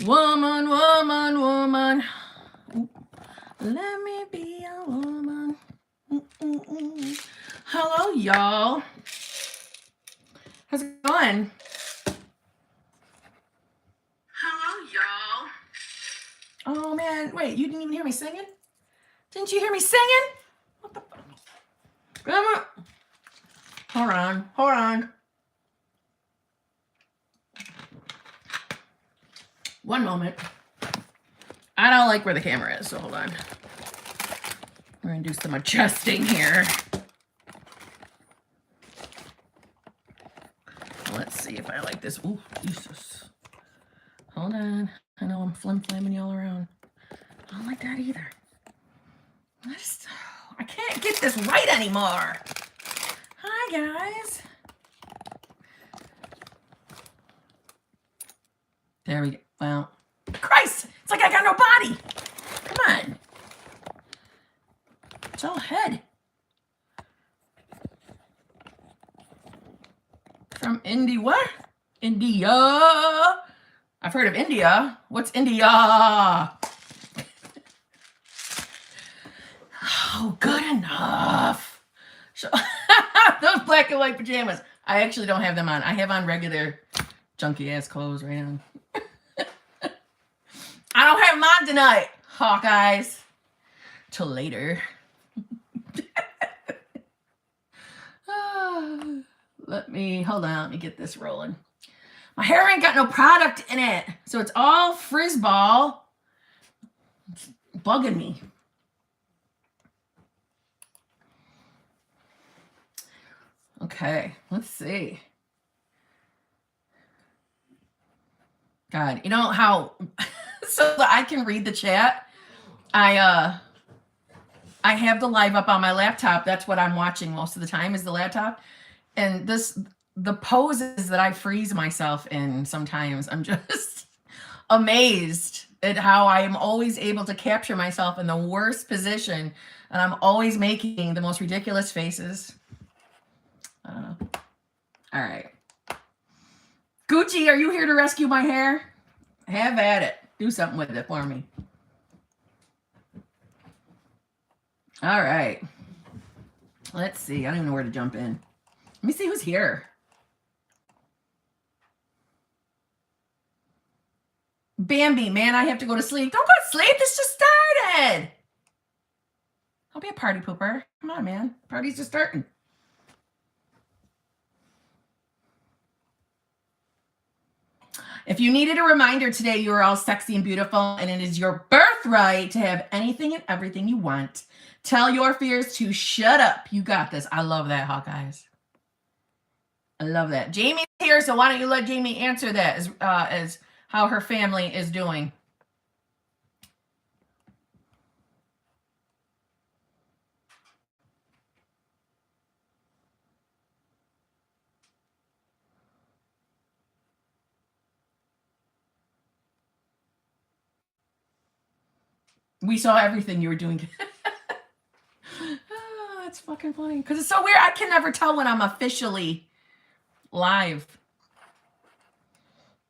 Woman, woman, woman. Let me be a woman. Hello, y'all. How's it going? Hello, y'all. Oh, man. Wait, you didn't even hear me singing? Didn't you hear me singing? What the fuck? Come on. Hold on. Hold on. One moment. I don't like where the camera is, so hold on. We're going to do some adjusting here. Let's see if I like this. Ooh, Jesus. Hold on. I know I'm flim-flamming y'all around. I don't like that either. I can't get this right anymore. Hi, guys. There we go. Well, Christ, it's like I got no body. Come on. It's all head. From India, what? India. I've heard of India. What's India? Oh, good enough. Those black and white pajamas. I actually don't have them on. I have on regular junky ass clothes right now. I don't have them on tonight, Hawkeyes. Till later. Hold on, let me get this rolling. My hair ain't got no product in it, so it's all frizz ball. It's bugging me. Okay, let's see. God, you know how so that I can read the chat, I have the live up on my laptop. That's what I'm watching most of the time is the laptop. And the poses that I freeze myself in sometimes, I'm just amazed at how I am always able to capture myself in the worst position. And I'm always making the most ridiculous faces. I don't know. All right. Gucci, are you here to rescue my hair? Have at it. Do something with it for me. All right. Let's see. I don't even know where to jump in. Let me see who's here. Bambi, man, I have to go to sleep. Don't go to sleep. This just started. Don't be a party pooper. Come on, man. Party's just starting. If you needed a reminder today, you are all sexy and beautiful, and it is your birthright to have anything and everything you want. Tell your fears to shut up. You got this. I love that, Hawkeyes. I love that. Jamie's here, so why don't you let Jamie answer that as how her family is doing. We saw everything you were doing. Oh, that's fucking funny. Because it's so weird. I can never tell when I'm officially live.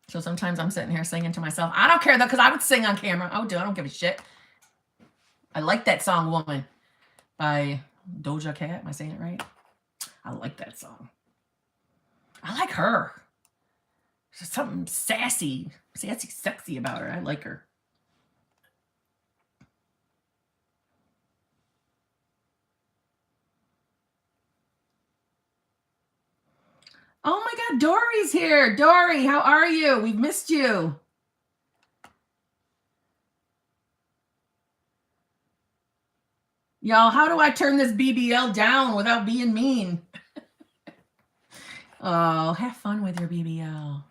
So sometimes I'm sitting here singing to myself. I don't care though, because I would sing on camera. I would do. I don't give a shit. I like that song Woman by Doja Cat. Am I saying it right? I like that song. I like her. There's something sassy, sexy about her. I like her. Oh my God, Dory's here. Dory, how are you? We've missed you. Y'all, how do I turn this BBL down without being mean? Oh, have fun with your BBL.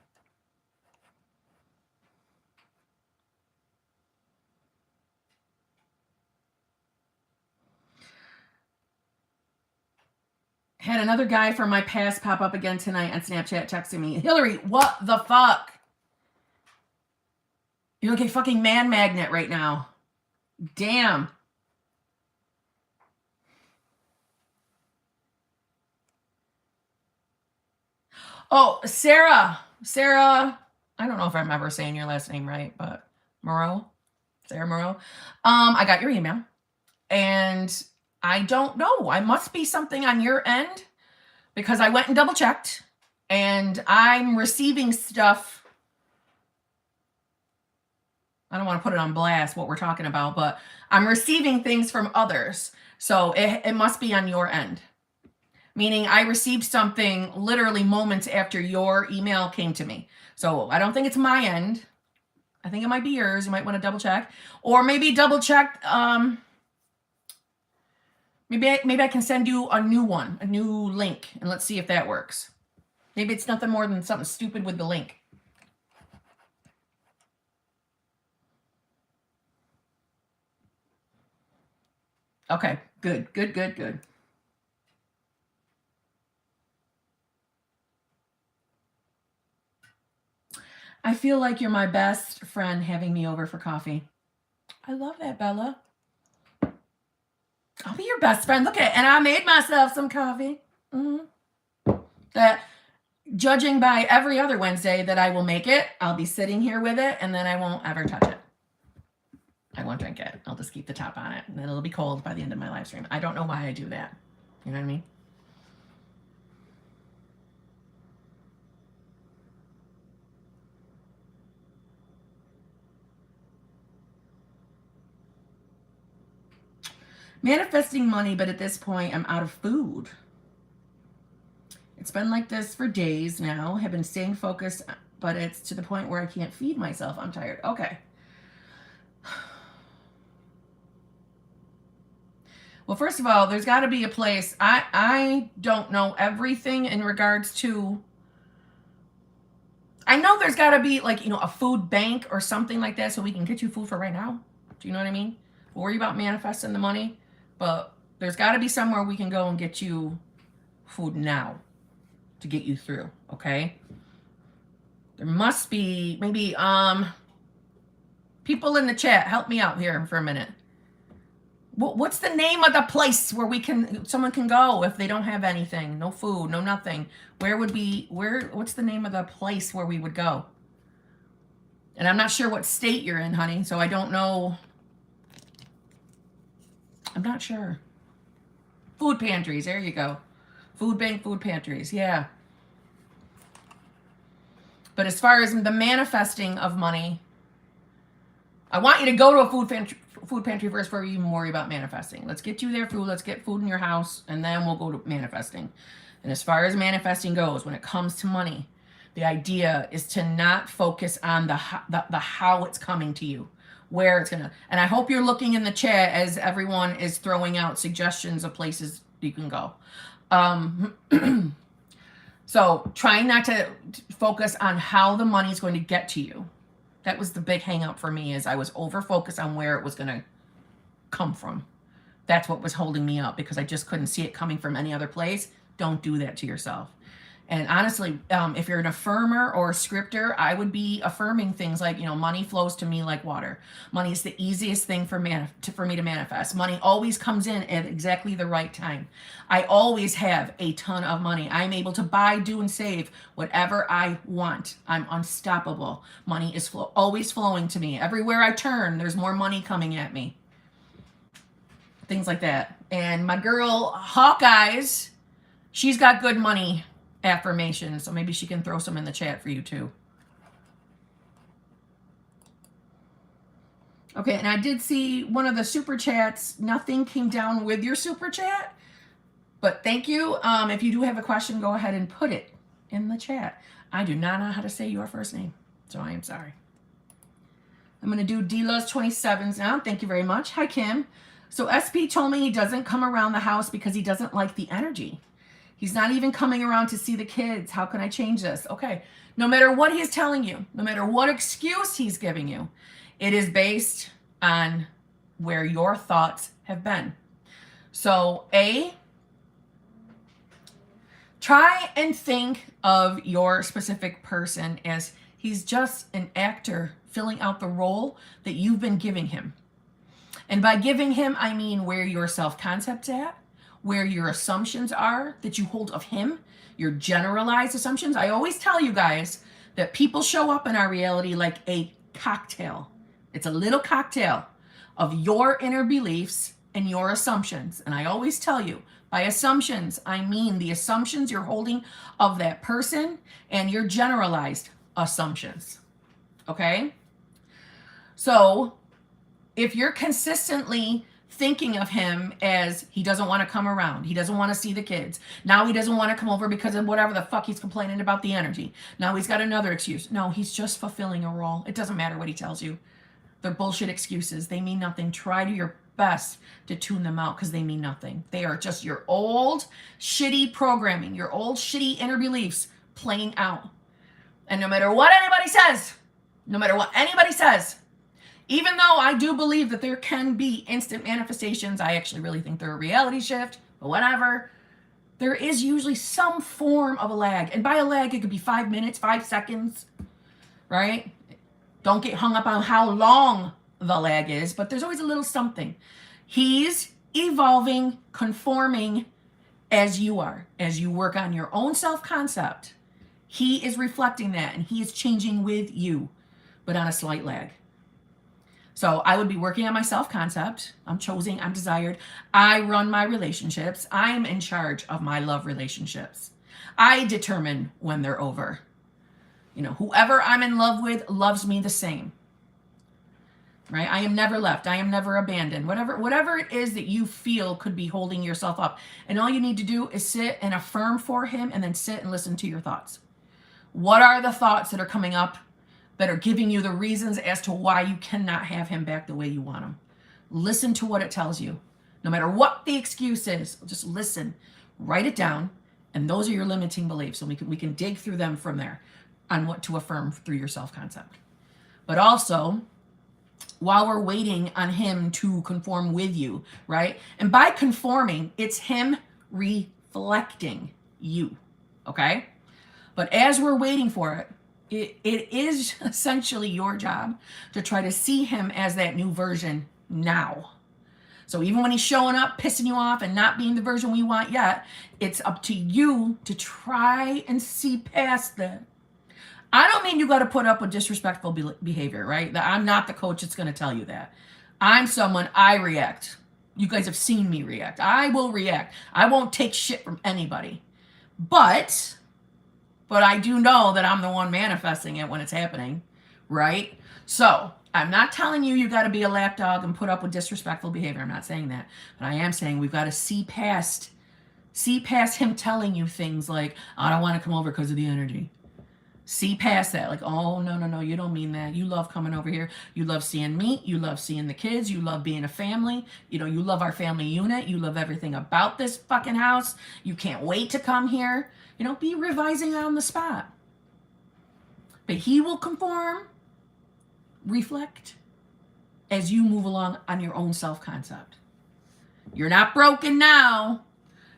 Had another guy from my past pop up again tonight on Snapchat texting me. Hillary, what the fuck? You're like a fucking man magnet right now. Damn. Oh, Sarah, I don't know if I'm ever saying your last name right, but Moreau, Sarah Moreau. I got your email, and I don't know. I must be something on your end, because I went and double checked, and I'm receiving stuff. I don't want to put it on blast what we're talking about, but I'm receiving things from others. So it must be on your end. Meaning I received something literally moments after your email came to me. So I don't think it's my end. I think it might be yours. You might want to double check. Or maybe double check. Maybe I can send you a new one, a new link, and let's see if that works. Maybe it's nothing more than something stupid with the link. Okay, good, good, good, good. I feel like you're my best friend having me over for coffee. I love that, Bella. I'll be your best friend. Look at it. And I made myself some coffee. That, judging by every other Wednesday that I will make it, I'll be sitting here with it, and then I won't ever touch it. I won't drink it. I'll just keep the top on it, and then it'll be cold by the end of my live stream. I don't know why I do that. You know what I mean? Manifesting money, but at this point, I'm out of food. It's been like this for days now. Have been staying focused, but it's to the point where I can't feed myself. I'm tired. Okay. Well, first of all, there's got to be a place. I don't know everything in regards to. I know there's got to be like, a food bank or something like that so we can get you food for right now. Do you know what I mean? Worry about manifesting the money, but there's got to be somewhere we can go and get you food now to get you through, okay? There must be maybe people in the chat, help me out here for a minute. What's the name of the place where someone can go if they don't have anything, no food, no nothing? What's the name of the place where we would go? And I'm not sure what state you're in, honey, so I don't know. I'm not sure. Food pantries, there you go. Food bank, food pantries, yeah. But as far as the manifesting of money, I want you to go to a food pantry first before you even worry about manifesting. Let's get you their food. Let's get food in your house, and then we'll go to manifesting. And as far as manifesting goes, when it comes to money, the idea is to not focus on the how it's coming to you, where it's gonna. And I hope you're looking in the chat as everyone is throwing out suggestions of places you can go. So trying not to focus on how the money is going to get to you. That was the big hang up for me, is I was over focused on where it was going to come from. That's what was holding me up, because I just couldn't see it coming from any other place. Don't do that to yourself. And honestly, if you're an affirmer or a scripter, I would be affirming things like, money flows to me like water. Money is the easiest thing for me to manifest. Money always comes in at exactly the right time. I always have a ton of money. I'm able to buy, do, and save whatever I want. I'm unstoppable. Money is always flowing to me. Everywhere I turn, there's more money coming at me. Things like that. And my girl, Hawkeyes, she's got good money affirmations, so maybe she can throw some in the chat for you too. Okay, and I did see one of the super chats. Nothing came down with your super chat, but thank you. If you do have a question, go ahead and put it in the chat. I do not know how to say your first name, so I am sorry. I'm going to do D-Loves 27s now. Thank you very much. Hi, Kim. So SP told me he doesn't come around the house because he doesn't like the energy. He's not even coming around to see the kids. How can I change this? Okay. No matter what he's telling you, no matter what excuse he's giving you, it is based on where your thoughts have been. So try and think of your specific person as he's just an actor filling out the role that you've been giving him. And by giving him, I mean where your self-concept's at, where your assumptions are that you hold of him, your generalized assumptions. I always tell you guys that people show up in our reality like a cocktail. It's a little cocktail of your inner beliefs and your assumptions. And I always tell you, by assumptions, I mean the assumptions you're holding of that person and your generalized assumptions. Okay? So if you're consistently thinking of him as he doesn't want to come around, he doesn't want to see the kids, now he doesn't want to come over because of whatever the fuck he's complaining about the energy, now he's got another excuse. No, he's just fulfilling a role. It doesn't matter what he tells you. They're bullshit excuses. They mean nothing. Try to your best to tune them out because they mean nothing. They are just your old shitty programming, your old shitty inner beliefs playing out. And no matter what anybody says, even though I do believe that there can be instant manifestations, I actually really think they're a reality shift, but whatever, there is usually some form of a lag. And by a lag, it could be 5 minutes, 5 seconds, right? Don't get hung up on how long the lag is, but there's always a little something. He's evolving, conforming as you are. As you work on your own self-concept, he is reflecting that and he is changing with you, but on a slight lag. So I would be working on my self-concept. I'm choosing, I'm desired. I run my relationships. I'm in charge of my love relationships. I determine when they're over. You know, whoever I'm in love with loves me the same. Right? I am never left. I am never abandoned. Whatever it is that you feel could be holding yourself up. And all you need to do is sit and affirm for him and then sit and listen to your thoughts. What are the thoughts that are coming up that are giving you the reasons as to why you cannot have him back the way you want him? Listen to what it tells you. No matter what the excuse is, just listen, write it down, and those are your limiting beliefs, and we can dig through them from there on what to affirm through your self-concept. But also, while we're waiting on him to conform with you, right? And by conforming, it's him reflecting you, okay? But as we're waiting for it, it is essentially your job to try to see him as that new version now. So even when he's showing up, pissing you off and not being the version we want yet, it's up to you to try and see past that. I don't mean you got to put up with disrespectful behavior, right? I'm not the coach that's going to tell you that. I'm someone, I react. You guys have seen me react. I will react. I won't take shit from anybody. But I do know that I'm the one manifesting it when it's happening, right? So I'm not telling you got to be a lapdog and put up with disrespectful behavior. I'm not saying that. But I am saying we've got to see past him telling you things like, I don't want to come over because of the energy. See past that. Like, oh, no, you don't mean that. You love coming over here. You love seeing me. You love seeing the kids. You love being a family. You know, you love our family unit. You love everything about this fucking house. You can't wait to come here. You know, be revising on the spot. But he will conform, reflect, as you move along on your own self-concept. You're not broken now.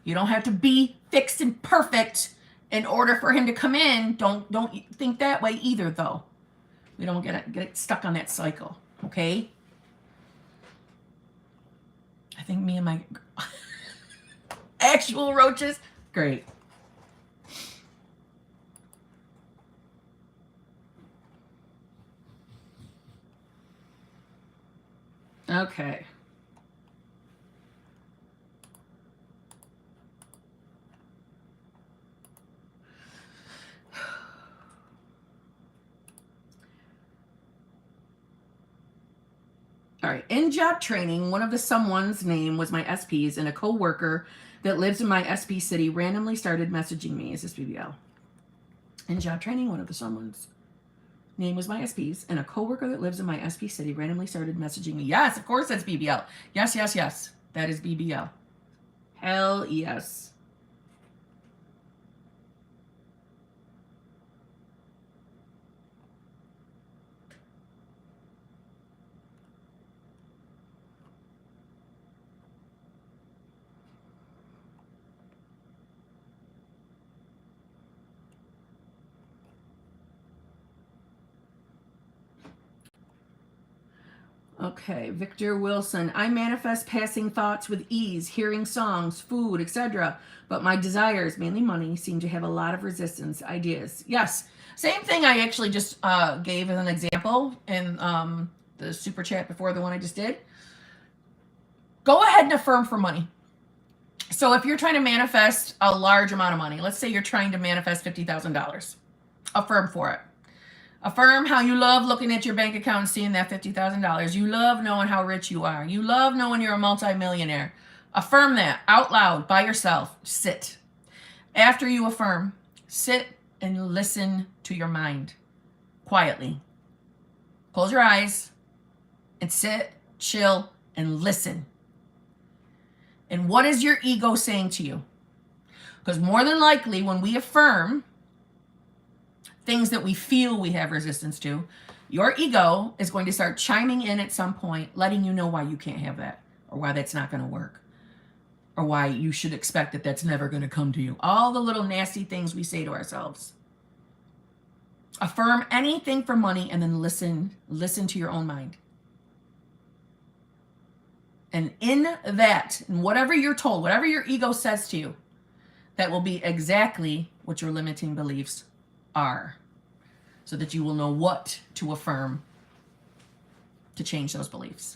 You don't have to be fixed and perfect in order for him to come in. Don't think that way either, though. We don't get stuck on that cycle, okay? I think me and my actual roaches, great. Okay. All right. In job training, one of the someone's name was my SPs, and a co-worker that lives in my SP city randomly started messaging me. Is this BBL? In job training, one of the someone's name was my SPs, and a co-worker that lives in my SP city randomly started messaging me. Yes, of course that's BBL. Yes. That is BBL. Hell yes. Okay, Victor Wilson. I manifest passing thoughts with ease, hearing songs, food, etc. But my desires, mainly money, seem to have a lot of resistance. Ideas. Yes. Same thing I actually just gave as an example in the super chat before the one I just did. Go ahead and affirm for money. So if you're trying to manifest a large amount of money, let's say you're trying to manifest $50,000, affirm for it. Affirm how you love looking at your bank account and seeing that $50,000. You love knowing how rich you are. You love knowing you're a multimillionaire. Affirm that out loud by yourself. Sit. After you affirm, sit and listen to your mind quietly. Close your eyes and sit, chill, and listen. And what is your ego saying to you? Because more than likely, when we affirm things that we feel we have resistance to, your ego is going to start chiming in at some point, letting you know why you can't have that, or why that's not going to work, or why you should expect that that's never going to come to you. All the little nasty things we say to ourselves. Affirm anything for money and then listen to your own mind. And in that, and whatever you're told, whatever your ego says to you, that will be exactly what your limiting beliefs are, so that you will know what to affirm to change those beliefs.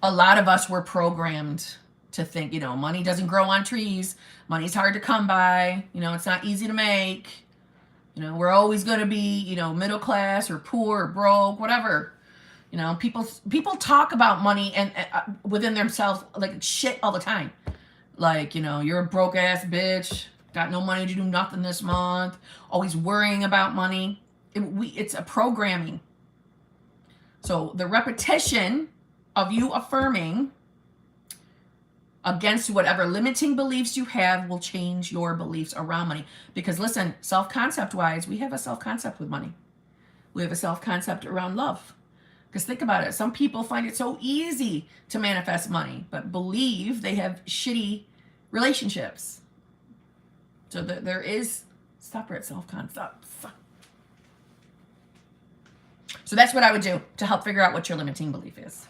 A lot of us were programmed to think, money doesn't grow on trees. Money's hard to come by. It's not easy to make. We're always going to be, middle class or poor or broke, whatever. People talk about money and within themselves like shit all the time. Like, you're a broke ass bitch. Got no money to do nothing this month. Always worrying about money. It's a programming. So the repetition of you affirming against whatever limiting beliefs you have will change your beliefs around money. Because listen, self-concept wise, we have a self-concept with money. We have a self-concept around love. Because think about it. Some people find it so easy to manifest money, but believe they have shitty relationships. So there is separate self-concepts. So that's what I would do to help figure out what your limiting belief is.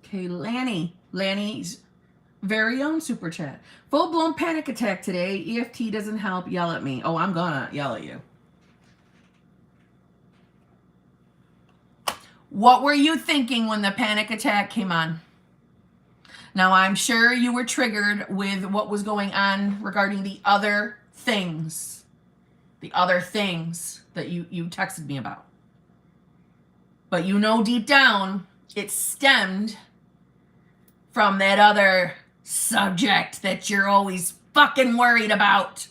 Okay, Lanny's very own super chat. Full-blown panic attack today. EFT doesn't help. Yell at me. Oh, I'm gonna yell at you. What were you thinking when the panic attack came on? Now, I'm sure you were triggered with what was going on regarding the other things. The other things that you texted me about. But deep down, it stemmed from that other subject that you're always fucking worried about.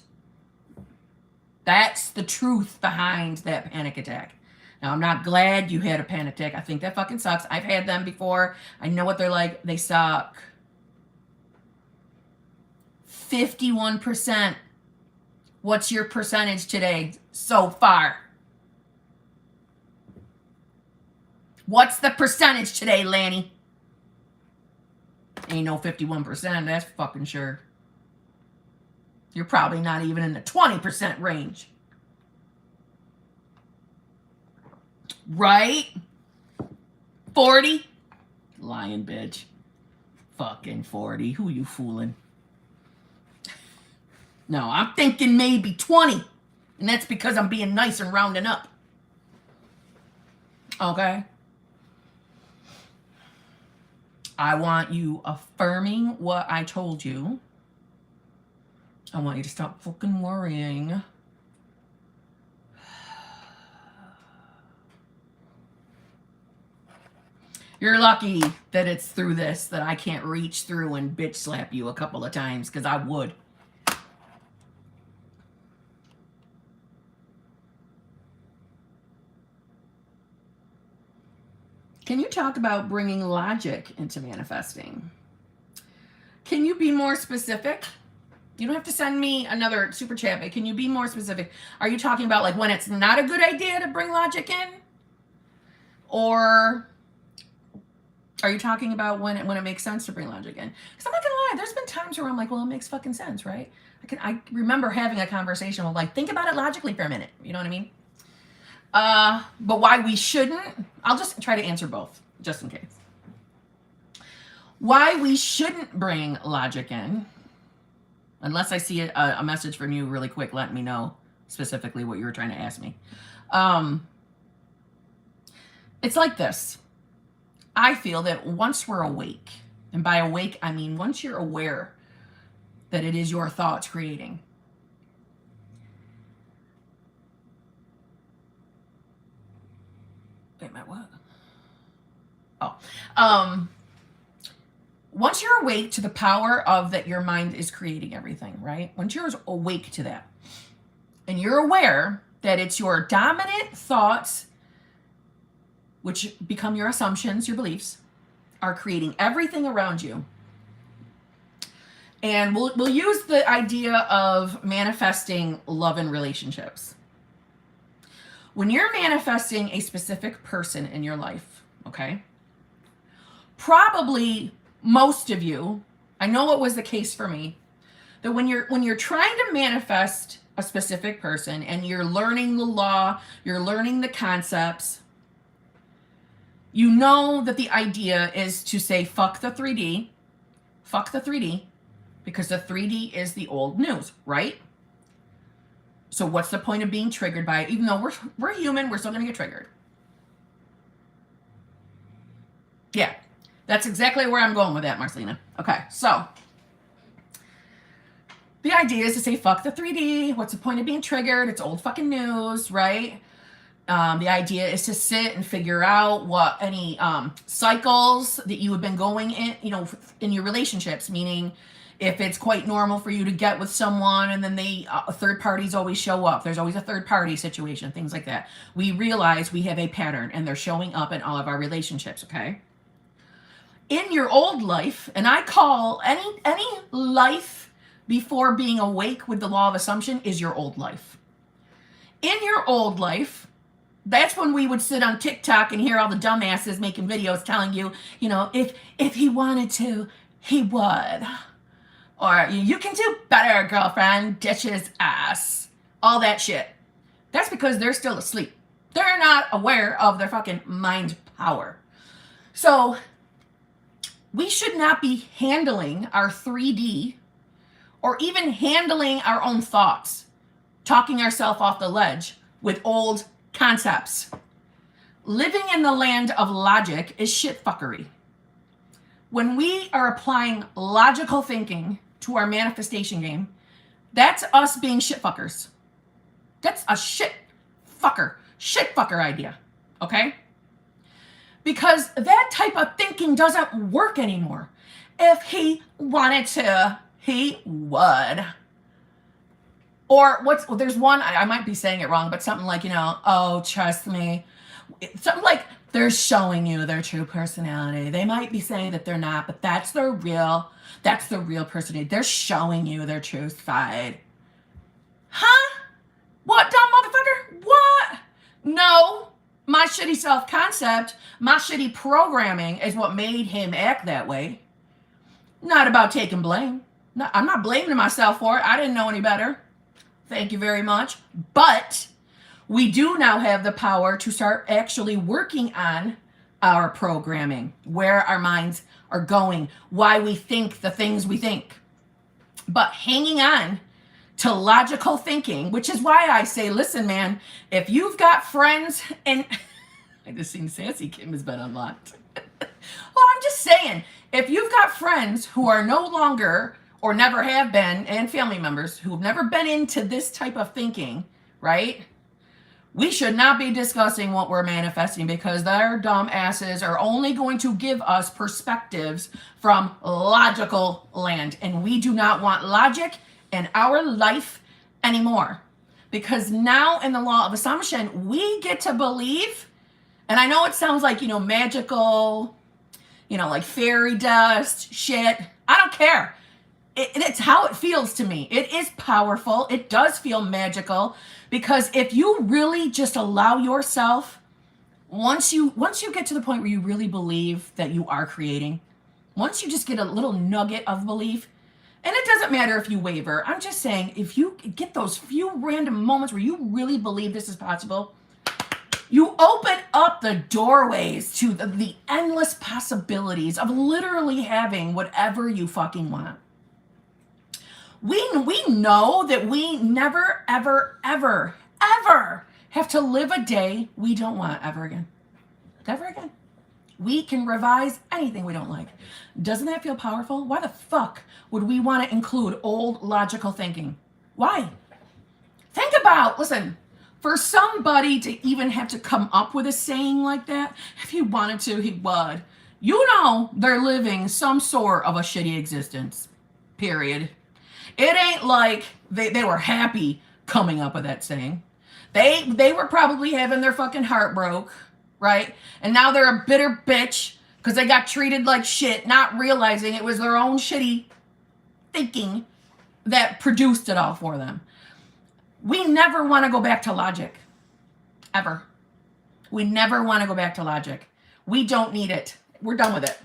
That's the truth behind that panic attack. Now, I'm not glad you had a panic attack. I think that fucking sucks. I've had them before. I know what they're like. They suck. 51%. What's your percentage today so far? What's the percentage today, Lanny? Ain't no 51%, that's fucking sure. You're probably not even in the 20% range. Right? 40? Lying bitch. Fucking 40. Who you fooling? No, I'm thinking maybe 20. And that's because I'm being nice and rounding up. Okay? I want you affirming what I told you. I want you to stop fucking worrying. You're lucky that it's through this that I can't reach through and bitch slap you a couple of times, because I would. Can you talk about bringing logic into manifesting? Can you be more specific? You don't have to send me another super chat, but can you be more specific? Are you talking about like when it's not a good idea to bring logic in? Or are you talking about when it makes sense to bring logic in? Because I'm not gonna lie, there's been times where I'm like, well, it makes fucking sense, right? I remember having a conversation with like, think about it logically for a minute. You know what I mean? But why we shouldn't, I'll just try to answer both, just in case. Why we shouldn't bring logic in, unless I see a message from you really quick, let me know specifically what you were trying to ask me. It's like this. I feel that once we're awake, and by awake, I mean once you're aware that it is your thoughts creating. Wait a minute, what? Oh. Once you're awake to the power of that your mind is creating everything, right? Once you're awake to that, and you're aware that it's your dominant thoughts, which become your assumptions, your beliefs, are creating everything around you. And we'll use the idea of manifesting love and relationships. When you're manifesting a specific person in your life, okay? Probably most of you, I know it was the case for me, that when you're trying to manifest a specific person and you're learning the law, you're learning the concepts, you know that the idea is to say, fuck the 3D, because the 3D is the old news, right? So what's the point of being triggered by it? Even though we're human, we're still going to get triggered. Yeah, that's exactly where I'm going with that, Marcelina. Okay, so the idea is to say, fuck the 3D. What's the point of being triggered? It's old fucking news, right? The idea is to sit and figure out what any cycles that you have been going in, in your relationships, meaning if it's quite normal for you to get with someone and then third parties always show up. There's always a third party situation, things like that. We realize we have a pattern and they're showing up in all of our relationships, okay? In your old life, and I call any life before being awake with the law of assumption is your old life. In your old life, that's when we would sit on TikTok and hear all the dumbasses making videos telling you, if he wanted to, he would. Or you can do better, girlfriend, ditch his ass. All that shit. That's because they're still asleep. They're not aware of their fucking mind power. So we should not be handling our 3D or even handling our own thoughts, talking ourselves off the ledge with old concepts. Living in the land of logic is shit fuckery. When we are applying logical thinking to our manifestation game, that's us being shit fuckers. That's a shit fucker idea, okay? Because that type of thinking doesn't work anymore. If he wanted to, he would. Or there's one, I might be saying it wrong, but something like, oh, trust me. Something like, they're showing you their true personality. They might be saying that they're not, but that's the real personality. They're showing you their true side. Huh? What, dumb motherfucker? What? No. My shitty self-concept, my shitty programming is what made him act that way. Not about taking blame. No, I'm not blaming myself for it. I didn't know any better. Thank you very much. But we do now have the power to start actually working on our programming, where our minds are going, why we think the things we think. But hanging on to logical thinking, which is why I say, listen, man, if you've got friends, and I just seen Sassy Kim has been unlocked. Well, I'm just saying, if you've got friends who are no longer or never have been, and family members who've never been into this type of thinking, right? We should not be discussing what we're manifesting, because their dumb asses are only going to give us perspectives from logical land. And we do not want logic in our life anymore. Because now in the law of assumption, we get to believe And I know it sounds like, magical, like fairy dust shit. I don't care. It's how it feels to me. It is powerful. It does feel magical, because if you really just allow yourself, once you get to the point where you really believe that you are creating, once you just get a little nugget of belief, and it doesn't matter if you waver. I'm just saying, if you get those few random moments where you really believe this is possible, you open up the doorways to the endless possibilities of literally having whatever you fucking want. We know that we never, ever, ever, ever have to live a day we don't want ever again. Ever again. We can revise anything we don't like. Doesn't that feel powerful? Why the fuck would we want to include old logical thinking? Why? Think about, listen, for somebody to even have to come up with a saying like that, if he wanted to, he would. They're living some sort of a shitty existence. Period. It ain't like they were happy coming up with that saying. They were probably having their fucking heart broke, right? And now they're a bitter bitch because they got treated like shit, not realizing it was their own shitty thinking that produced it all for them. We never want to go back to logic. Ever. We never want to go back to logic. We don't need it. We're done with it.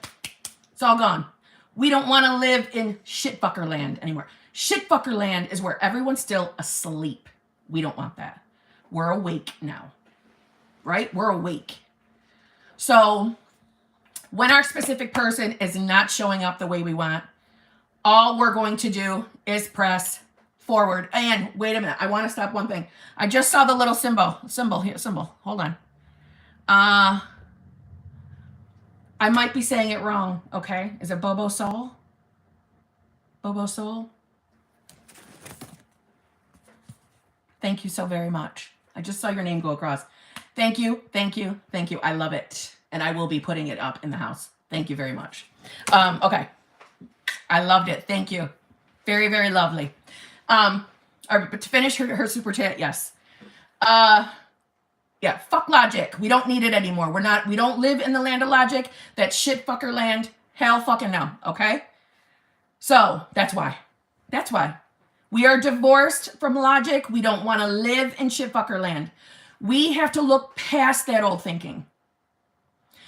It's all gone. We don't want to live in shitfucker land anymore. Shitfucker land is where everyone's still asleep. We don't want that. We're awake now. Right? We're awake. So when our specific person is not showing up the way we want, all we're going to do is press forward. And wait a minute. I want to stop one thing. I just saw the little symbol here. Hold on. I might be saying it wrong. Okay. Is it Bobo Soul? Bobo Soul? Thank you so very much. I just saw your name go across. Thank you. Thank you. Thank you. I love it. And I will be putting it up in the house. Thank you very much. Okay. I loved it. Thank you. Very, very lovely. But to finish her super chat, yes. Yeah, fuck logic. We don't need it anymore. We don't live in the land of logic. That shit fucker land. Hell fucking no. Okay? So that's why. That's why. We are divorced from logic. We don't want to live in shit fucker land. We have to look past that old thinking.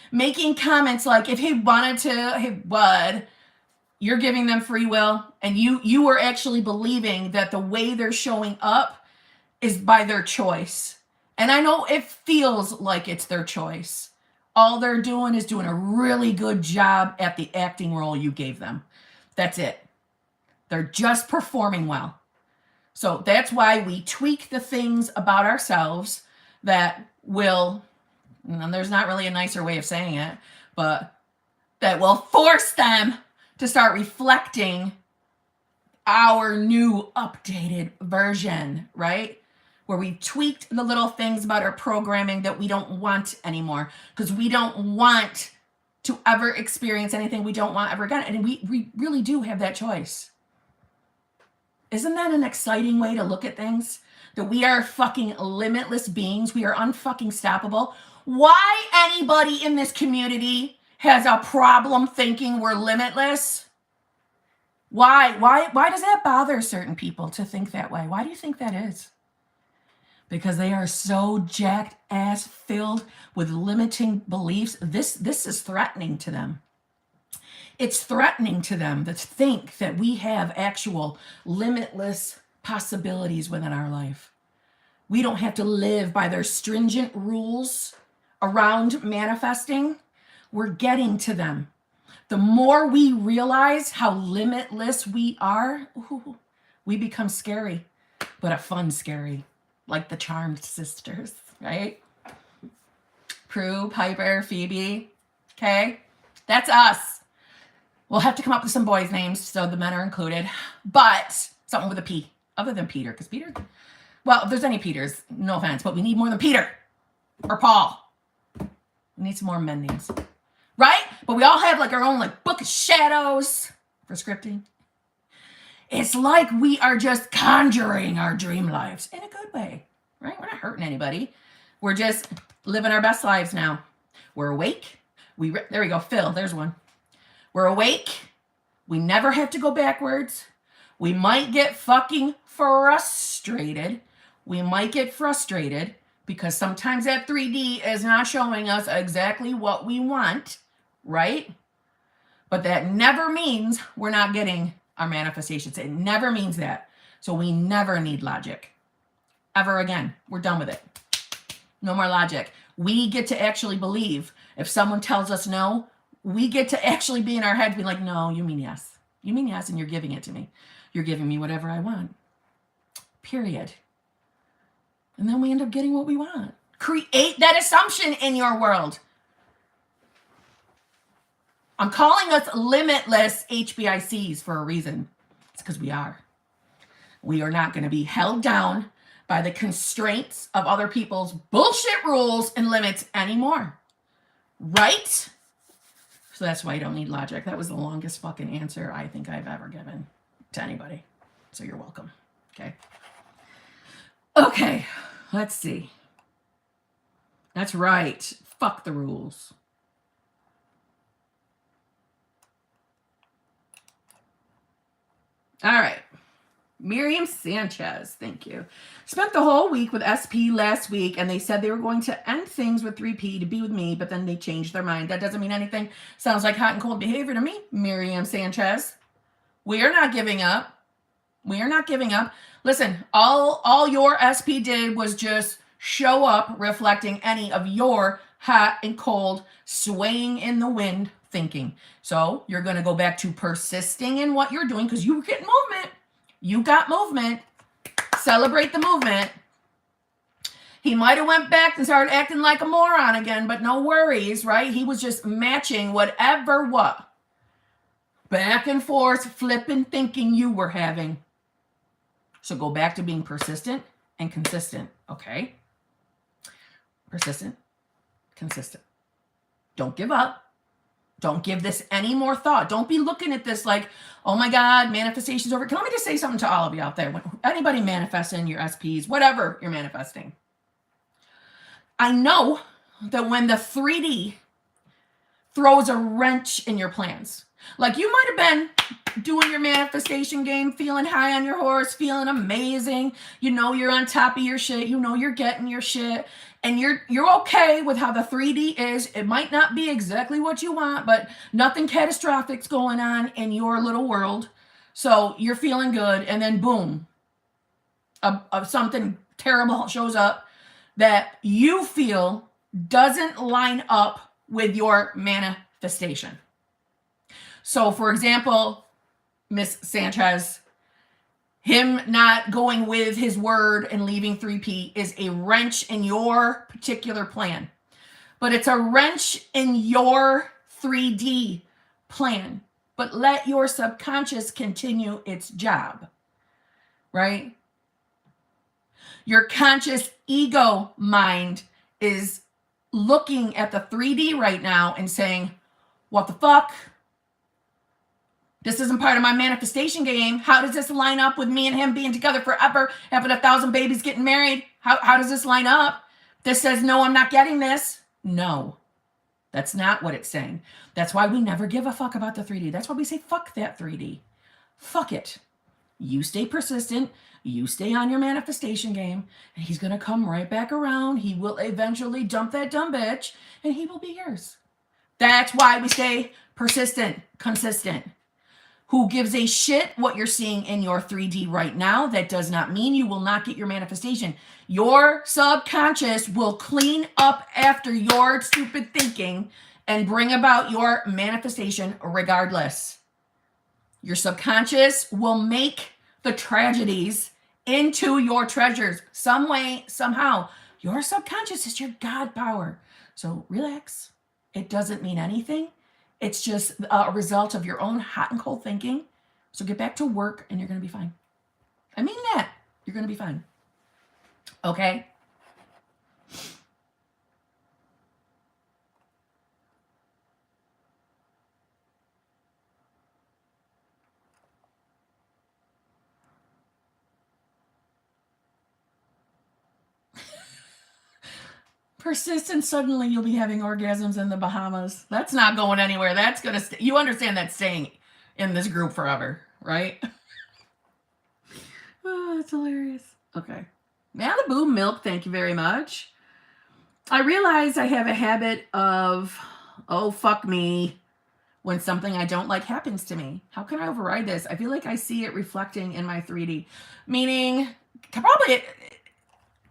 Making comments like, if he wanted to, he would. You're giving them free will, and you are actually believing that the way they're showing up is by their choice. And I know it feels like it's their choice. All they're doing is doing a really good job at the acting role you gave them. That's it. They're just performing well. So that's why we tweak the things about ourselves that will, and there's not really a nicer way of saying it, but that will force them to start reflecting our new updated version, right? Where we tweaked the little things about our programming that we don't want anymore, because we don't want to ever experience anything we don't want ever again. And we really do have that choice. Isn't that an exciting way to look at things? That we are fucking limitless beings. We are unfucking stoppable. Why anybody in this community has a problem thinking we're limitless? Why does that bother certain people to think that way? Why do you think that is? Because they are so jacked ass filled with limiting beliefs. This is threatening to them. It's threatening to them to think that we have actual limitless possibilities within our life. We don't have to live by their stringent rules around manifesting. We're getting to them. The more we realize how limitless we are, we become scary, but a fun scary, like the Charmed sisters, right? Prue, Piper, Phoebe, okay? That's us. We'll have to come up with some boys' names so the men are included, but something with a P, other than Peter, because Peter, well, if there's any Peters, no offense, but we need more than Peter or Paul. We need some more men names, right? But we all have like our own like book of shadows for scripting. It's like we are just conjuring our dream lives in a good way, right? We're not hurting anybody. We're just living our best lives now. We're awake. There we go. Phil, there's one. We're awake. We never have to go backwards. We might get fucking frustrated. We might get frustrated because sometimes that 3D is not showing us exactly what we want, right? But that never means we're not getting our manifestations. It never means that. So we never need logic. Ever again. We're done with it. No more logic. We get to actually believe. If someone tells us no, we get to actually be in our head, be like, no, you mean yes. You mean yes, and you're giving it to me. You're giving me whatever I want. Period. And then we end up getting what we want. Create that assumption in your world. I'm calling us limitless HBICs for a reason. It's because we are. We are not going to be held down by the constraints of other people's bullshit rules and limits anymore. Right? So that's why you don't need logic. That was the longest fucking answer I think I've ever given to anybody. So you're welcome. Okay. Okay. Let's see. That's right. Fuck the rules. All right. Miriam Sanchez, thank you. Spent the whole week with SP last week, and they said they were going to end things with 3P to be with me, but then they changed their mind. That doesn't mean anything. Sounds like hot and cold behavior to me, Miriam Sanchez. We are not giving up. We are not giving up. Listen, all your SP did was just show up reflecting any of your hot and cold, swaying in the wind thinking. So you're going to go back to persisting in what you're doing because you were getting movement. You got movement. Celebrate the movement. He might have went back and started acting like a moron again, but no worries, right? He was just matching whatever what. Back and forth, flipping thinking you were having. So go back to being persistent and consistent, okay? Persistent, consistent. Don't give up. Don't give this any more thought. Don't be looking at this like, oh my God, manifestation's over. Can let me just say something to all of you out there. When anybody manifesting your SPs, whatever you're manifesting. I know that when the 3D throws a wrench in your plans, like you might have been doing your manifestation game, feeling high on your horse, feeling amazing. You know you're on top of your shit. You know you're getting your shit. And you're okay with how the 3D is. It might not be exactly what you want, but nothing catastrophic's going on in your little world. So you're feeling good. And then boom, something terrible shows up that you feel doesn't line up with your manifestation. So for example, Miss Sanchez, him not going with his word and leaving 3P is a wrench in your particular plan. But it's a wrench in your 3D plan. But let your subconscious continue its job, right? Your conscious ego mind is looking at the 3D right now and saying, what the fuck? This isn't part of my manifestation game. How does this line up with me and him being together forever, having 1,000 babies, getting married? How does this line up? This says, no, I'm not getting this. No, that's not what it's saying. That's why we never give a fuck about the 3D. That's why we say, fuck that 3D. Fuck it. You stay persistent. You stay on your manifestation game. And he's going to come right back around. He will eventually dump that dumb bitch. And he will be yours. That's why we stay persistent, consistent. Who gives a shit what you're seeing in your 3D right now? That does not mean you will not get your manifestation. Your subconscious will clean up after your stupid thinking and bring about your manifestation regardless. Your subconscious will make the tragedies into your treasures some way, somehow. Your subconscious is your God power. So relax. It doesn't mean anything. It's just a result of your own hot and cold thinking. So get back to work and you're going to be fine. I mean that. You're going to be fine. Okay? Persist and suddenly you'll be having orgasms in the Bahamas. That's not going anywhere. That's going to you understand that's staying in this group forever, right? Oh, that's hilarious. Okay. Malibu milk, thank you very much. I realize I have a habit of, oh, fuck me, when something I don't like happens to me. How can I override this? I feel like I see it reflecting in my 3D. Meaning, probably,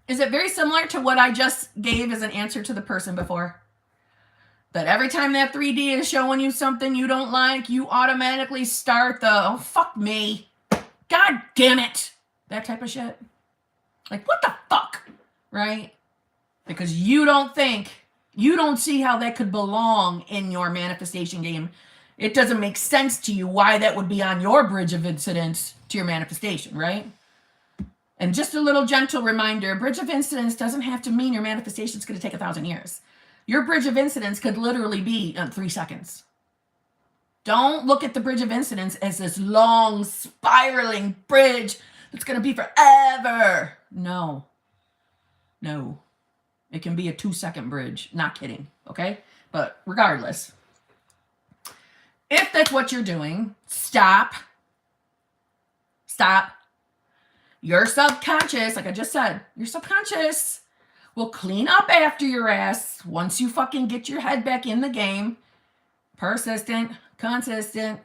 is it very similar to what I just gave as an answer to the person before? That every time that 3D is showing you something you don't like, you automatically start the, oh, fuck me. God damn it. That type of shit. Like, what the fuck? Right? Because you don't see how that could belong in your manifestation game. It doesn't make sense to you why that would be on your bridge of incidents to your manifestation, right? And just a little gentle reminder, bridge of incidents doesn't have to mean your manifestation is going to take 1,000 years. Your bridge of incidents could literally be 3 seconds. Don't look at the bridge of incidents as this long spiraling bridge that's going to be forever. No. It can be a 2-second bridge. Not kidding. Okay? But regardless, if that's what you're doing, stop. Your subconscious, like I just said, your subconscious will clean up after your ass once you fucking get your head back in the game. Persistent, consistent.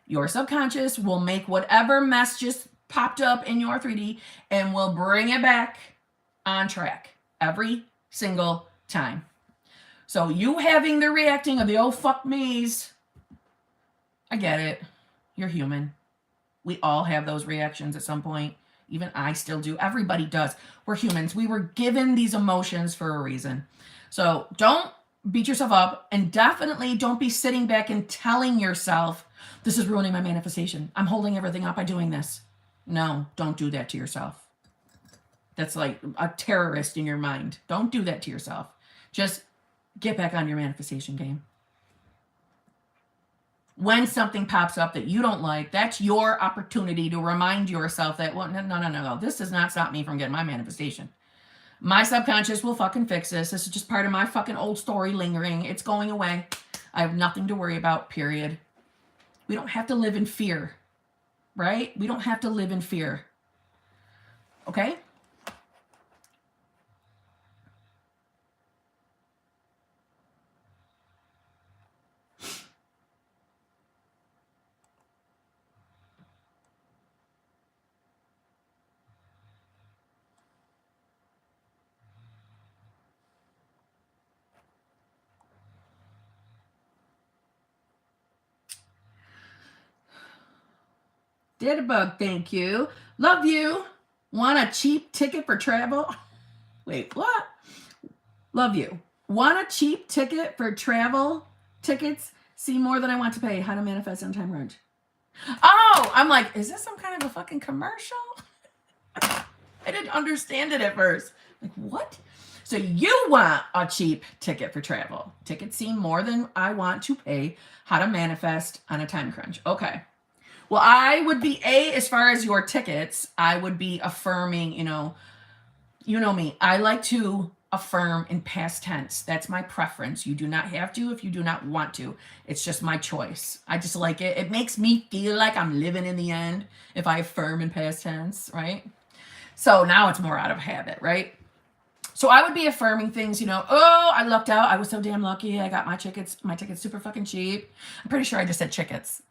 Your subconscious will make whatever mess just popped up in your 3D and will bring it back on track every single time. So you having the reacting of the oh fuck me's, I get it. You're human. We all have those reactions at some point. Even I still do. Everybody does. We're humans. We were given these emotions for a reason. So don't beat yourself up, and definitely don't be sitting back and telling yourself, this is ruining my manifestation. I'm holding everything up by doing this. No, don't do that to yourself. That's like a terrorist in your mind. Don't do that to yourself. Just get back on your manifestation game. When something pops up that you don't like, that's your opportunity to remind yourself that, well, no. This does not stop me from getting my manifestation. My subconscious will fucking fix this. This is just part of my fucking old story lingering. It's going away. I have nothing to worry about, period. We don't have to live in fear, right? We don't have to live in fear. Okay? Didbug, thank you. Love you. Want a cheap ticket for travel? Wait, what? Love you. Want a cheap ticket for travel tickets? See more than I want to pay. How to manifest on time crunch. Oh, I'm like, is this some kind of a fucking commercial? I didn't understand it at first. Like, what? So you want a cheap ticket for travel. Tickets seem more than I want to pay. How to manifest on a time crunch. Okay. Well, I would be, as far as your tickets, I would be affirming, you know me. I like to affirm in past tense. That's my preference. You do not have to if you do not want to. It's just my choice. I just like it. It makes me feel like I'm living in the end if I affirm in past tense, right? So now it's more out of habit, right? So I would be affirming things, oh, I lucked out. I was so damn lucky. I got my tickets super fucking cheap. I'm pretty sure I just said chickets.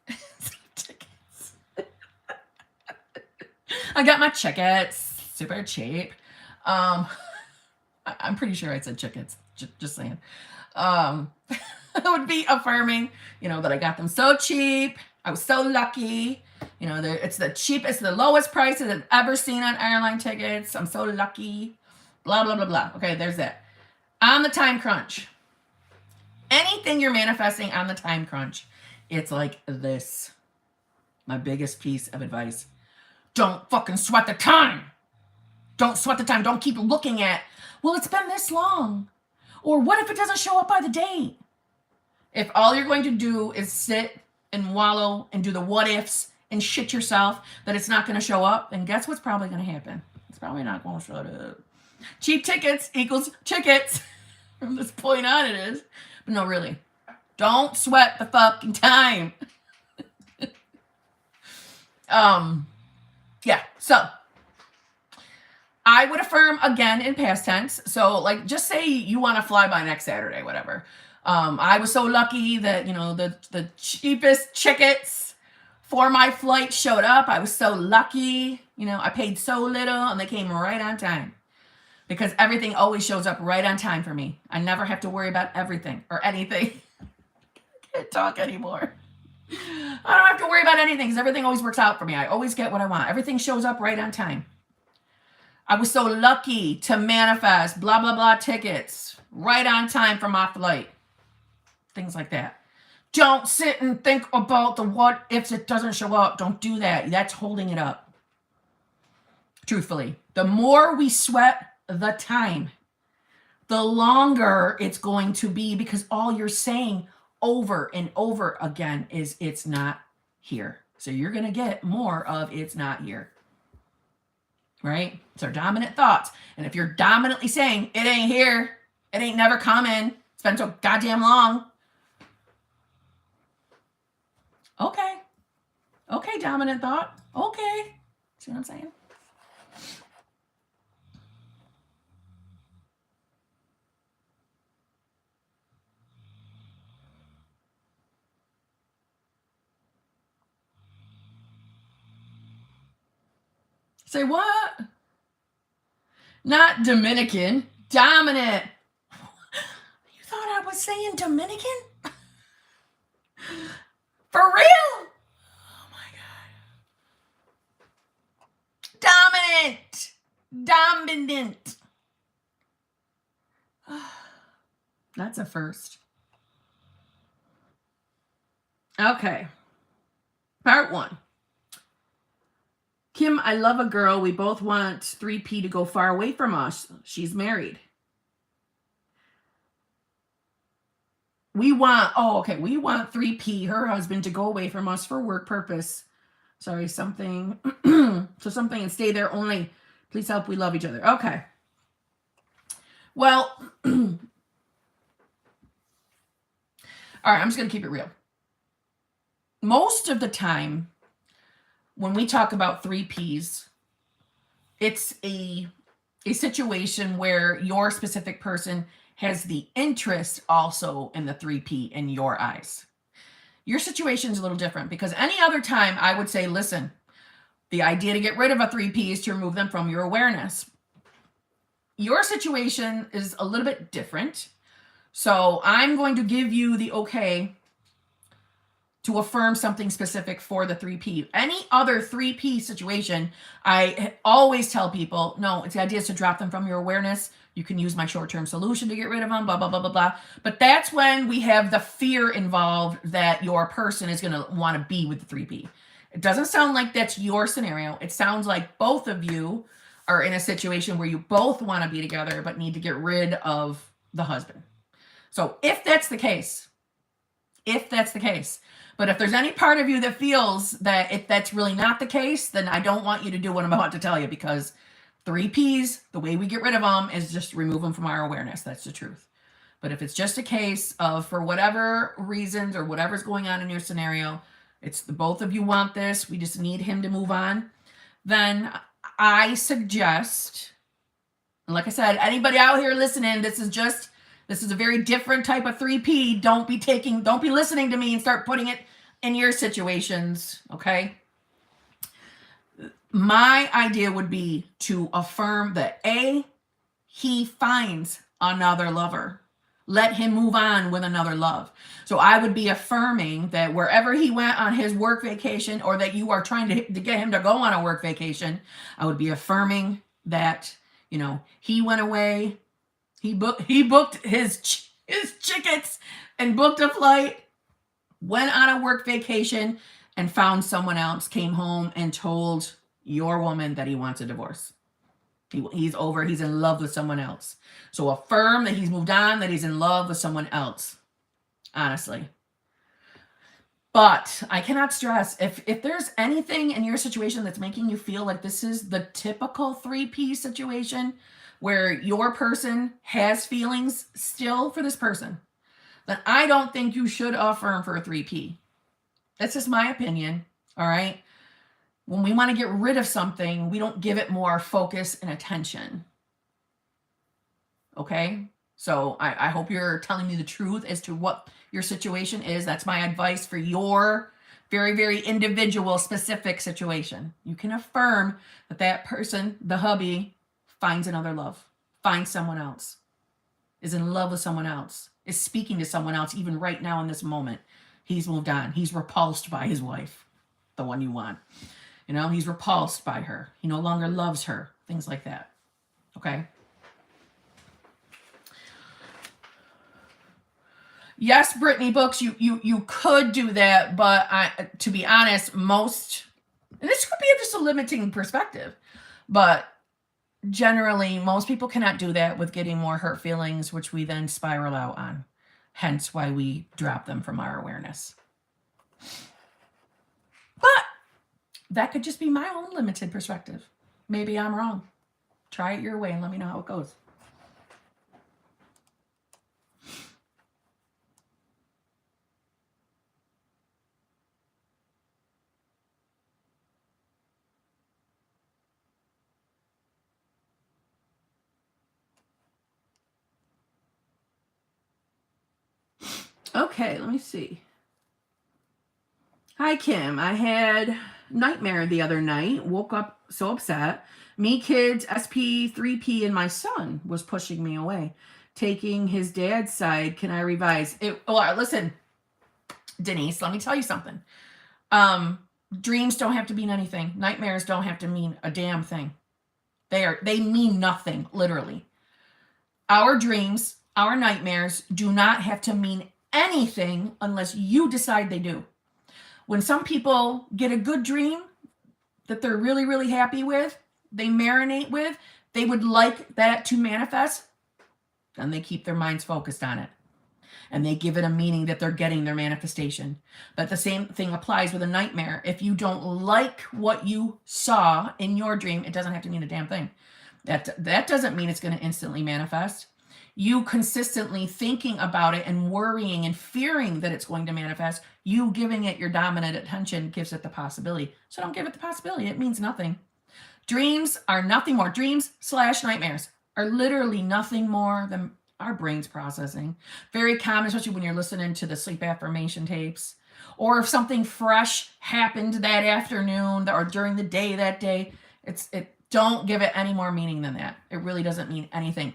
I got my tickets super cheap. I'm pretty sure I said chickens. Just saying. I would be affirming, that I got them so cheap. I was so lucky. It's the cheapest, the lowest prices I've ever seen on airline tickets. I'm so lucky. Blah, blah, blah, blah. Okay, there's that. On the time crunch. Anything you're manifesting on the time crunch, it's like this. My biggest piece of advice. Don't fucking sweat the time. Don't sweat the time. Don't keep looking at, well, it's been this long. Or what if it doesn't show up by the date? If all you're going to do is sit and wallow and do the what ifs and shit yourself that it's not going to show up, then guess what's probably going to happen? It's probably not going to show up. Cheap tickets equals chickets. From this point on it is. But no, really. Don't sweat the fucking time. Yeah, so I would affirm again in past tense. So like, just say you want to fly by next Saturday, whatever. I was so lucky that, you know, the cheapest tickets for my flight showed up. I was so lucky, you know, I paid so little and they came right on time, because everything always shows up right on time for me. I never have to worry about everything or anything. I can't talk anymore. I don't have to worry about anything because everything always works out for me. I always get what I want. Everything shows up right on time. I was so lucky to manifest blah, blah, blah tickets right on time for my flight. Things like that. Don't sit and think about the what ifs it doesn't show up. Don't do that. That's holding it up. Truthfully, the more we sweat the time, the longer it's going to be, because all you're saying over and over again is it's not here. So you're going to get more of it's not here. Right? It's our dominant thoughts. And if you're dominantly saying it ain't here, it ain't never coming, it's been so goddamn long. Okay. Okay, dominant thought. Okay. See what I'm saying? Say what? Not Dominican. Dominant. You thought I was saying Dominican? For real? Oh my God. Dominant. Dominant. That's a first. Okay. Part 1. Kim, I love a girl. We both want 3P to go far away from us. She's married. We want 3P, her husband, to go away from us for work purpose. Sorry, something. So something, and stay there only. Please help. We love each other. Okay. Well, all right, I'm just going to keep it real. Most of the time, when we talk about 3Ps, it's a situation where your specific person has the interest also in the 3P in your eyes. Your situation is a little different, because any other time I would say, listen, the idea to get rid of a 3P is to remove them from your awareness. Your situation is a little bit different. So I'm going to give you the okay to affirm something specific for the 3P. Any other 3P situation, I always tell people, no, it's the idea is to drop them from your awareness. You can use my short-term solution to get rid of them, blah, blah, blah, blah, blah. But that's when we have the fear involved that your person is going to want to be with the 3P. It doesn't sound like that's your scenario. It sounds like both of you are in a situation where you both want to be together but need to get rid of the husband. So if that's the case, but if there's any part of you that feels that if that's really not the case, then I don't want you to do what I'm about to tell you, because 3Ps, the way we get rid of them is just remove them from our awareness. That's the truth. But if it's just a case of, for whatever reasons or whatever's going on in your scenario, it's the both of you want this, we just need him to move on, then I suggest, and like I said, anybody out here listening, this is a very different type of 3P. Don't be listening to me and start putting it in your situations, okay? My idea would be to affirm that he finds another lover. Let him move on with another love. So I would be affirming that wherever he went on his work vacation, or that you are trying to get him to go on a work vacation, I would be affirming that, he went away, he booked his tickets and booked a flight, went on a work vacation and found someone else, came home and told your woman that he wants a divorce. He's over. He's in love with someone else. So affirm that he's moved on, that he's in love with someone else. Honestly. But I cannot stress, if there's anything in your situation that's making you feel like this is the typical 3P situation, where your person has feelings still for this person, then I don't think you should affirm for a 3P. That's just my opinion. All right. When we want to get rid of something, we don't give it more focus and attention. Okay. So I hope you're telling me the truth as to what your situation is. That's my advice for your very, very individual, specific situation. You can affirm that that person, the hubby, finds another love, finds someone else, is in love with someone else, is speaking to someone else even right now in this moment. He's moved on. He's repulsed by his wife, the one you want. You know, he's repulsed by her. He no longer loves her. Things like that. Okay? Yes, Brittany Books, you could do that, but to be honest, most, and this could be just a limiting perspective, but generally most people cannot do that with getting more hurt feelings, which we then spiral out on. Hence why we drop them from our awareness. But that could just be my own limited perspective. Maybe I'm wrong. Try it your way and let me know how it goes. Okay, let me see. Hi, Kim. I had nightmare the other night. Woke up so upset. Me, kids, SP, 3P, and my son was pushing me away. Taking his dad's side. Can I revise? Listen, Denise, let me tell you something. Dreams don't have to mean anything. Nightmares don't have to mean a damn thing. They mean nothing, literally. Our dreams, our nightmares do not have to mean anything unless you decide they do. When some people get a good dream that they're really, really happy with, they marinate with, they would like that to manifest, then they keep their minds focused on it. And they give it a meaning that they're getting their manifestation. But the same thing applies with a nightmare. If you don't like what you saw in your dream, it doesn't have to mean a damn thing. That doesn't mean it's going to instantly manifest. You consistently thinking about it and worrying and fearing that it's going to manifest, you giving it your dominant attention gives it the possibility. So don't give it the possibility. It means nothing. Dreams are nothing more. Dreams / nightmares are literally nothing more than our brains processing. Very common, especially when you're listening to the sleep affirmation tapes. Or if something fresh happened that afternoon or during the day that day, don't give it any more meaning than that. It really doesn't mean anything.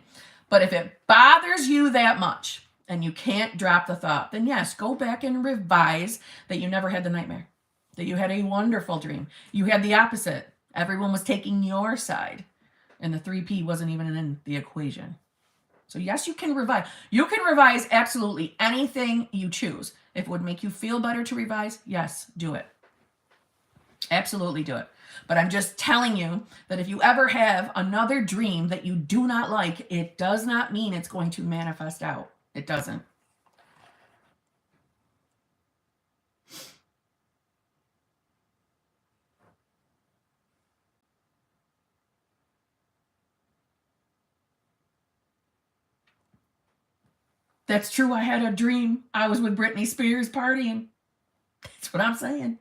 But if it bothers you that much and you can't drop the thought, then yes, go back and revise that you never had the nightmare, that you had a wonderful dream. You had the opposite. Everyone was taking your side and the 3P wasn't even in the equation. So yes, you can revise. You can revise absolutely anything you choose. If it would make you feel better to revise, yes, do it. Absolutely do it. But I'm just telling you that if you ever have another dream that you do not like, it does not mean it's going to manifest out. It doesn't. That's true. I had a dream. I was with Britney Spears partying. That's what I'm saying.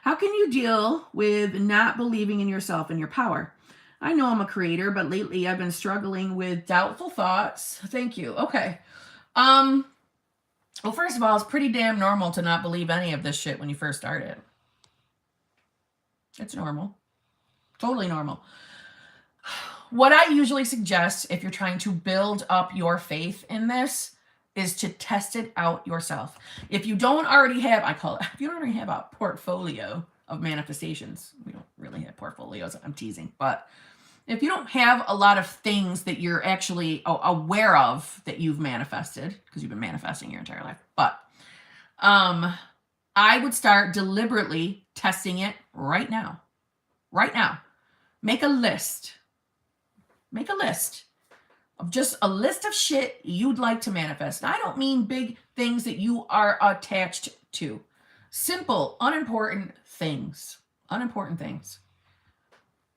How can you deal with not believing in yourself and your power? I know I'm a creator, but lately I've been struggling with doubtful thoughts. Thank you. Okay. Well, first of all, it's pretty damn normal to not believe any of this shit when you first started. It's normal. Totally normal. What I usually suggest if you're trying to build up your faith in this is to test it out yourself. If you don't already have, if you don't already have a portfolio of manifestations, we don't really have portfolios, I'm teasing, but if you don't have a lot of things that you're actually aware of that you've manifested, because you've been manifesting your entire life, but I would start deliberately testing it right now. Right now. Make a list. Make a list of just a list of shit you'd like to manifest. And I don't mean big things that you are attached to. Simple, unimportant things. Unimportant things.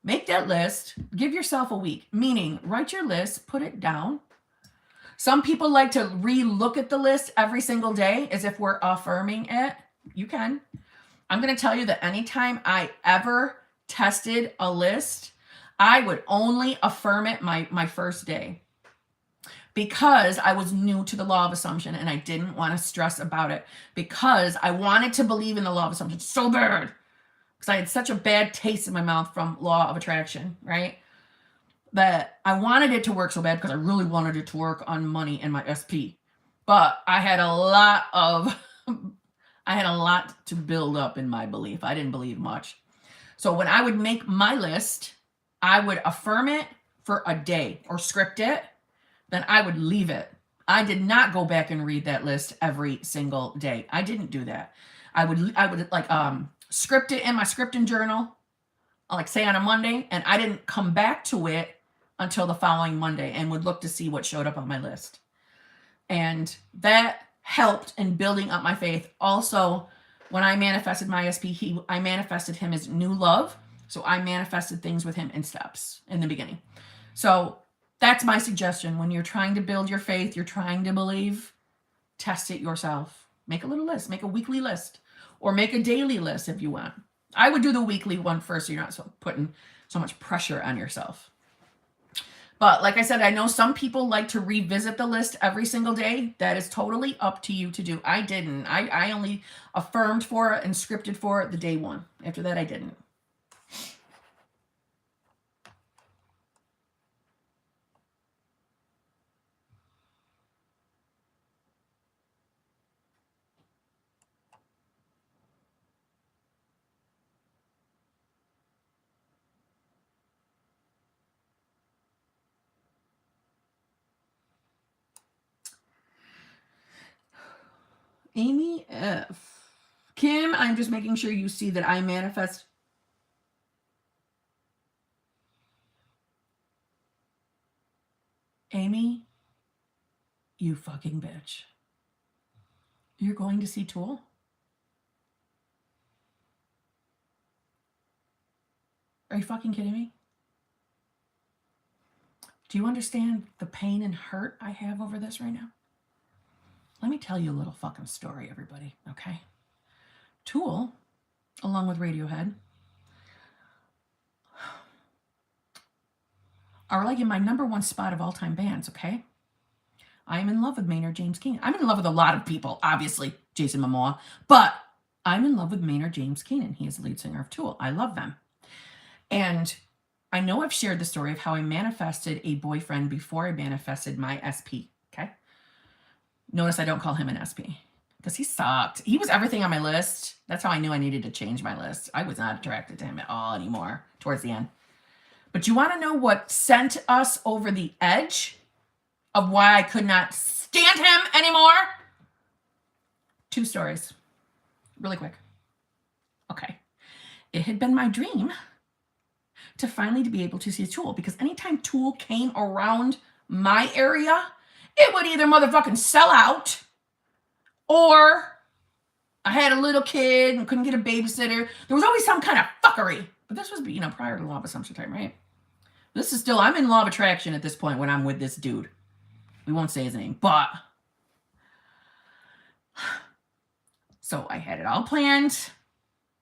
Make that list. Give yourself a week. Meaning, write your list, put it down. Some people like to re-look at the list every single day as if we're affirming it. You can. I'm going to tell you that anytime I ever tested a list, I would only affirm it my first day, because I was new to the law of assumption and I didn't want to stress about it, because I wanted to believe in the law of assumption so bad, because I had such a bad taste in my mouth from law of attraction, right? That I wanted it to work so bad because I really wanted it to work on money and my SP. But I had a lot to build up in my belief. I didn't believe much. So when I would make my list, I would affirm it for a day or script it, then I would leave it. I did not go back and read that list every single day. I didn't do that. I would like script it in my scripting journal, like say on a Monday, and I didn't come back to it until the following Monday and would look to see what showed up on my list. And that helped in building up my faith. Also, when I manifested my SP, I manifested him as new love. So I manifested things with him in steps in the beginning. So that's my suggestion. When you're trying to build your faith, you're trying to believe, test it yourself. Make a little list, make a weekly list, or make a daily list if you want. I would do the weekly one first so you're not putting so much pressure on yourself. But like I said, I know some people like to revisit the list every single day. That is totally up to you to do. I didn't. I only affirmed for it and scripted for it the day one. After that, I didn't. Amy F. Kim, I'm just making sure you see that I manifest. Amy, you fucking bitch. You're going to see Tool? Are you fucking kidding me? Do you understand the pain and hurt I have over this right now? Let me tell you a little fucking story, everybody, okay? Tool, along with Radiohead, are like in my #1 spot of all-time bands, okay? I am in love with Maynard James Keenan. I'm in love with a lot of people, obviously, Jason Momoa, but I'm in love with Maynard James Keenan. He is the lead singer of Tool. I love them. And I know I've shared the story of how I manifested a boyfriend before I manifested my SP, okay? Notice I don't call him an SP because he sucked. He was everything on my list. That's how I knew I needed to change my list. I was not attracted to him at all anymore towards the end. But you want to know what sent us over the edge of why I could not stand him anymore? 2 stories. Really quick. Okay. It had been my dream to finally be able to see Tool, because anytime Tool came around my area, it would either motherfucking sell out, or I had a little kid and couldn't get a babysitter. There was always some kind of fuckery. But this was, prior to law of assumption time, right? This is still, I'm in law of attraction at this point when I'm with this dude. We won't say his name, but. So I had it all planned.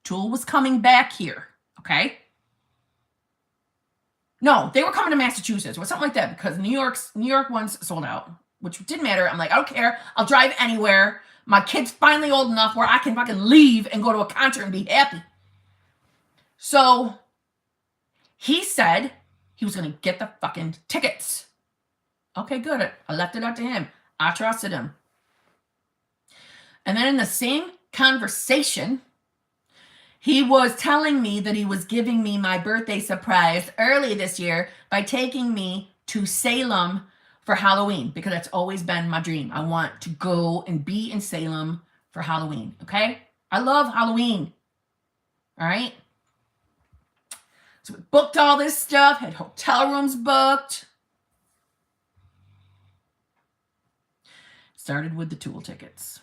Tool was coming back here, okay? No, they were coming to Massachusetts or something like that, because New York ones sold out, which didn't matter. I'm like, I don't care. I'll drive anywhere. My kid's finally old enough where I can fucking leave and go to a concert and be happy. So he said he was going to get the fucking tickets. Okay, good. I left it up to him. I trusted him. And then in the same conversation, he was telling me that he was giving me my birthday surprise early this year by taking me to Salem for Halloween, because that's always been my dream. I want to go and be in Salem for Halloween, okay? I love Halloween, all right? So we booked all this stuff, had hotel rooms booked. Started with the tool tickets.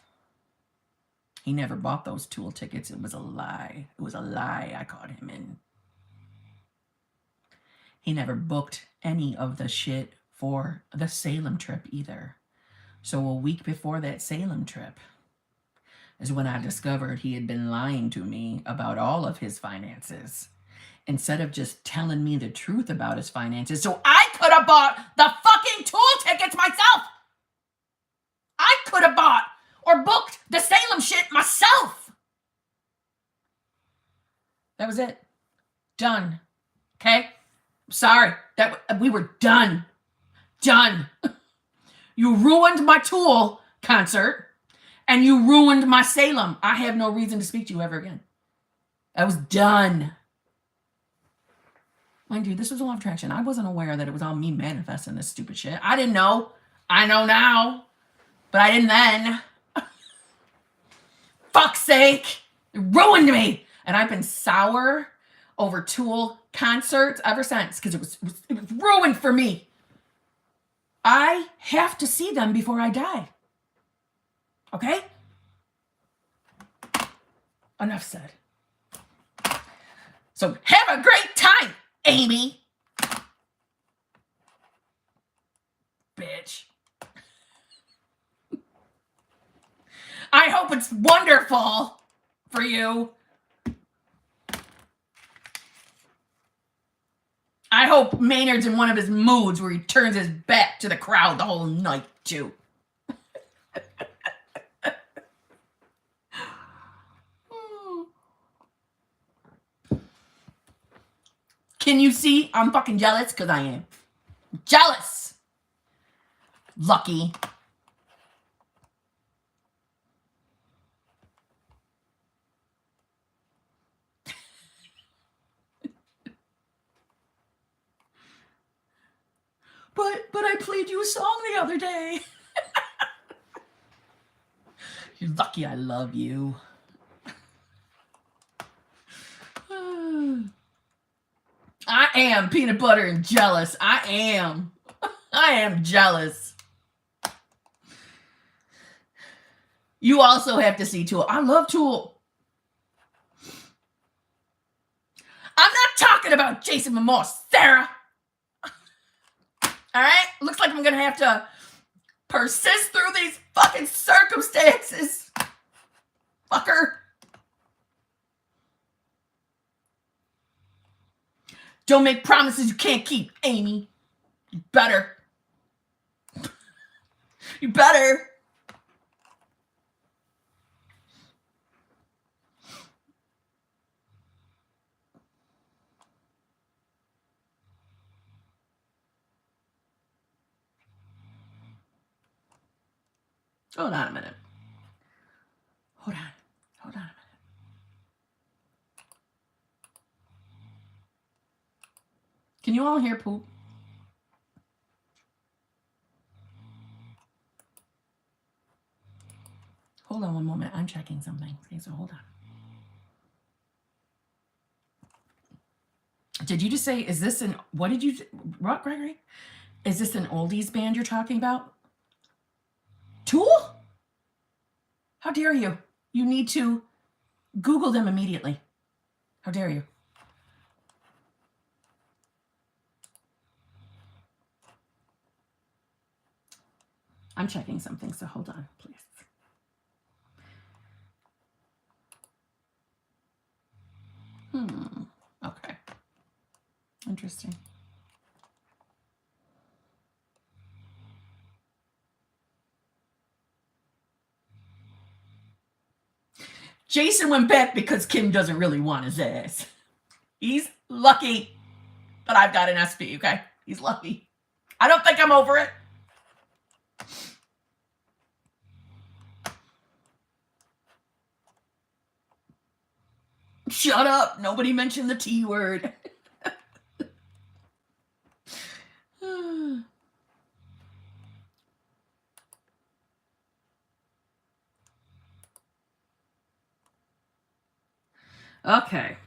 He never bought those tool tickets. It was a lie. It was a lie I caught him in. He never booked any of the shit for the Salem trip either. So a week before that Salem trip is when I discovered he had been lying to me about all of his finances, instead of just telling me the truth about his finances so I could have bought the fucking tool tickets myself. I could have bought or booked the Salem shit myself. That was it. Done. Okay? Sorry. We were done. Done. You ruined my Tool concert and you ruined my Salem. I have no reason to speak to you ever again. I was done. Mind you, this was a law of attraction. I wasn't aware that it was all me manifesting this stupid shit. I didn't know. I know now, but I didn't then. Fuck's sake. It ruined me. And I've been sour over Tool concerts ever since because it was ruined for me. I have to see them before I die. Okay? Enough said. So have a great time, Amy. Bitch. I hope it's wonderful for you. I hope Maynard's in one of his moods where he turns his back to the crowd the whole night, too. Can you see? I'm fucking jealous because I am. Jealous. Lucky. But I played you a song the other day. You're lucky I love you. I am peanut butter and jealous. I am. I am jealous. You also have to see Tool. I love Tool. I'm not talking about Jason Momoa, Sarah. All right? Looks like I'm going to have to persist through these fucking circumstances. Fucker. Don't make promises you can't keep, Amy. You better. You better. Hold on a minute. Hold on a minute. Can you all hear poop? Hold on one moment. I'm checking something. Okay, so hold on. Did you just say, is this an, what did you, what, Gregory? Is this an oldies band you're talking about? Tool? How dare you? You need to Google them immediately. How dare you? I'm checking something, so hold on, please. Okay. Interesting. Jason went back because Kim doesn't really want his ass. He's lucky that I've got an SP, okay? He's lucky. I don't think I'm over it. Shut up. Nobody mentioned the T word. Okay.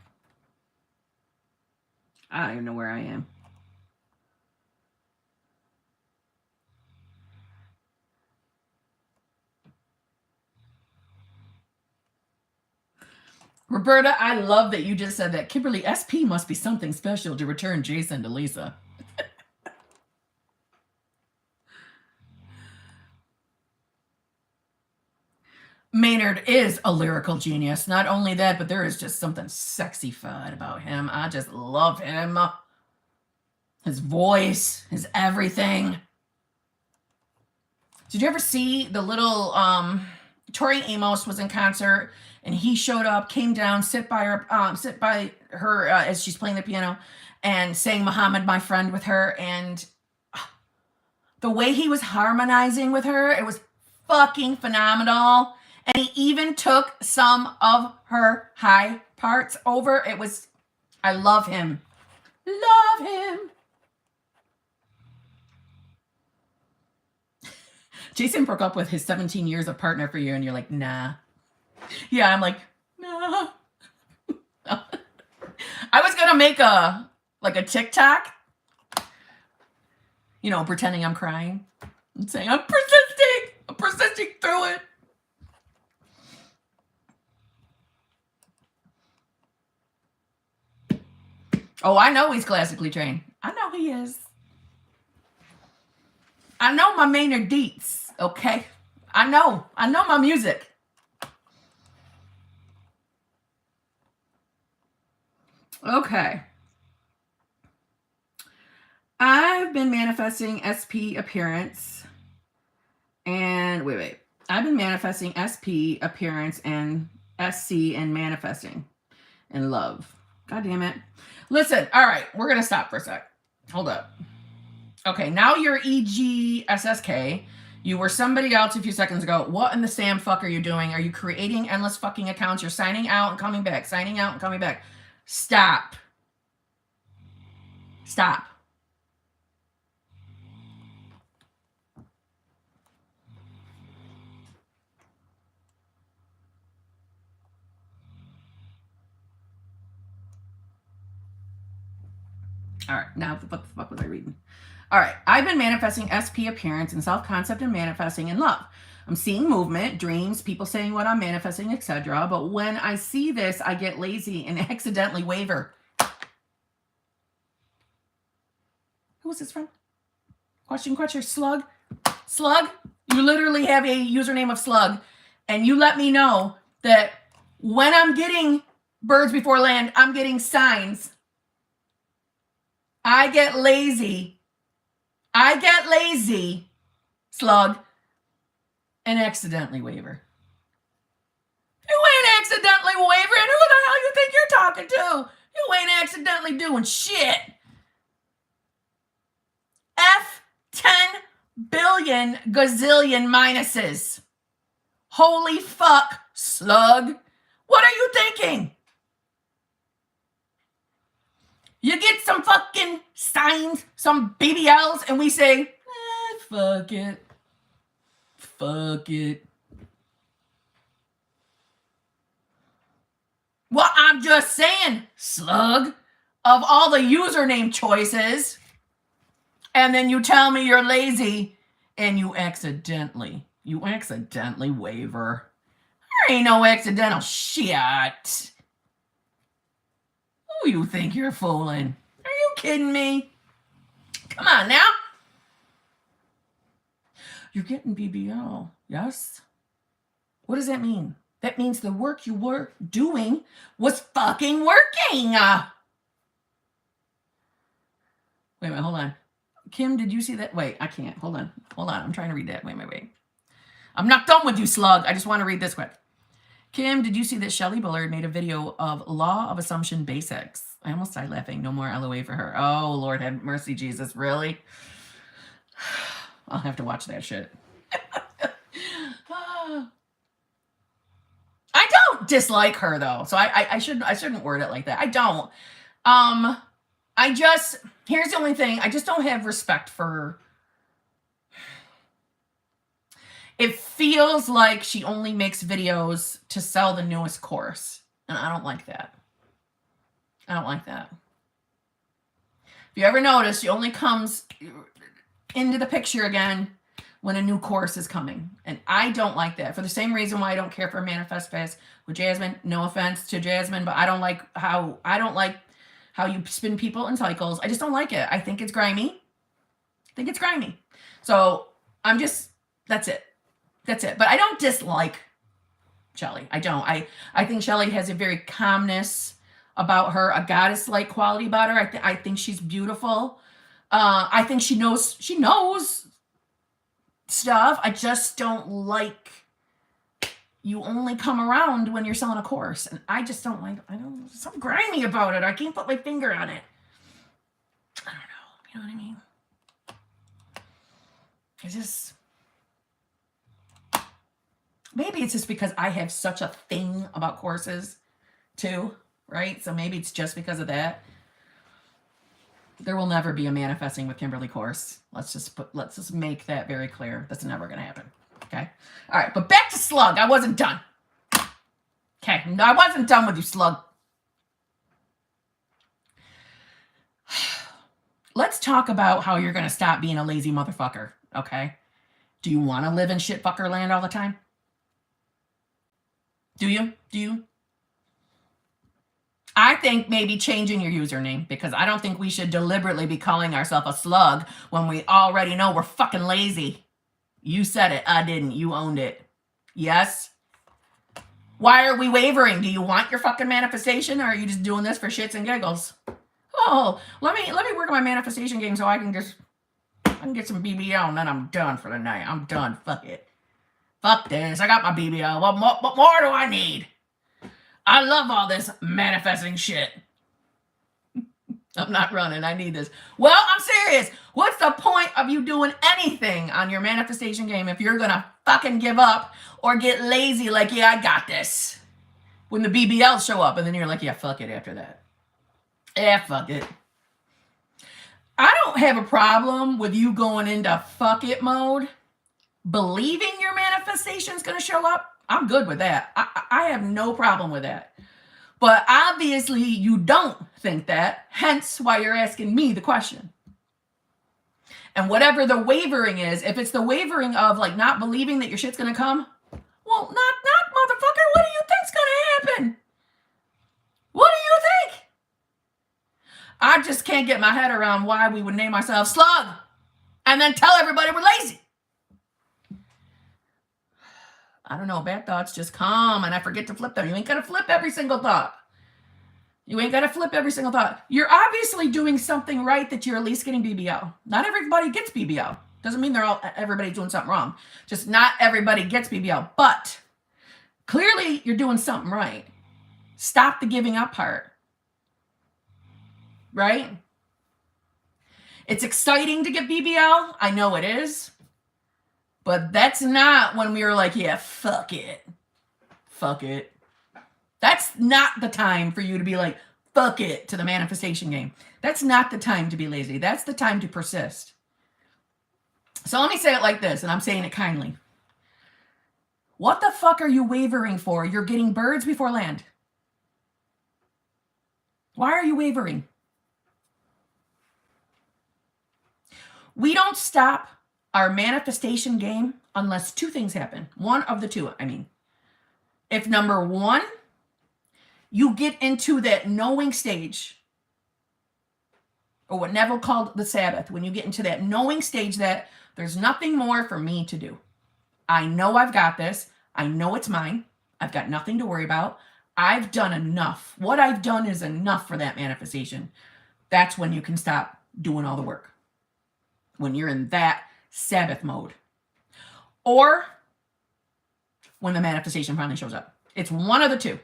I don't even know where I am. Roberta, I love that you just said that. Kimberly, SP must be something special to return Jason to Lisa. Maynard is a lyrical genius. Not only that, but there is just something sexy-fied about him. I just love him. His voice, his everything. Did you ever see the little Tori Amos was in concert and he showed up, came down, sit by her as she's playing the piano and sang Muhammad, My Friend with her, and the way he was harmonizing with her, it was fucking phenomenal. And he even took some of her high parts over. It was, I love him. Love him. Jason broke up with his 17 years of partner for you, and you're like, nah. Yeah, I'm like, nah. I was gonna make a TikTok, you know, pretending I'm crying and saying, I'm persisting through it. Oh, I know he's classically trained. I know he is. I know my Maynard deets, okay? I know my music. Okay. I've been manifesting SP appearance and wait. I've been manifesting SP appearance and SC and manifesting and love. God damn it. Listen, all right, we're going to stop for a sec. Hold up. Okay, now you're EGSSK. You were somebody else a few seconds ago. What in the Sam fuck are you doing? Are you creating endless fucking accounts? You're signing out and coming back, signing out and coming back. Stop. Stop. All right, now what the fuck was I reading? All right, I've been manifesting SP appearance and self-concept and manifesting in love. I'm seeing movement, dreams, people saying what I'm manifesting, etc. But when I see this, I get lazy and accidentally waver. Who is this from? Question, Slug? Slug? You literally have a username of Slug. And you let me know that when I'm getting birds before land, I'm getting signs. I get lazy, Slug, and accidentally waver. You ain't accidentally wavering. Who the hell you think you're talking to? You ain't accidentally doing shit. F 10 billion gazillion minuses. Holy fuck, Slug. What are you thinking? You get some fucking signs, some BBLs, and we say, fuck it. Fuck it. Well, I'm just saying, Slug, of all the username choices, and then you tell me you're lazy, and you accidentally waver. There ain't no accidental shit. Who you think you're fooling? Are you kidding me? Come on now. You're getting BBL, yes? What does that mean? That means the work you were doing was fucking working. Wait, hold on. Kim, did you see that? Wait, I can't. Hold on. I'm trying to read that. Wait. I'm not done with you, Slug. I just want to read this quick. Kim, did you see that Shelly Bullard made a video of Law of Assumption Basics? I almost died laughing. No more LOA for her. Oh, Lord have mercy, Jesus. Really? I'll have to watch that shit. I don't dislike her, though. So I shouldn't word it like that. I don't. Here's the only thing. I just don't have respect for... It feels like she only makes videos to sell the newest course. And I don't like that. If you ever notice, she only comes into the picture again when a new course is coming. And I don't like that for the same reason why I don't care for Manifest Fast with Jasmine. No offense to Jasmine, but I don't like how you spin people in cycles. I just don't like it. I think it's grimy. So that's it. But I don't dislike Shelly. I don't. I think Shelly has a very calmness about her, a goddess-like quality about her. I think she's beautiful. I think she knows stuff. I just don't like you only come around when you're selling a course. And I just don't like, there's something grimy about it. I can't put my finger on it. I don't know. You know what I mean? Maybe it's just because I have such a thing about courses too, right? So maybe it's just because of that. There will never be a manifesting with Kimberly course. Let's just make that very clear. That's never going to happen. Okay. All right. But back to Slug. I wasn't done. Okay. No, I wasn't done with you, Slug. Let's talk about how you're going to stop being a lazy motherfucker. Okay. Do you want to live in shitfucker land all the time? Do you? I think maybe changing your username, because I don't think we should deliberately be calling ourselves a slug when we already know we're fucking lazy. You said it. I didn't. You owned it. Yes? Why are we wavering? Do you want your fucking manifestation, or are you just doing this for shits and giggles? Oh, let me work on my manifestation game so I can get some BBL and then I'm done for the night. I'm done. Fuck it. Fuck this. I got my BBL. What more do I need? I love all this manifesting shit. I'm not running. I need this. Well, I'm serious. What's the point of you doing anything on your manifestation game if you're going to fucking give up or get lazy like, yeah, I got this, when the BBLs show up and then you're like, yeah, fuck it after that. Yeah, fuck it. I don't have a problem with you going into fuck it mode, believing your manifestation is going to show up. I'm good with that. I have no problem with that. But obviously you don't think that, hence why you're asking me the question. And whatever the wavering is, if it's the wavering of like not believing that your shit's going to come, well, knock, motherfucker, what do you think's going to happen? What do you think? I just can't get my head around why we would name ourselves Slug and then tell everybody we're lazy. I don't know, bad thoughts just come and I forget to flip them. You ain't got to flip every single thought. You're obviously doing something right that you're at least getting BBL. Not everybody gets BBL. Doesn't mean everybody's doing something wrong. Just not everybody gets BBL. But clearly you're doing something right. Stop the giving up part. Right? It's exciting to get BBL. I know it is. But that's not when we were like, yeah, fuck it. Fuck it. That's not the time for you to be like, fuck it to the manifestation game. That's not the time to be lazy. That's the time to persist. So let me say it like this, and I'm saying it kindly. What the fuck are you wavering for? You're getting birds before land. Why are you wavering? We don't stop our manifestation game unless two things happen. One of the two, I mean. If number one, you get into that knowing stage, or what Neville called the Sabbath, when you get into that knowing stage that there's nothing more for me to do. I know I've got this. I know it's mine. I've got nothing to worry about. I've done enough. What I've done is enough for that manifestation. That's when you can stop doing all the work. When you're in that Sabbath mode. Or when the manifestation finally shows up. It's one of the two.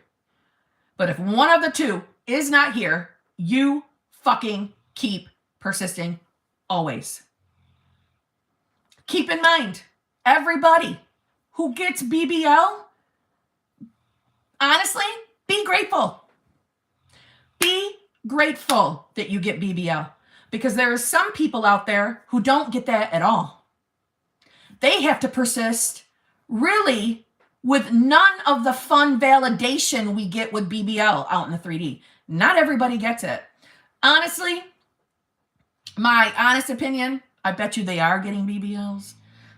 But if one of the two is not here, you fucking keep persisting always. Keep in mind, everybody who gets BBL, honestly, be grateful. Be grateful that you get BBL. Because there are some people out there who don't get that at all. They have to persist really with none of the fun validation we get with BBL out in the 3D. Not everybody gets it. Honestly, my honest opinion, I bet you they are getting BBLs.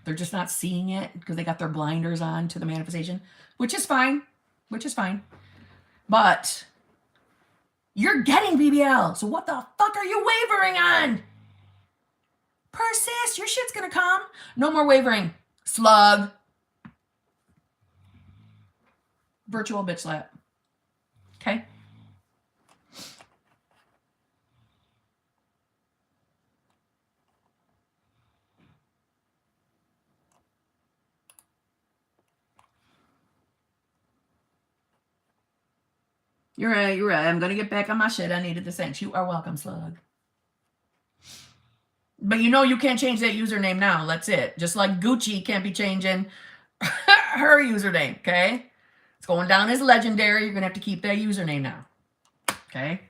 They're just not seeing it because they got their blinders on to the manifestation, which is fine, But you're getting BBL. So what the fuck are you wavering on? Persist. Your shit's going to come. No more wavering. Slug. Virtual bitch slap. Okay? You're right. I'm going to get back on my shit. I needed the sense. You are welcome, slug. But you know you can't change that username now. That's it. Just like Gucci can't be changing her username, okay? It's going down as legendary. You're going to have to keep that username now, okay?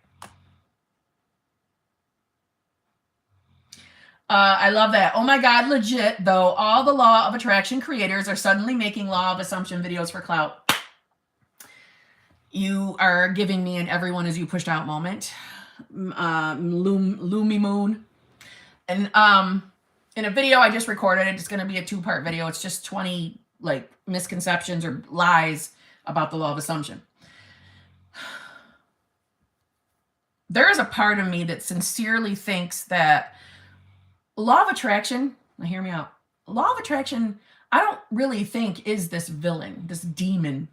I love that. Oh my God, legit, though. All the law of attraction creators are suddenly making law of assumption videos for clout. You are giving me an everyone is you pushed out moment. Loomy Moon. And in a video I just recorded, it's going to be a 2-part video. It's just 20 like misconceptions or lies about the law of assumption. There is a part of me that sincerely thinks that law of attraction, now hear me out. Law of attraction, I don't really think is this villain, this demon.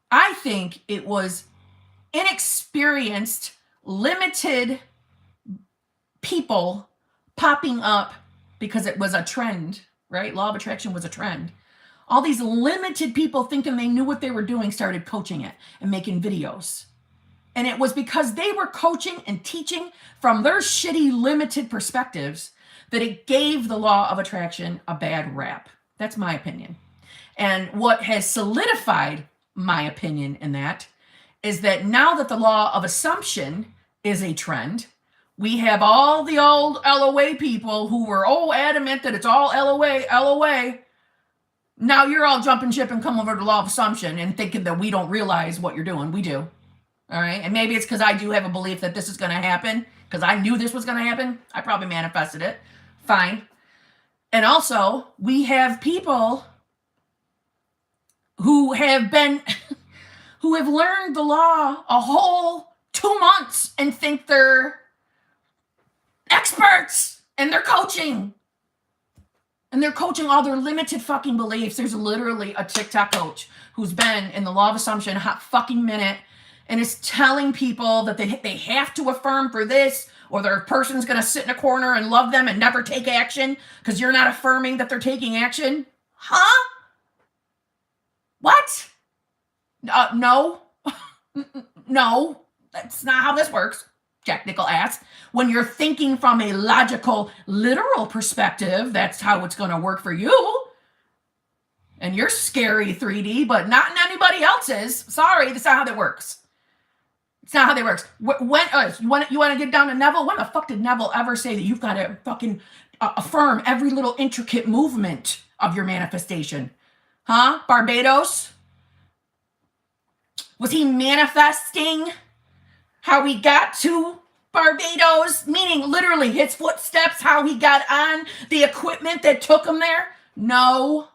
I think it was inexperienced, limited people popping up because it was a trend, right? Law of attraction was a trend. All these limited people thinking they knew what they were doing started coaching it and making videos. And it was because they were coaching and teaching from their shitty, limited perspectives that it gave the law of attraction a bad rap. That's my opinion. And what has solidified my opinion in that is that now that the law of assumption is a trend, we have all the old LOA people who were adamant that it's all LOA. Now you're all jumping ship and come over to law of assumption and thinking that we don't realize what you're doing. We do. All right. And maybe it's because I do have a belief that this is going to happen because I knew this was going to happen. I probably manifested it. Fine. And also we have people who have learned the law a whole 2 months and think they're experts and they're coaching. And they're coaching all their limited fucking beliefs. There's literally a TikTok coach who's been in the law of assumption a hot fucking minute and is telling people that they have to affirm for this or their person's going to sit in a corner and love them and never take action because you're not affirming that they're taking action. Huh? What? No. No. That's not how this works. Technical ass. When you're thinking from a logical, literal perspective, that's how it's going to work for you. And you're scary 3D, but not in anybody else's. Sorry, that's not how that works. It's not how that works. When you want to get down to Neville? When the fuck did Neville ever say that you've got to fucking affirm every little intricate movement of your manifestation? Huh? Barbados? Was he manifesting how he got to Barbados? Meaning literally his footsteps, how he got on the equipment that took him there? No.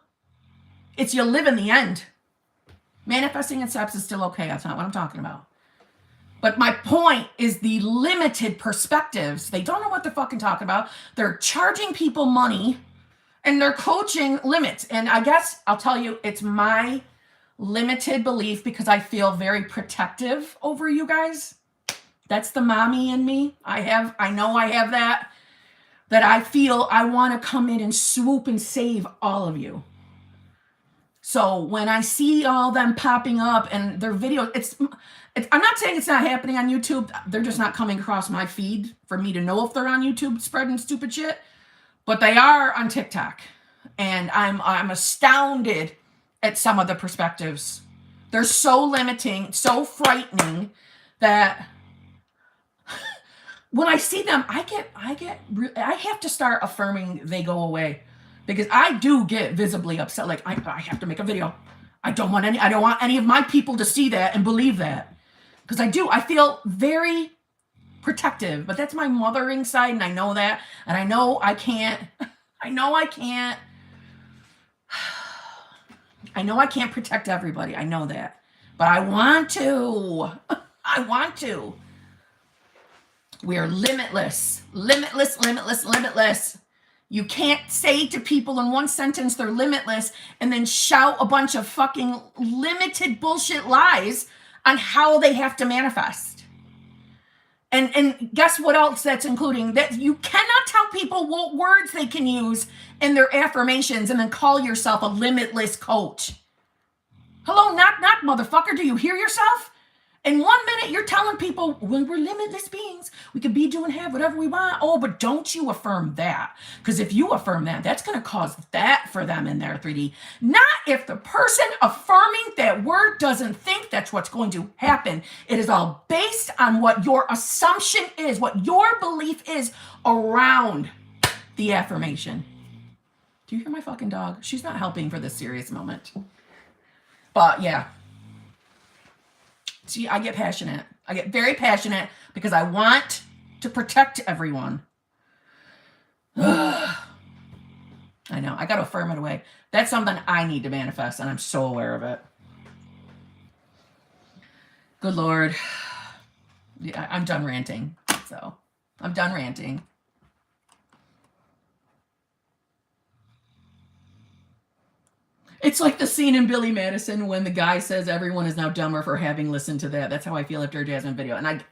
It's you live in the end. Manifesting in steps is still okay. That's not what I'm talking about. But my point is the limited perspectives. They don't know what they're fucking talking about. They're charging people money and they're coaching limits. And I guess I'll tell you, it's my limited belief because I feel very protective over you guys. That's the mommy in me. I know I have that I feel I want to come in and swoop and save all of you. So when I see all them popping up and their videos, I'm not saying it's not happening on YouTube. They're just not coming across my feed for me to know if they're on YouTube spreading stupid shit. But they are on TikTok. And I'm astounded at some of the perspectives. They're so limiting, so frightening that when I see them, I have to start affirming they go away. Because I do get visibly upset. Like I have to make a video. I don't want any of my people to see that and believe that. Because I feel very protective, but that's my mothering side. And I know that. And I know I can't I know I can't protect everybody. I know that. But I want to. I want to. We are limitless. Limitless, limitless, limitless. You can't say to people in one sentence they're limitless and then shout a bunch of fucking limited bullshit lies on how they have to manifest. And guess what else that's including? That you cannot tell people what words they can use in their affirmations and then call yourself a limitless coach. Hello, knock, knock, motherfucker. Do you hear yourself? In 1 minute, you're telling people, well, we're limitless beings. We could be, do, and have whatever we want. Oh, but don't you affirm that. Because if you affirm that, that's going to cause that for them in their 3D. Not if the person affirming that word doesn't think that's what's going to happen. It is all based on what your assumption is, what your belief is around the affirmation. Do you hear my fucking dog? She's not helping for this serious moment. But yeah. See, I get passionate. I get very passionate because I want to protect everyone. I know. I got to affirm it away. That's something I need to manifest, and I'm so aware of it. Good Lord. Yeah, I'm done ranting. So, I'm done ranting. It's like the scene in Billy Madison when the guy says everyone is now dumber for having listened to that. That's how I feel after a Jasmine video. And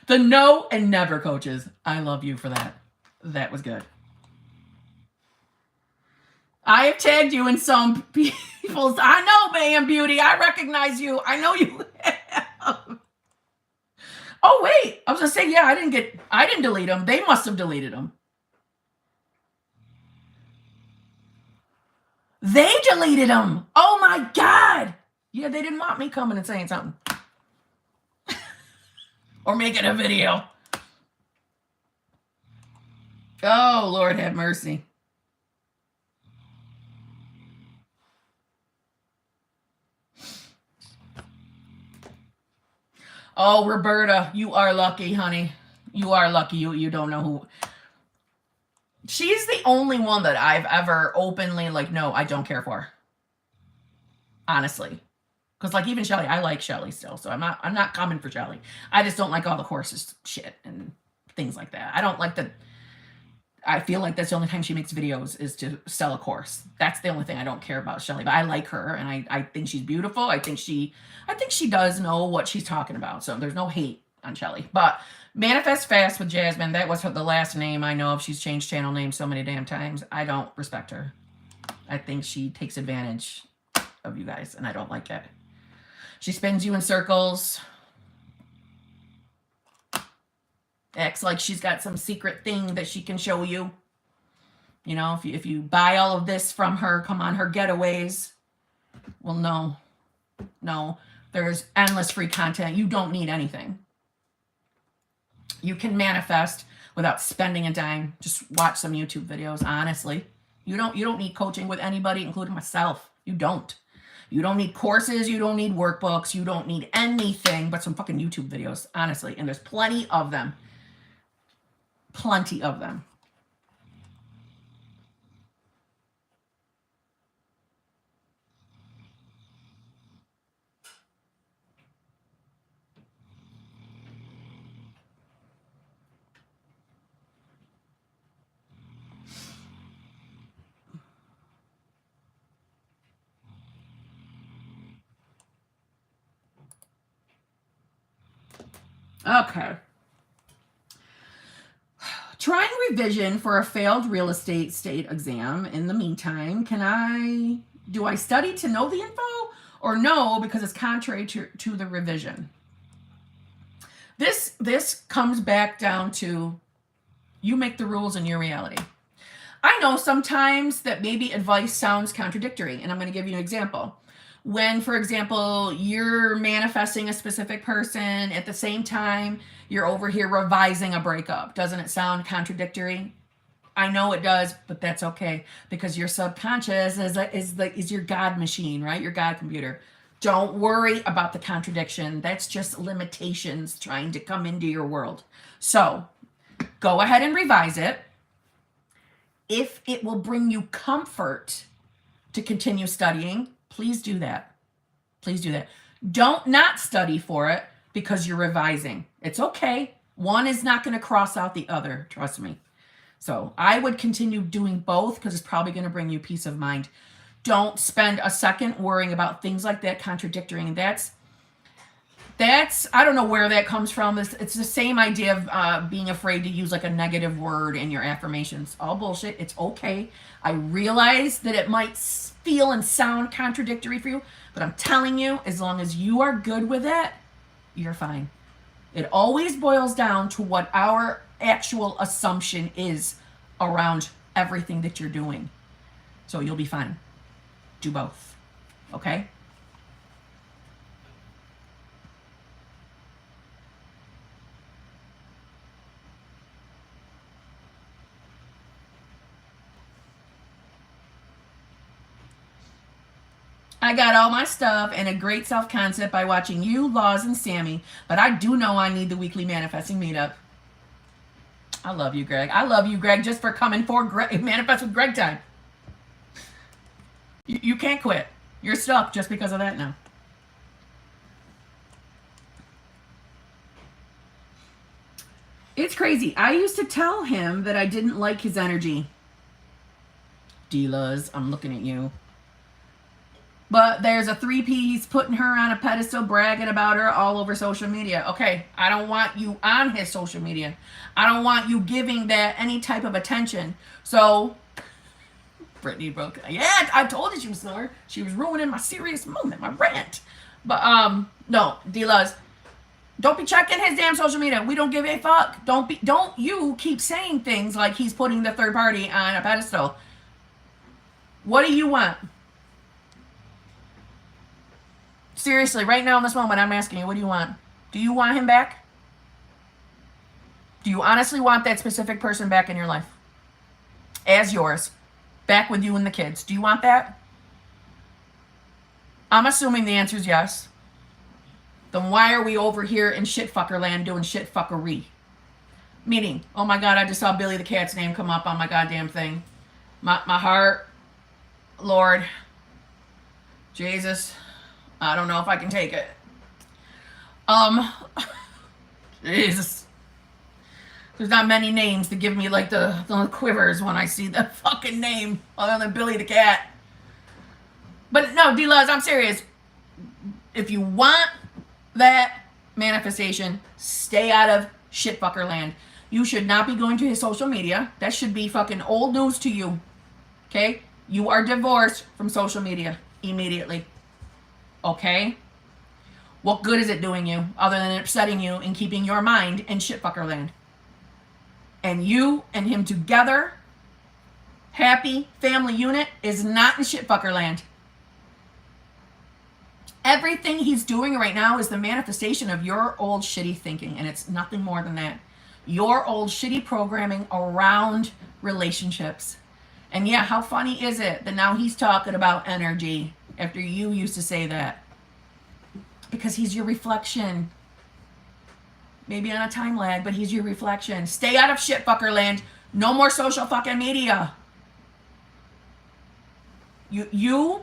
the no and never coaches. I love you for that. That was good. I have tagged you in some people's. I know, Bam Beauty. I recognize you. I know you have. Oh, wait. I was going to say, yeah, I didn't delete them. They must have deleted them. They deleted them. Oh my God. Yeah, they didn't want me coming and saying something. Or making a video. Oh, Lord have mercy. Oh, Roberta, you are lucky, honey. You are lucky. You don't know who. She's the only one that I've ever openly, like, no, I don't care for. Honestly. Because, like, even Shelly, I like Shelly still. So I'm not coming for Shelly. I just don't like all the horses shit and things like that. I don't like the... I feel like that's the only time she makes videos is to sell a course. That's the only thing I don't care about Shelly. But I like her, and I think she's beautiful. I think she does know what she's talking about. So there's no hate on Shelly. But... Manifest Fast with Jasmine. That was the last name I know of. She's changed channel names so many damn times. I don't respect her. I think she takes advantage of you guys, and I don't like it. She spins you in circles. Acts like she's got some secret thing that she can show you. You know, if you buy all of this from her, come on her getaways. Well, no. No. There's endless free content. You don't need anything. You can manifest without spending a dime. Just watch some YouTube videos, honestly. You don't need coaching with anybody, including myself. You don't. You don't need courses. You don't need workbooks. You don't need anything but some fucking YouTube videos, honestly. And there's plenty of them. Plenty of them. Okay. Trying revision for a failed real estate state exam. In the meantime, do I study to know the info or no because it's contrary to the revision? This comes back down to you make the rules in your reality. I know sometimes that maybe advice sounds contradictory, and I'm going to give you an example. When, for example, you're manifesting a specific person at the same time you're over here revising a breakup. Doesn't it sound contradictory? I know it does, but that's okay because your subconscious is your God machine, right? Your God computer. Don't worry about the contradiction. That's just limitations trying to come into your world. So go ahead and revise it. If it will bring you comfort to continue studying, please do that. Please do that. Don't not study for it because you're revising. It's okay. One is not going to cross out the other, trust me. So I would continue doing both because it's probably going to bring you peace of mind. Don't spend a second worrying about things like that, contradicting. That's I don't know where that comes from. It's the same idea of being afraid to use like a negative word in your affirmations. All bullshit. It's okay. I realize that it might feel and sound contradictory for you, but I'm telling you, as long as you are good with it, you're fine. It always boils down to what our actual assumption is around everything that you're doing. So you'll be fine. Do both. Okay? I got all my stuff and a great self-concept by watching you, Laws, and Sammy, but I do know I need the weekly manifesting meetup. I love you, Greg. I love you, Greg, just for coming for Manifest with Greg time. You can't quit. You're stuck just because of that now. It's crazy. I used to tell him that I didn't like his energy. Delas, I'm looking at you. But there's a 3P putting her on a pedestal, bragging about her all over social media. Okay, I don't want you on his social media. I don't want you giving that any type of attention. So, Brittany broke. Yeah, I told you she was slower. She was ruining my serious moment, my rant. But no, Delas, don't be checking his damn social media. We don't give a fuck. Don't you keep saying things like he's putting the third party on a pedestal. What do you want? Seriously, right now in this moment, I'm asking you, what do you want? Do you want him back? Do you honestly want that specific person back in your life? As yours. Back with you and the kids. Do you want that? I'm assuming the answer is yes. Then why are we over here in shitfucker land doing shitfuckery? Meaning, oh my God, I just saw Billy the Cat's name come up on my goddamn thing. My heart, Lord, Jesus, I don't know if I can take it. Jesus. There's not many names to give me like the quivers when I see the fucking name other than Billy the Cat. But no, D-Luz, I'm serious. If you want that manifestation, stay out of shitfucker land. You should not be going to his social media. That should be fucking old news to you. Okay? You are divorced from social media immediately. Okay? What good is it doing you other than upsetting you and keeping your mind in shitfucker land? And you and him together, happy family unit, is not in shitfucker land. Everything he's doing right now is the manifestation of your old shitty thinking, and it's nothing more than that. Your old shitty programming around relationships. And yeah, how funny is it that now he's talking about energy after you used to say that? Because he's your reflection. Maybe on a time lag, but he's your reflection. Stay out of shitfucker land. No more social fucking media. You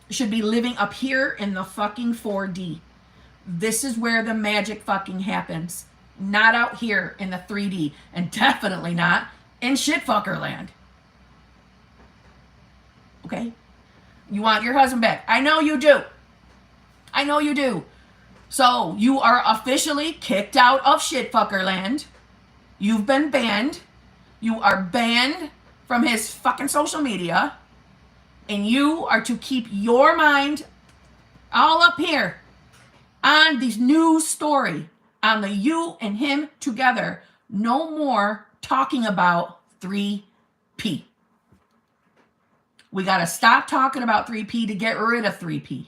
should be living up here in the fucking 4D. This is where the magic fucking happens. Not out here in the 3D. And definitely not in shitfucker land. Okay? You want your husband back. I know you do. I know you do. So, you are officially kicked out of shitfucker land. You've been banned. You are banned from his fucking social media. And you are to keep your mind all up here on this new story, on the you and him together. No more talking about 3P. We got to stop talking about 3P to get rid of 3P.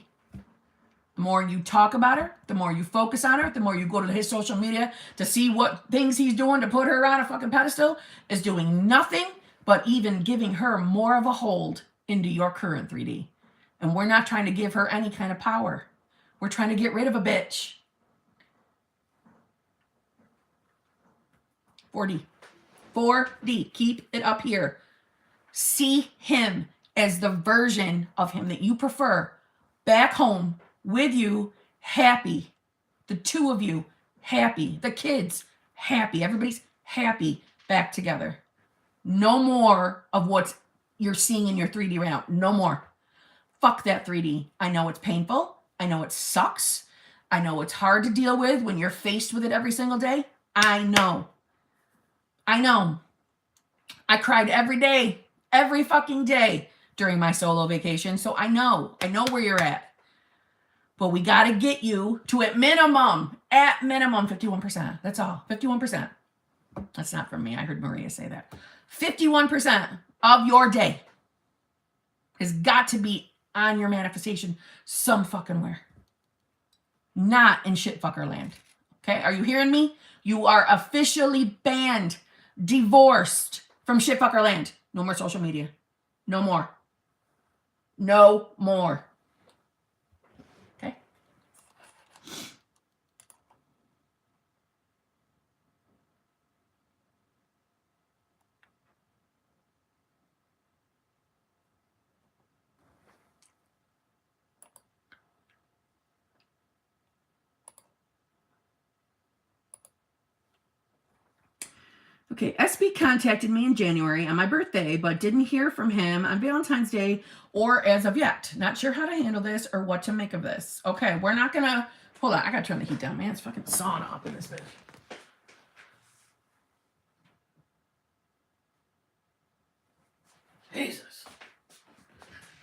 The more you talk about her, the more you focus on her, the more you go to his social media to see what things he's doing to put her on a fucking pedestal, is doing nothing but even giving her more of a hold into your current 3D. And we're not trying to give her any kind of power. We're trying to get rid of a bitch. 4D. 4D. Keep it up here. See him as the version of him that you prefer back home with you, happy. The two of you, happy. The kids, happy. Everybody's happy back together. No more of what you're seeing in your 3D right now. No more. Fuck that 3D. I know it's painful. I know it sucks. I know it's hard to deal with when you're faced with it every single day. I know. I know. I cried every day, every fucking day during my solo vacation. So I know where you're at. But we got to get you to at minimum 51%. That's all. 51%. That's not from me. I heard Maria say that. 51% of your day has got to be on your manifestation some fucking where. Not in shitfucker land. Okay? Are you hearing me? You are officially banned, divorced from shitfucker land. No more social media. No more. No more. Okay? Okay, SB contacted me in January on my birthday, but didn't hear from him on Valentine's Day or as of yet. Not sure how to handle this or what to make of this. Okay, we're not gonna, hold on, I gotta turn the heat down, man. It's fucking sawing off in this bitch. Jesus.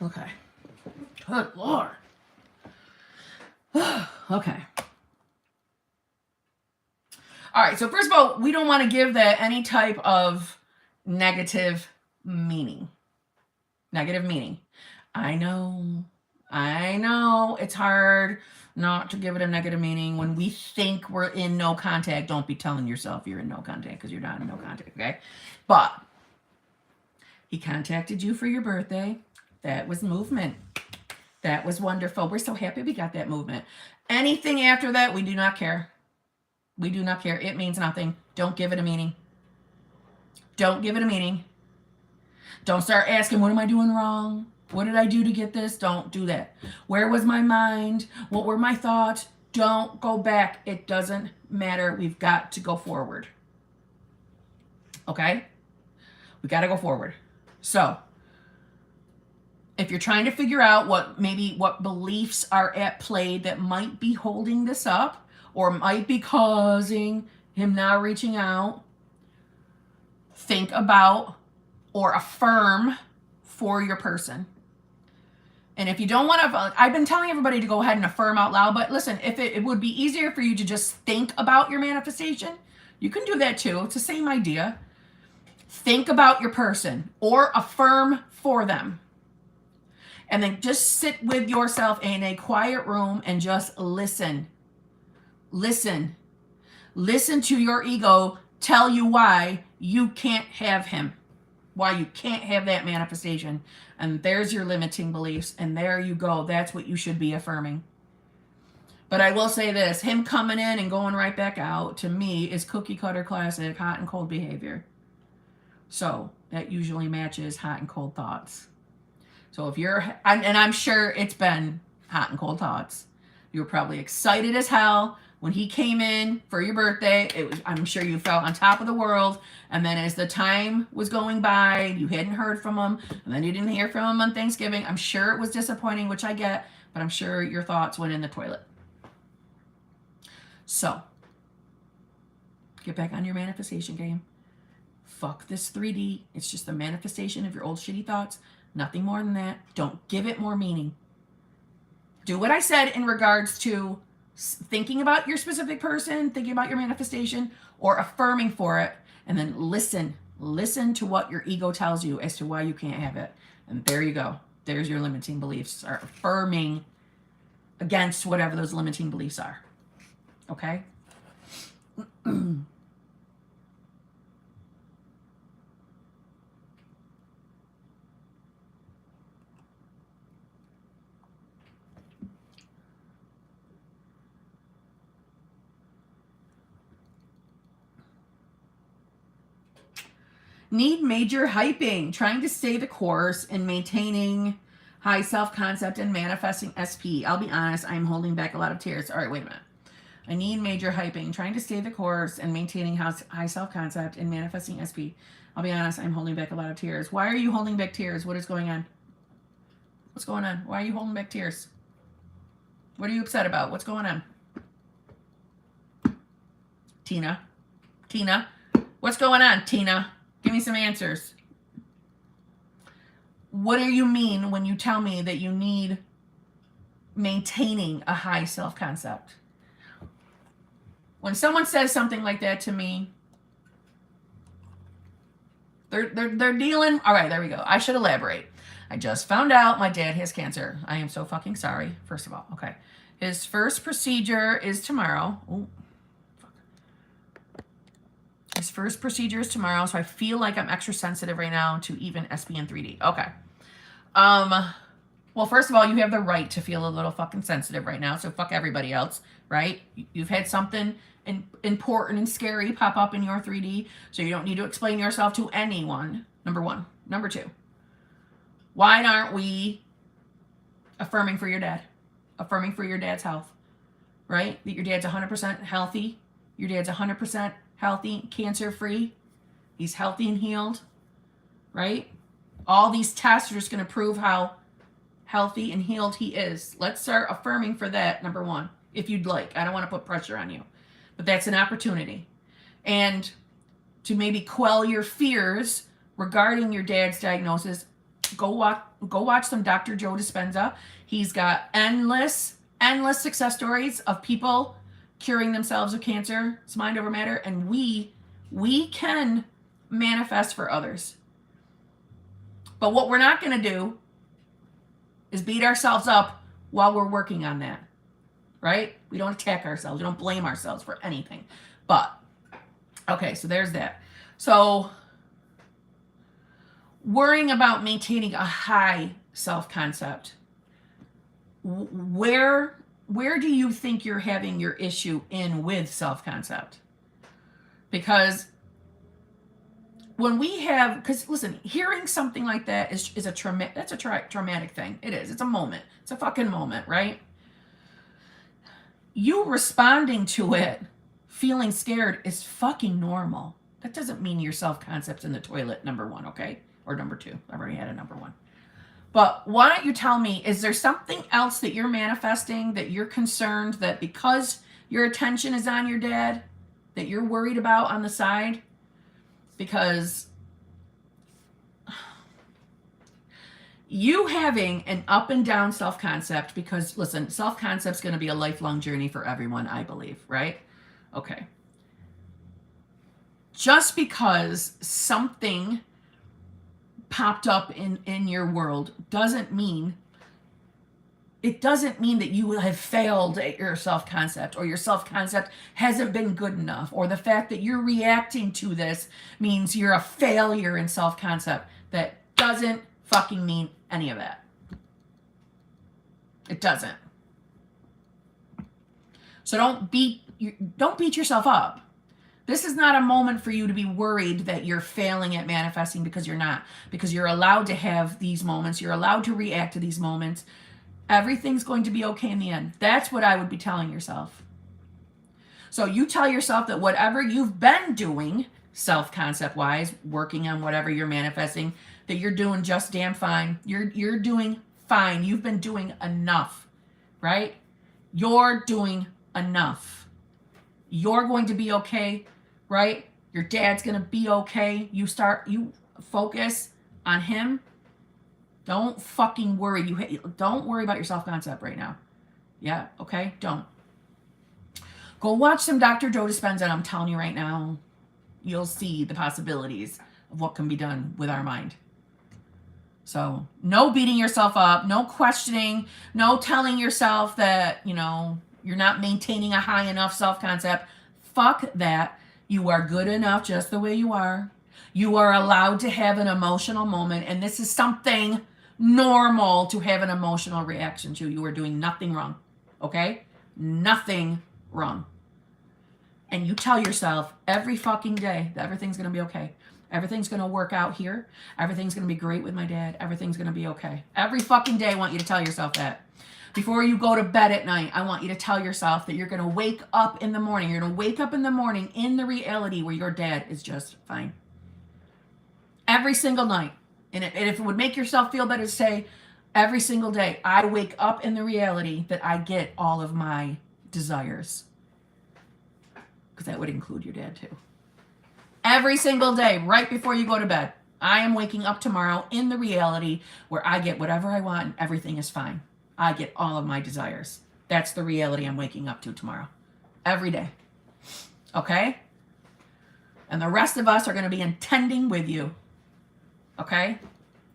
Okay. Good Lord. Okay. All right, so first of all, we don't want to give that any type of negative meaning. Negative meaning. I know it's hard not to give it a negative meaning. When we think we're in no contact, don't be telling yourself you're in no contact because you're not in no contact, okay? But he contacted you for your birthday. That was movement. That was wonderful. We're so happy we got that movement. Anything after that, we do not care. We do not care. It means nothing. Don't give it a meaning. Don't give it a meaning. Don't start asking, what am I doing wrong? What did I do to get this? Don't do that. Where was my mind? What were my thoughts? Don't go back. It doesn't matter. We've got to go forward. Okay? We got to go forward. So, if you're trying to figure out what beliefs are at play that might be holding this up, or might be causing him now reaching out, think about or affirm for your person. And if you don't want to, I've been telling everybody to go ahead and affirm out loud, but listen, if it would be easier for you to just think about your manifestation, you can do that too. It's the same idea. Think about your person or affirm for them. And then just sit with yourself in a quiet room and just listen. Listen to your ego tell you why you can't have him, why you can't have that manifestation. And there's your limiting beliefs. And there you go. That's what you should be affirming. But I will say this, him coming in and going right back out, to me, is cookie cutter classic hot and cold behavior. So that usually matches hot and cold thoughts. So if you're, and I'm sure it's been hot and cold thoughts. You were probably excited as hell when he came in for your birthday. I'm sure you felt on top of the world. And then as the time was going by, you hadn't heard from him. And then you didn't hear from him on Thanksgiving. I'm sure it was disappointing, which I get. But I'm sure your thoughts went in the toilet. So, get back on your manifestation game. Fuck this 3D. It's just a manifestation of your old shitty thoughts. Nothing more than that. Don't give it more meaning. Do what I said in regards to thinking about your specific person, thinking about your manifestation, or affirming for it, and then listen to what your ego tells you as to why you can't have it. And there you go. There's your limiting beliefs. Start affirming against whatever those limiting beliefs are. Okay? Need major hyping. Trying to stay the course and maintaining high self-concept and manifesting SP. I'll be honest, I'm holding back a lot of tears. All right, wait a minute. I need major hyping. Trying to stay the course and maintaining high self-concept and manifesting SP. I'll be honest, I'm holding back a lot of tears. Why are you holding back tears? What is going on? What's going on? Why are you holding back tears? What are you upset about? What's going on? Tina, what's going on, Tina? Give me some answers. What do you mean when you tell me that you need maintaining a high self-concept? When someone says something like that to me, they're dealing. All right, there we go. I should elaborate. I just found out my dad has cancer. I am so fucking sorry, first of all. Okay. His first procedure is tomorrow. Ooh. His first procedure is tomorrow, so I feel like I'm extra sensitive right now to even SP and 3D. Okay. Well, first of all, you have the right to feel a little fucking sensitive right now, so fuck everybody else, right? You've had something important and scary pop up in your 3D, so you don't need to explain yourself to anyone, number one. Number two, why aren't we affirming for your dad? Affirming for your dad's health, right? That your dad's 100% healthy. Your dad's 100% healthy, cancer-free. He's healthy and healed, right? All these tests are just going to prove how healthy and healed he is. Let's start affirming for that, number one, if you'd like. I don't want to put pressure on you, but that's an opportunity. And to maybe quell your fears regarding your dad's diagnosis, go watch some Dr. Joe Dispenza. He's got endless success stories of people curing themselves of cancer. It's mind over matter, and we can manifest for others. But what we're not going to do is beat ourselves up while we're working on that, right? We don't attack ourselves. We don't blame ourselves for anything. But, okay, so there's that. So, worrying about maintaining a high self-concept, where do you think you're having your issue in with self-concept? Because when we have, because listen, hearing something like that is a traumatic thing. It is. It's a moment. It's a fucking moment, right? You responding to it, feeling scared, is fucking normal. That doesn't mean your self-concept's in the toilet, number one, okay? Or number two. I've already had a number one. But why don't you tell me, is there something else that you're manifesting, that you're concerned that because your attention is on your dad, that you're worried about on the side? Because you having an up and down self-concept, because listen, self-concept's going to be a lifelong journey for everyone, I believe, right? Okay. Just because something popped up in your world doesn't mean that you have failed at your self-concept, or your self-concept hasn't been good enough, or the fact that you're reacting to this means you're a failure in self-concept. That doesn't fucking mean any of that. It doesn't. So don't beat yourself up. This is not a moment for you to be worried that you're failing at manifesting, because you're not. Because you're allowed to have these moments. You're allowed to react to these moments. Everything's going to be okay in the end. That's what I would be telling yourself. So you tell yourself that whatever you've been doing, self-concept-wise, working on whatever you're manifesting, that you're doing just damn fine. You're doing fine. You've been doing enough, right? You're doing enough. You're going to be okay, right? Your dad's going to be okay. You focus on him. Don't fucking worry. Don't worry about your self-concept right now. Yeah, okay? Don't. Go watch some Dr. Joe Dispenza, and I'm telling you right now, you'll see the possibilities of what can be done with our mind. So, no beating yourself up, no questioning, no telling yourself that, you're not maintaining a high enough self-concept. Fuck that. You are good enough just the way you are. You are allowed to have an emotional moment, and this is something normal to have an emotional reaction to. You are doing nothing wrong, okay? Nothing wrong. And you tell yourself every fucking day that everything's going to be okay. Everything's going to work out here. Everything's going to be great with my dad. Everything's going to be okay. Every fucking day I want you to tell yourself that. Before you go to bed at night, I want you to tell yourself that you're going to wake up in the morning. You're going to wake up in the morning in the reality where your dad is just fine. Every single night. And if it would make yourself feel better, say every single day, I wake up in the reality that I get all of my desires. Because that would include your dad too. Every single day, right before you go to bed, I am waking up tomorrow in the reality where I get whatever I want and everything is fine. I get all of my desires. That's the reality I'm waking up to tomorrow. Every day. Okay? And the rest of us are going to be intending with you. Okay?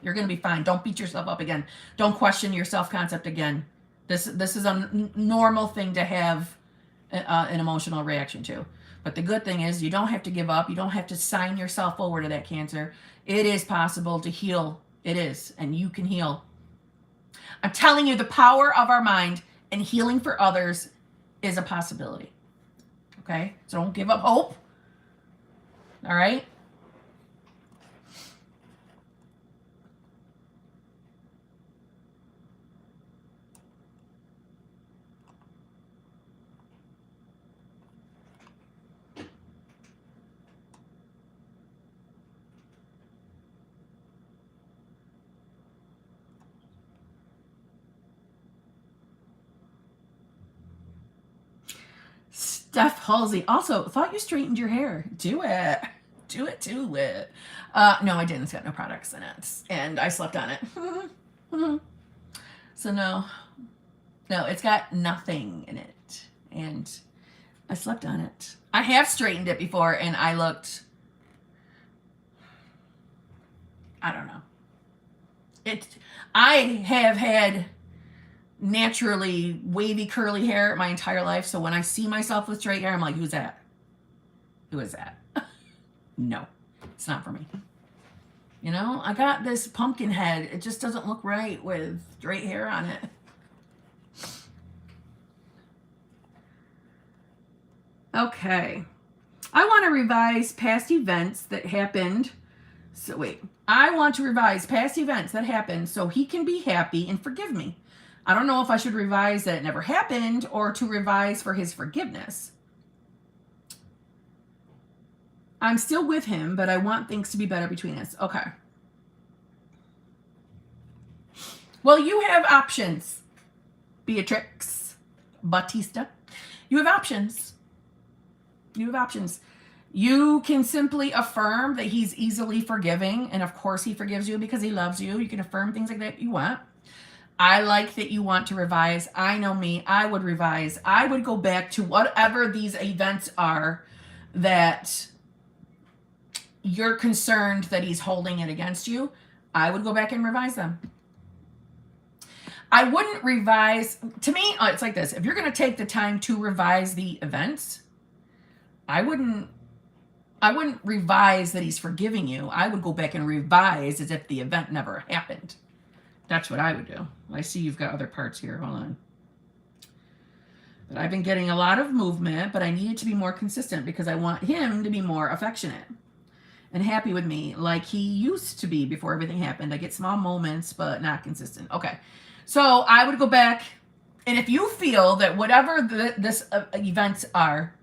You're going to be fine. Don't beat yourself up again. Don't question your self-concept again. This is a normal thing to have an emotional reaction to. But the good thing is you don't have to give up. You don't have to sign yourself over to that cancer. It is possible to heal. It is. And you can heal. I'm telling you, the power of our mind and healing for others is a possibility. Okay? So don't give up hope. All right? Steph Halsey also thought you straightened your hair. Do it. Do it, do it. No, I didn't. It's got no products in it. And I slept on it. So no, it's got nothing in it. And I slept on it. I have straightened it before and I looked, I don't know. I have had naturally wavy curly hair my entire life. So when I see myself with straight hair, I'm like, who's that? Who is that? No, it's not for me. You know, I got this pumpkin head. It just doesn't look right with straight hair on it. Okay. I want to revise past events that happened. So wait, I want to revise past events that happened so he can be happy and forgive me. I don't know if I should revise that it never happened or to revise for his forgiveness. I'm still with him, but I want things to be better between us. Okay. Well, you have options, Beatrix Batista. You have options. You have options. You can simply affirm that he's easily forgiving. And of course he forgives you because he loves you. You can affirm things like that if you want. I like that you want to revise. I know me. I would revise. I would go back to whatever these events are that you're concerned that he's holding it against you. I would go back and revise them. I wouldn't revise. To me, it's like this. If you're going to take the time to revise the events, I wouldn't revise that he's forgiving you. I would go back and revise as if the event never happened. That's what I would do. I see you've got other parts here. Hold on. But I've been getting a lot of movement, but I need it to be more consistent because I want him to be more affectionate and happy with me like he used to be before everything happened. I get small moments, but not consistent. Okay. So I would go back. And if you feel that whatever this events are,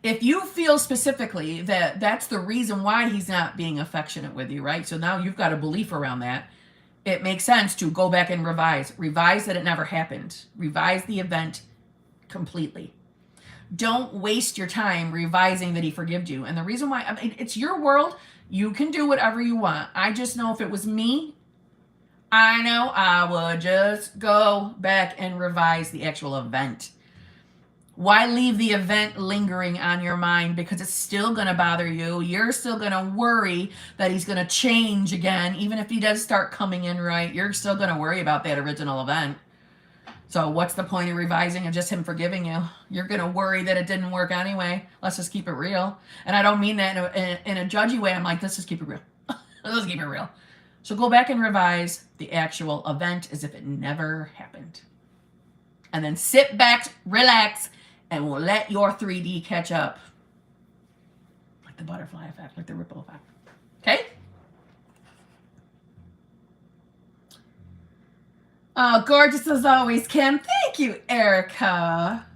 if you feel specifically that that's the reason why he's not being affectionate with you, right? So now you've got a belief around that. It makes sense to go back and revise. Revise that it never happened. Revise the event completely. Don't waste your time revising that he forgived you. And the reason why, I mean, it's your world. You can do whatever you want. I just know if it was me, I know I would just go back and revise the actual event. Why leave the event lingering on your mind? Because it's still going to bother you. You're still going to worry that he's going to change again. Even if he does start coming in right, you're still going to worry about that original event. So what's the point of revising and just him forgiving you? You're going to worry that it didn't work anyway. Let's just keep it real. And I don't mean that in a judgy way. I'm like, let's just keep it real. Let's just keep it real. So go back and revise the actual event as if it never happened. And then sit back, relax, and we'll let your 3D catch up. Like the butterfly effect, like the ripple effect. Okay? Oh, gorgeous as always, Kim. Thank you, Erica.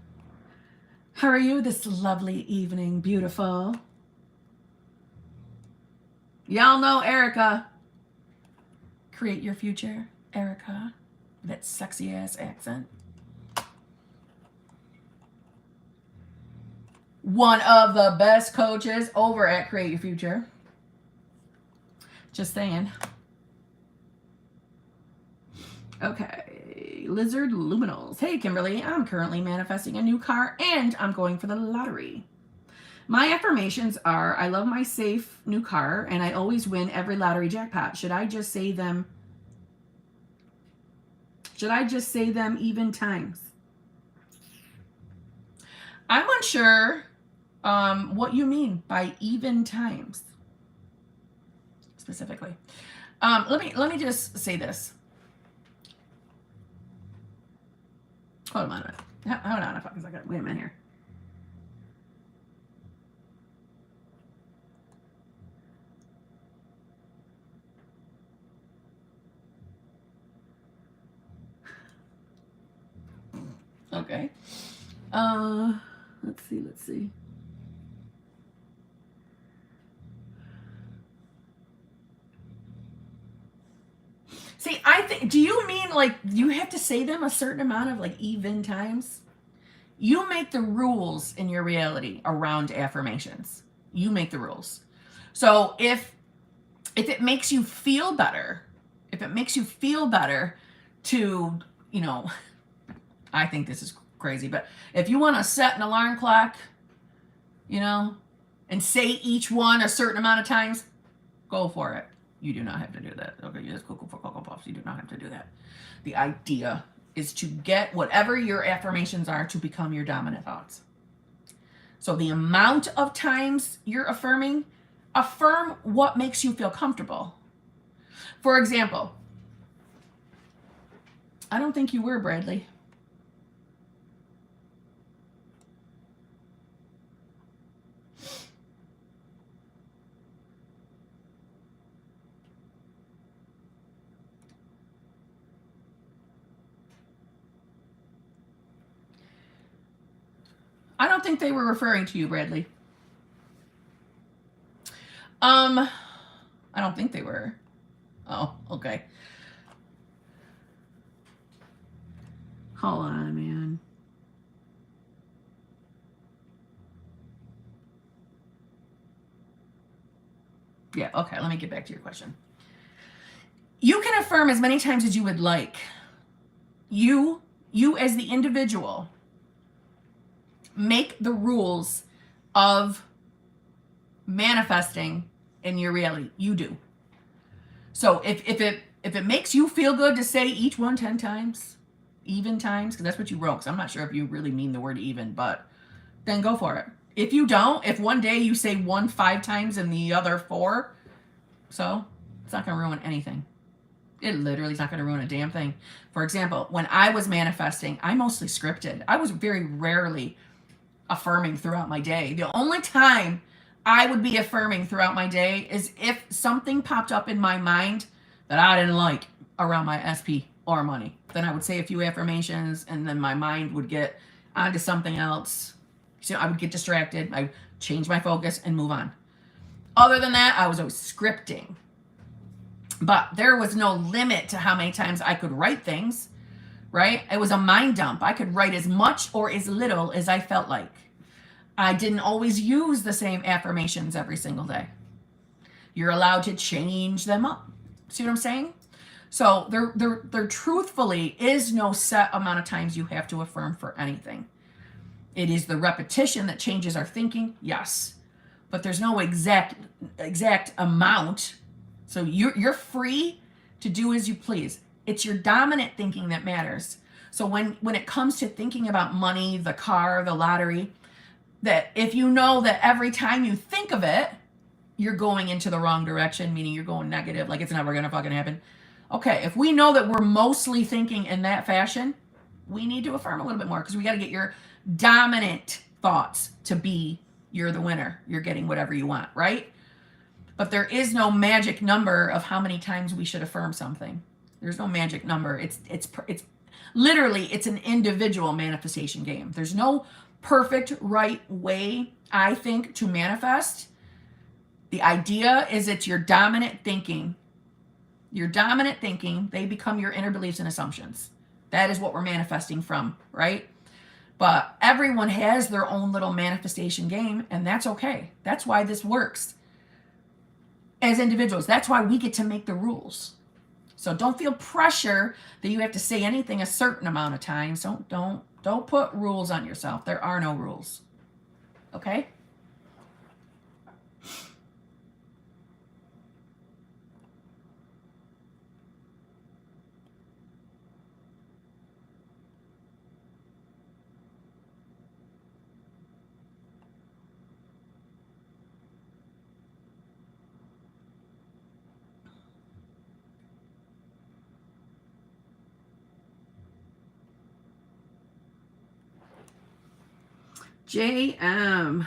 How are you this lovely evening? Beautiful. Y'all know Erica. Create your future, Erica. That sexy ass accent. One of the best coaches over at Create Your Future. Just saying. Okay, Lizard Luminals. Hey, Kimberly, I'm currently manifesting a new car and I'm going for the lottery. My affirmations are, I love my safe new car and I always win every lottery jackpot. Should I just say them even times? I'm unsure what you mean by even times specifically. Let me just say this. Hold on a minute. Hold on a fucking second. Wait a minute here. Okay. Let's see. See, I think, do you mean like you have to say them a certain amount of like even times? You make the rules in your reality around affirmations. You make the rules. So if it makes you feel better, to, you know, I think this is crazy, but if you want to set an alarm clock, you know, and say each one a certain amount of times, go for it. You do not have to do that. Okay, yes, Cocoa for Cocoa Puffs. You do not have to do that. The idea is to get whatever your affirmations are to become your dominant thoughts. So the amount of times you're affirming, affirm what makes you feel comfortable. For example, I don't think you were, Bradley. I don't think they were referring to you, Bradley. I don't think they were. Oh, okay. Hold on, man. Yeah, okay, let me get back to your question. You can affirm as many times as you would like. You as the individual make the rules of manifesting in your reality. You do. So if it makes you feel good to say each one 10 times, even times, because that's what you wrote, because I'm not sure if you really mean the word even, but then go for it. If you don't, if one day you say one 5 times and the other 4, so it's not going to ruin anything. It literally is not going to ruin a damn thing. For example, when I was manifesting, I mostly scripted. I was very rarely affirming throughout my day. The only time I would be affirming throughout my day is if something popped up in my mind that I didn't like around my SP or money. Then I would say a few affirmations and then my mind would get onto something else. So I would get distracted. I would change my focus and move on. Other than that, I was always scripting. But there was no limit to how many times I could write things, right? It was a mind dump. I could write as much or as little as I felt like. I didn't always use the same affirmations every single day. You're allowed to change them up. See what I'm saying? So there truthfully is no set amount of times you have to affirm for anything. It is the repetition that changes our thinking, yes. But there's no exact amount. So you're free to do as you please. It's your dominant thinking that matters. So when it comes to thinking about money, the car, the lottery, that if you know that every time you think of it, you're going into the wrong direction, meaning you're going negative, like it's never going to fucking happen. Okay, if we know that we're mostly thinking in that fashion, we need to affirm a little bit more because we got to get your dominant thoughts to be you're the winner. You're getting whatever you want, right? But there is no magic number of how many times we should affirm something. There's no magic number. It's literally, it's an individual manifestation game. There's no perfect right way, I think, to manifest. The idea is it's your dominant thinking. Your dominant thinking, they become your inner beliefs and assumptions. That is what we're manifesting from, right? But everyone has their own little manifestation game, and that's okay. That's why this works. As individuals, that's why we get to make the rules. So don't feel pressure that you have to say anything a certain amount of times. Don't put rules on yourself. There are no rules. Okay? JM.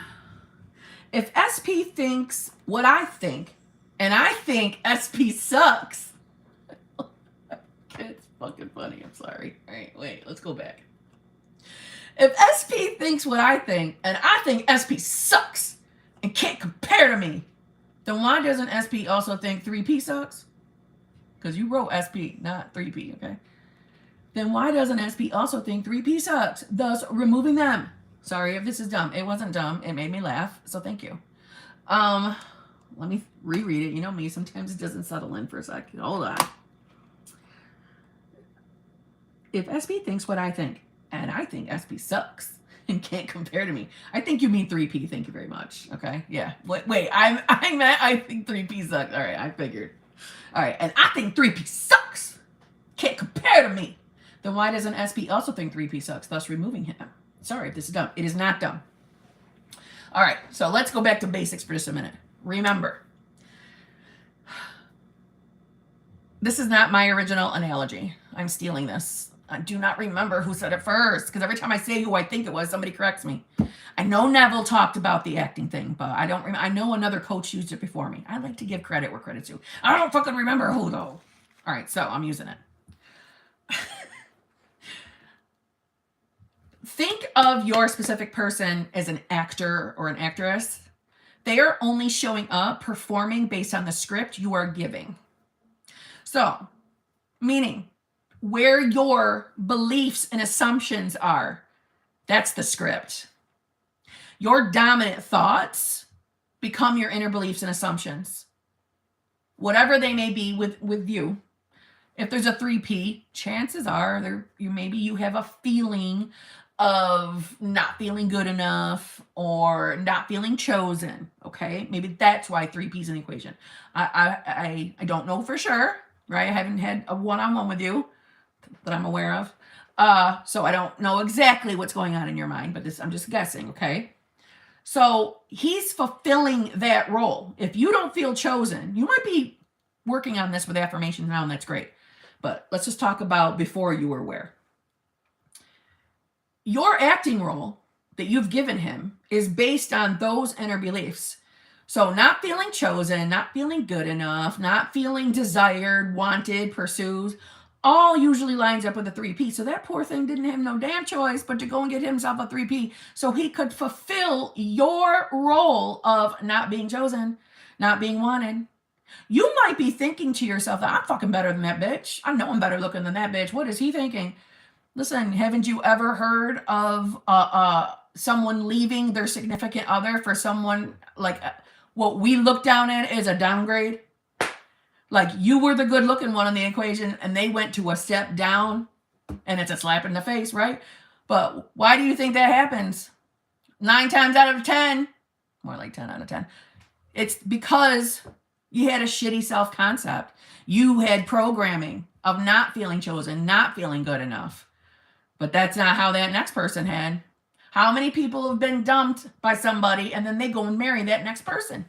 If SP thinks what I think, and I think SP sucks. It's fucking funny. I'm sorry. All right, wait, let's go back. If SP thinks what I think, and I think SP sucks and can't compare to me, then why doesn't SP also think 3P sucks? Because you wrote SP, not 3P, okay? Then why doesn't SP also think 3P sucks, thus removing them? Sorry if this is dumb. It wasn't dumb. It made me laugh, so thank you. Let me reread it. You know me, sometimes it doesn't settle in for a second. Hold on. If SP thinks what I think, and I think SP sucks and can't compare to me, I think you mean 3P. Thank you very much. Okay, yeah. Wait, I think 3P sucks. All right, I figured. All right, and I think 3P sucks. Can't compare to me. Then why doesn't SP also think 3P sucks, thus removing him? Sorry if this is dumb. It is not dumb. All right, so let's go back to basics for just a minute. Remember, this is not my original analogy. I'm stealing this. I do not remember who said it first, because every time I say who I think it was, somebody corrects me. I know Neville talked about the acting thing, but I don't remember. I know another coach used it before me. I like to give credit where credit's due. I don't fucking remember who, though. All right, so I'm using it. Think of your specific person as an actor or an actress. They are only showing up, performing based on the script you are giving. So, meaning where your beliefs and assumptions are, that's the script. Your dominant thoughts become your inner beliefs and assumptions. Whatever they may be with you. If there's a 3P, chances are maybe you have a feeling of not feeling good enough or not feeling chosen. Okay, maybe that's why 3P is in the equation. I don't know for sure, right? I haven't had a one-on-one with you that I'm aware of, so I don't know exactly what's going on in your mind, but I'm just guessing. Okay, so he's fulfilling that role. If you don't feel chosen, you might be working on this with affirmations now, and that's great. But let's just talk about before you were aware. Your acting role that you've given him is based on those inner beliefs. So not feeling chosen, not feeling good enough, not feeling desired, wanted, pursued, all usually lines up with a 3P. So that poor thing didn't have no damn choice but to go and get himself a 3P so he could fulfill your role of not being chosen, not being wanted. You might be thinking to yourself, I'm fucking better than that bitch. I know I'm better looking than that bitch. What is he thinking? Listen, haven't you ever heard of someone leaving their significant other for someone like what we look down at as a downgrade? Like you were the good looking one on the equation and they went to a step down, and it's a slap in the face, right? But why do you think that happens? 9 times out of 10, more like 10 out of 10. It's because you had a shitty self-concept. You had programming of not feeling chosen, not feeling good enough. But that's not how that next person had. How many people have been dumped by somebody and then they go and marry that next person?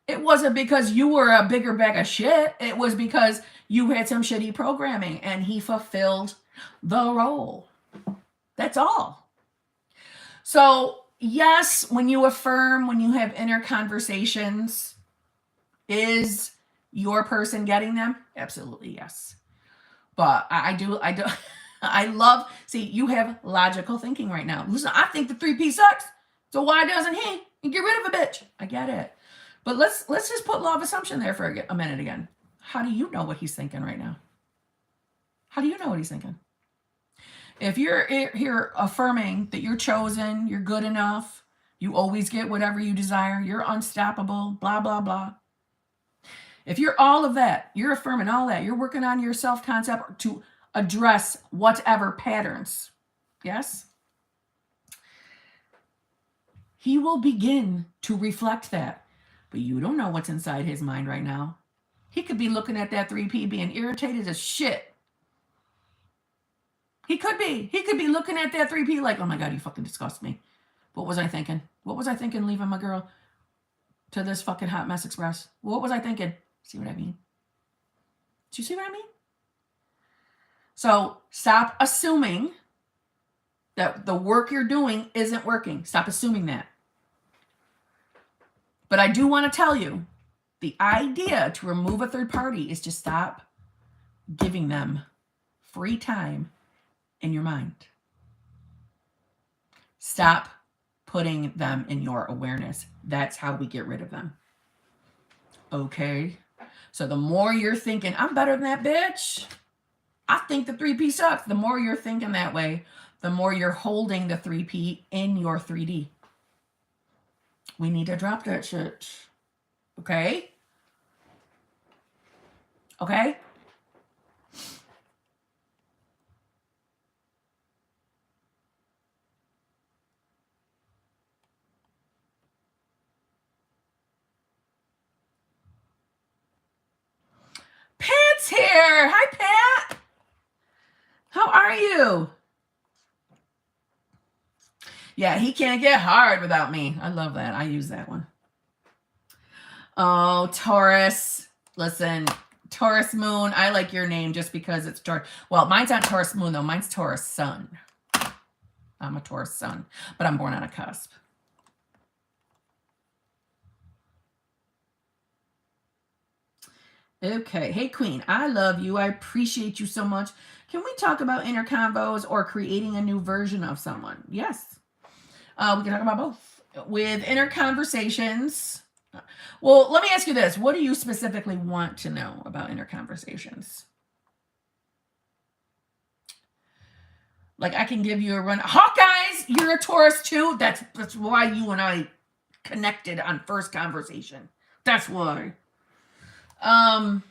It wasn't because you were a bigger bag of shit. It was because you had some shitty programming and he fulfilled the role. That's all. So yes, when you affirm, when you have inner conversations, is your person getting them? Absolutely, yes. But I do, I love, see, you have logical thinking right now. Listen, I think the 3P sucks. So why doesn't he? And get rid of a bitch. I get it. But let's just put law of assumption there for a minute again. How do you know what he's thinking right now? How do you know what he's thinking? If you're here affirming that you're chosen, you're good enough, you always get whatever you desire, you're unstoppable, blah, blah, blah. If you're all of that, you're affirming all that, you're working on your self-concept to address whatever patterns, yes? He will begin to reflect that. But you don't know what's inside his mind right now. He could be looking at that 3P being irritated as shit. He could be. He could be looking at that 3P like, oh my God, you fucking disgust me. What was I thinking? What was I thinking leaving my girl to this fucking hot mess express? What was I thinking? See what I mean? Do you see what I mean? So stop assuming that the work you're doing isn't working. Stop assuming that. But I do want to tell you, the idea to remove a third party is to stop giving them free time in your mind. Stop putting them in your awareness. That's how we get rid of them. Okay? So the more you're thinking, I'm better than that bitch. I think the 3P sucks. The more you're thinking that way, the more you're holding the 3P in your 3D. We need to drop that shit. Okay? Okay? Pat's here. Hi, Pat. How are you? Yeah, he can't get hard without me. I love that. I use that one. Oh, Taurus. Listen, Taurus moon. I like your name just because it's Taurus. Well, mine's not Taurus moon, though. Mine's Taurus sun. I'm a Taurus sun, but I'm born on a cusp. Okay. Hey, Queen. I love you. I appreciate you so much. Can we talk about inner convos or creating a new version of someone? Yes. We can talk about both. With inner conversations. Well, let me ask you this. What do you specifically want to know about inner conversations? Like, I can give you a run. Hawkeyes, you're a Taurus too. That's why you and I connected on first conversation. That's why. I'm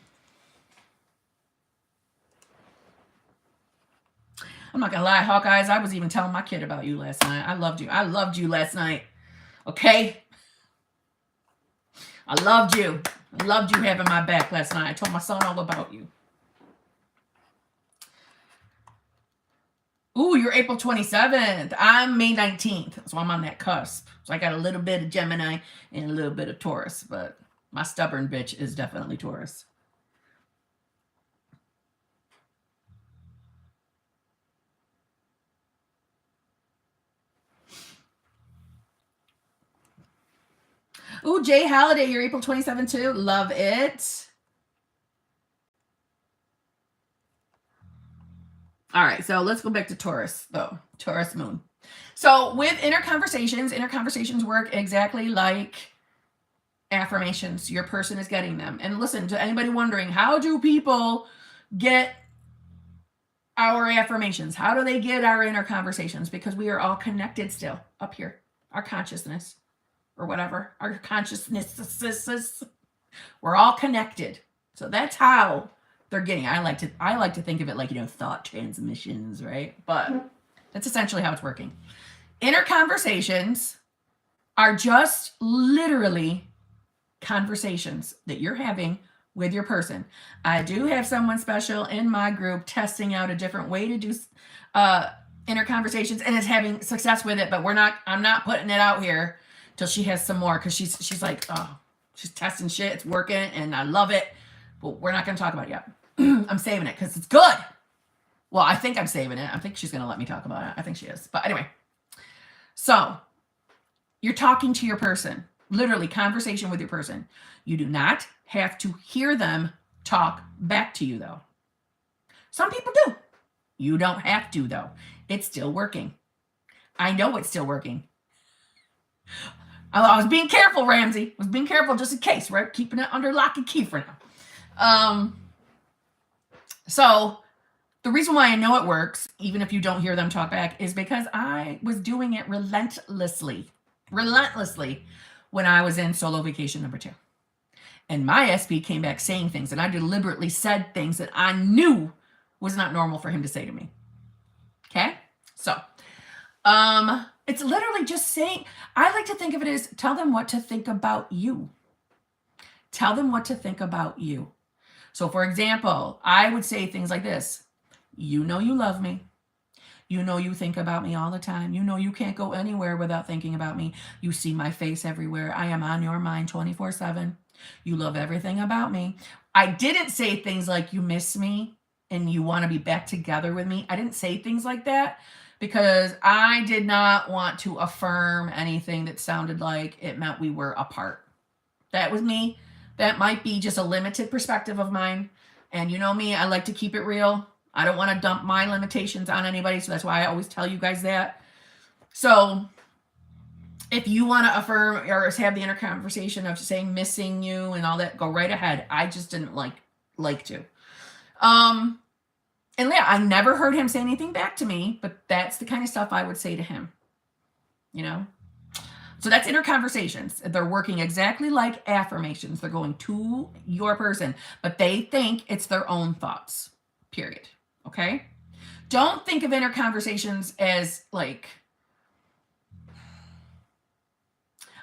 not gonna lie, Hawkeyes, I was even telling my kid about you last night. I loved you. I loved you last night. Okay? I loved you. I loved you having my back last night. I told my son all about you. Ooh, you're April 27th. I'm May 19th. So I'm on that cusp. So I got a little bit of Gemini and a little bit of Taurus. But my stubborn bitch is definitely Taurus. Ooh, Jay Halliday, you're April 27th too. Love it. All right, so let's go back to Taurus, though. Taurus moon. So with inner conversations work exactly like affirmations. Your person is getting them. And listen, to anybody wondering, how do people get our affirmations? How do they get our inner conversations? Because we are all connected still up here. Our consciousness or whatever. Our consciousness. We're all connected. So that's how they're getting. I like to think of it like, thought transmissions, right? But that's essentially how it's working. Inner conversations are just literally conversations that you're having with your person. I do have someone special in my group testing out a different way to do inner conversations and is having success with it, but I'm not putting it out here till she has some more, because she's like, oh, she's testing shit, it's working, and I love it, but we're not going to talk about it yet. I'm saving it because it's good. Well, I think I'm saving it. I think she's going to let me talk about it. I think she is. But anyway, so You're talking to your person, literally conversation with your person. You do not have to hear them talk back to you, though. Some people do. You don't have to, though. It's still working. I know it's still working. I was being careful, Ramsey. I was being careful just in case, right? Keeping it under lock and key for now. So the reason why I know it works, even if you don't hear them talk back, is because I was doing it relentlessly when I was in solo vacation number 2. And my SP came back saying things, and I deliberately said things that I knew was not normal for him to say to me. Okay? So, it's literally just saying, I like to think of it as tell them what to think about you. Tell them what to think about you. So, for example, I would say things like this. You know you love me. You know you think about me all the time. You know you can't go anywhere without thinking about me. You see my face everywhere. I am on your mind 24/7. You love everything about me. I didn't say things like you miss me and you want to be back together with me. I didn't say things like that because I did not want to affirm anything that sounded like it meant we were apart. That was me. That might be just a limited perspective of mine. And you know me, I like to keep it real. I don't want to dump my limitations on anybody. So that's why I always tell you guys that. So if you want to affirm or have the inner conversation of saying missing you and all that, go right ahead. I just didn't like to. And yeah, I never heard him say anything back to me, but that's the kind of stuff I would say to him, you know? So that's inner conversations. They're working exactly like affirmations. They're going to your person, but they think it's their own thoughts, period. Okay? Don't think of inner conversations as like,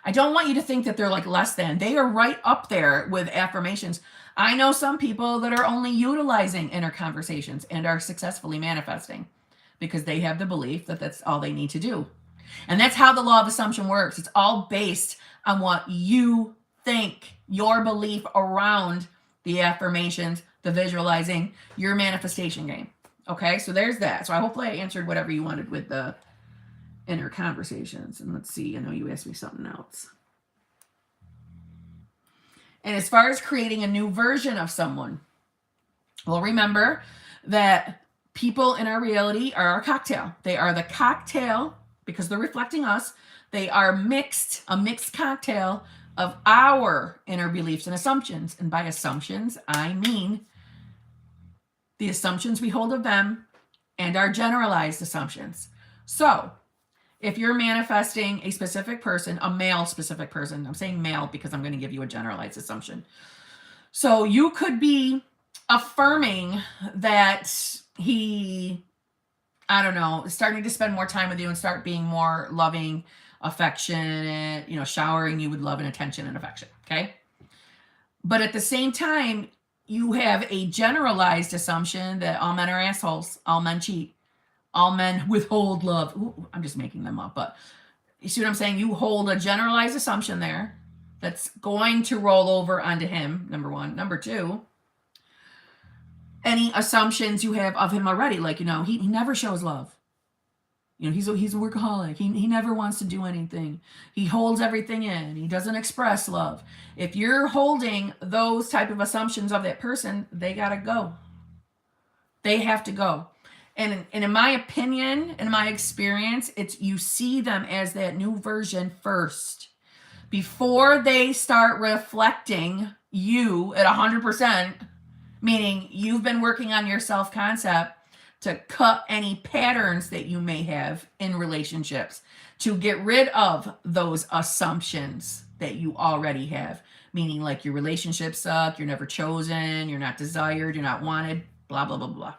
I don't want you to think that they're like less than. They are right up there with affirmations. I know some people that are only utilizing inner conversations and are successfully manifesting because they have the belief that that's all they need to do. And that's how the law of assumption works. It's all based on what you think, your belief around the affirmations, the visualizing, your manifestation game. Okay, so there's that. So hopefully I answered whatever you wanted with the inner conversations. And let's see, I know you asked me something else. And as far as creating a new version of someone, well, remember that people in our reality are a cocktail. They are the cocktail because they're reflecting us. They are a mixed cocktail of our inner beliefs and assumptions. And by assumptions, I mean the assumptions we hold of them and our generalized assumptions. So if you're manifesting a specific person, a male specific person, I'm saying male because I'm going to give you a generalized assumption. So you could be affirming that he, I don't know, starting to spend more time with you and start being more loving, affectionate, showering you with love and attention and affection. Okay. But at the same time, you have a generalized assumption that all men are assholes, all men cheat, all men withhold love. Ooh, I'm just making them up, but you see what I'm saying? You hold a generalized assumption there that's going to roll over onto him, number one. Number two, any assumptions you have of him already, like, he never shows love. He's a workaholic. He never wants to do anything. He holds everything in. He doesn't express love. If you're holding those type of assumptions of that person, they got to go. They have to go. And in my opinion, in my experience, it's you see them as that new version first. Before they start reflecting you at 100%, meaning you've been working on your self-concept to cut any patterns that you may have in relationships, to get rid of those assumptions that you already have, meaning like your relationships suck, you're never chosen, you're not desired, you're not wanted, blah, blah, blah, blah.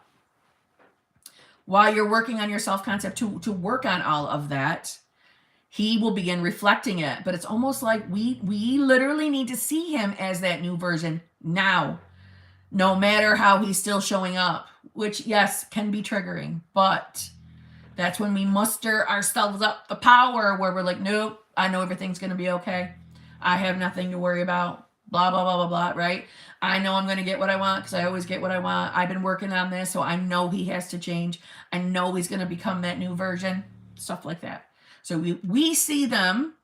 While you're working on your self-concept to work on all of that, he will begin reflecting it. But it's almost like we literally need to see him as that new version now, no matter how he's still showing up, which, yes, can be triggering. But that's when we muster ourselves up the power where we're like, nope, I know everything's going to be okay. I have nothing to worry about. Blah, blah, blah, blah, blah, right? I know I'm going to get what I want because I always get what I want. I've been working on this, so I know he has to change. I know he's going to become that new version, stuff like that. So we see them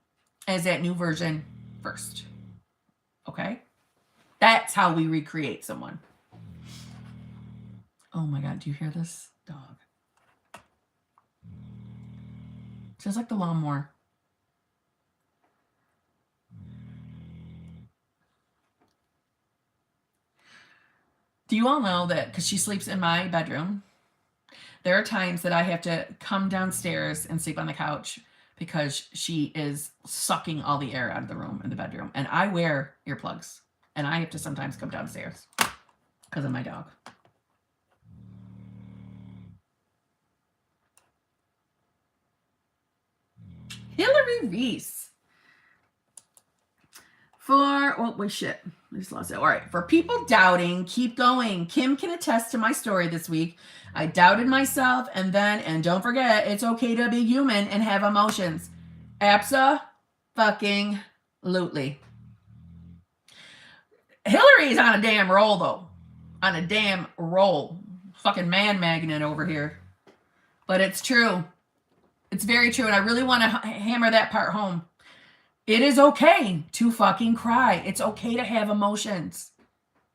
as that new version first. Okay? That's how we recreate someone. Oh my God, do you hear this dog? Just like the lawnmower. Do you all know that because she sleeps in my bedroom, there are times that I have to come downstairs and sleep on the couch because she is sucking all the air out of the room in the bedroom. And I wear earplugs. And I have to sometimes come downstairs because of my dog. Hillary Reese. Shit. I just lost it. All right. For people doubting, keep going. Kim can attest to my story this week. I doubted myself and don't forget, it's okay to be human and have emotions. Abso-fucking-lutely. Hillary's on a damn roll, though. On a damn roll. Fucking man magnet over here. But it's true. It's very true. And I really want to hammer that part home. It is okay to fucking cry. It's okay to have emotions.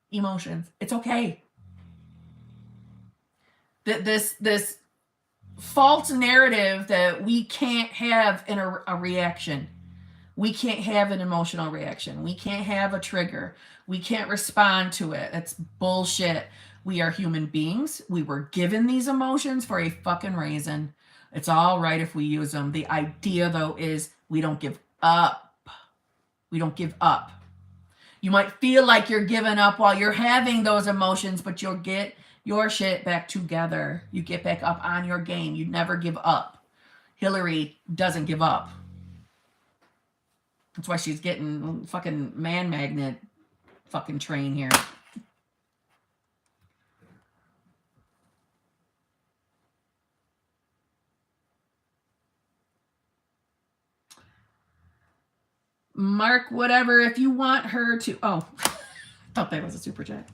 It's okay. This false narrative that we can't have a reaction. We can't have an emotional reaction. We can't have a trigger. We can't respond to it. That's bullshit. We are human beings. We were given these emotions for a fucking reason. It's all right if we use them. The idea, though, is we don't give up. We don't give up. You might feel like you're giving up while you're having those emotions, but you'll get your shit back together. You get back up on your game. You never give up. Hillary doesn't give up. That's why she's getting fucking man magnet fucking train here. Mark, whatever, if you want her to... Oh, I thought that was a super chat.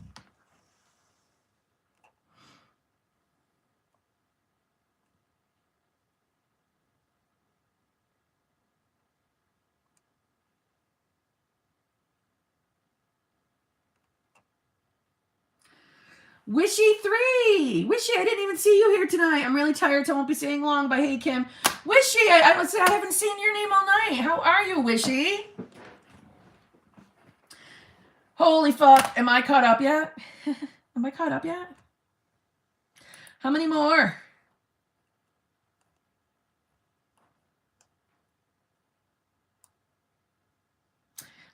Wishy3! Wishy, I didn't even see you here tonight. I'm really tired, so I won't be staying long. But hey, Kim. Wishy, I haven't seen your name all night. How are you, Wishy? Holy fuck. Am I caught up yet? Am I caught up yet? How many more?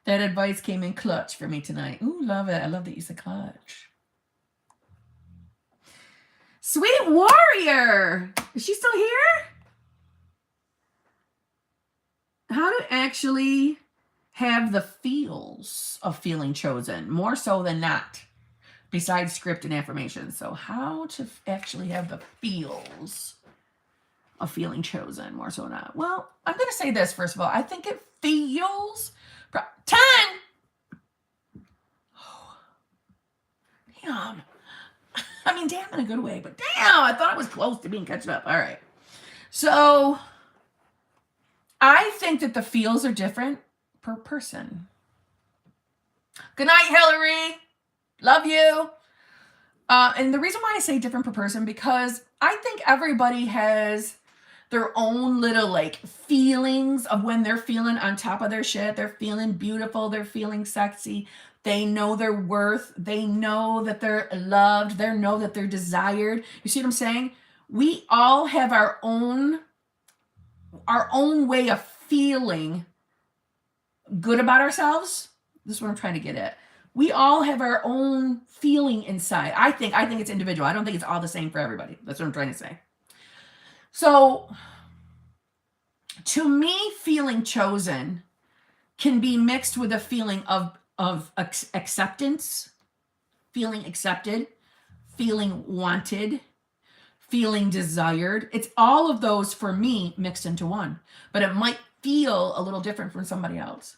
That advice came in clutch for me tonight. Ooh, love it. I love that you said clutch. Sweet Warrior! Is she still here? How to actually have the feels of feeling chosen, more so than not, besides script and affirmations. So how to actually have the feels of feeling chosen, more so than not. Well, I'm going to say this, first of all. I think it feels... Time! Oh, damn. I mean, damn in a good way, but damn, I thought I was close to being catched up. All right. So I think that the feels are different per person. Good night, Hillary. Love you. And the reason why I say different per person, because I think everybody has their own little like feelings of when they're feeling on top of their shit. They're feeling beautiful. They're feeling sexy. They know their worth. They know that they're loved. They know that they're desired. You see what I'm saying? We all have our own way of feeling good about ourselves. This is what I'm trying to get at. We all have our own feeling inside. I think it's individual. I don't think it's all the same for everybody. That's what I'm trying to say. So, to me, feeling chosen can be mixed with a feeling of acceptance, feeling accepted, feeling wanted, feeling desired. It's all of those for me mixed into one, but it might feel a little different from somebody else.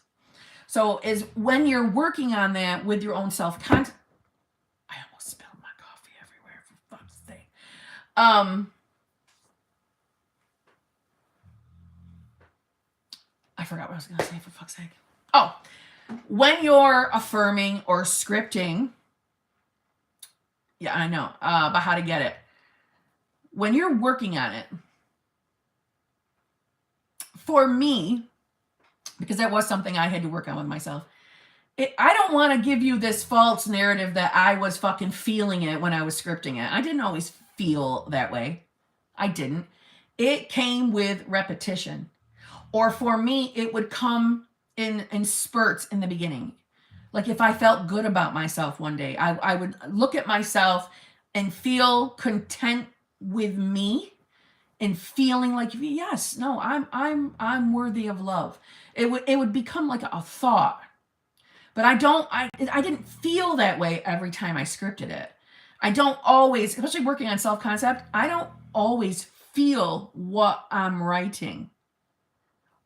So is when you're working on that with your own self-concept. I almost spilled my coffee everywhere, for fuck's sake. I forgot what I was going to say, for fuck's sake. Oh, when you're affirming or scripting, yeah, I know, about how to get it. When you're working on it, for me, because that was something I had to work on with myself, I don't want to give you this false narrative that I was fucking feeling it when I was scripting it. I didn't always feel that way. I didn't. It came with repetition. Or for me, it would come in spurts in the beginning. Like if I felt good about myself one day, I would look at myself and feel content with me and feeling like, yes, no, I'm worthy of love. It would become like a thought. But I didn't feel that way every time I scripted it. I don't always, especially working on self-concept, I don't always feel what I'm writing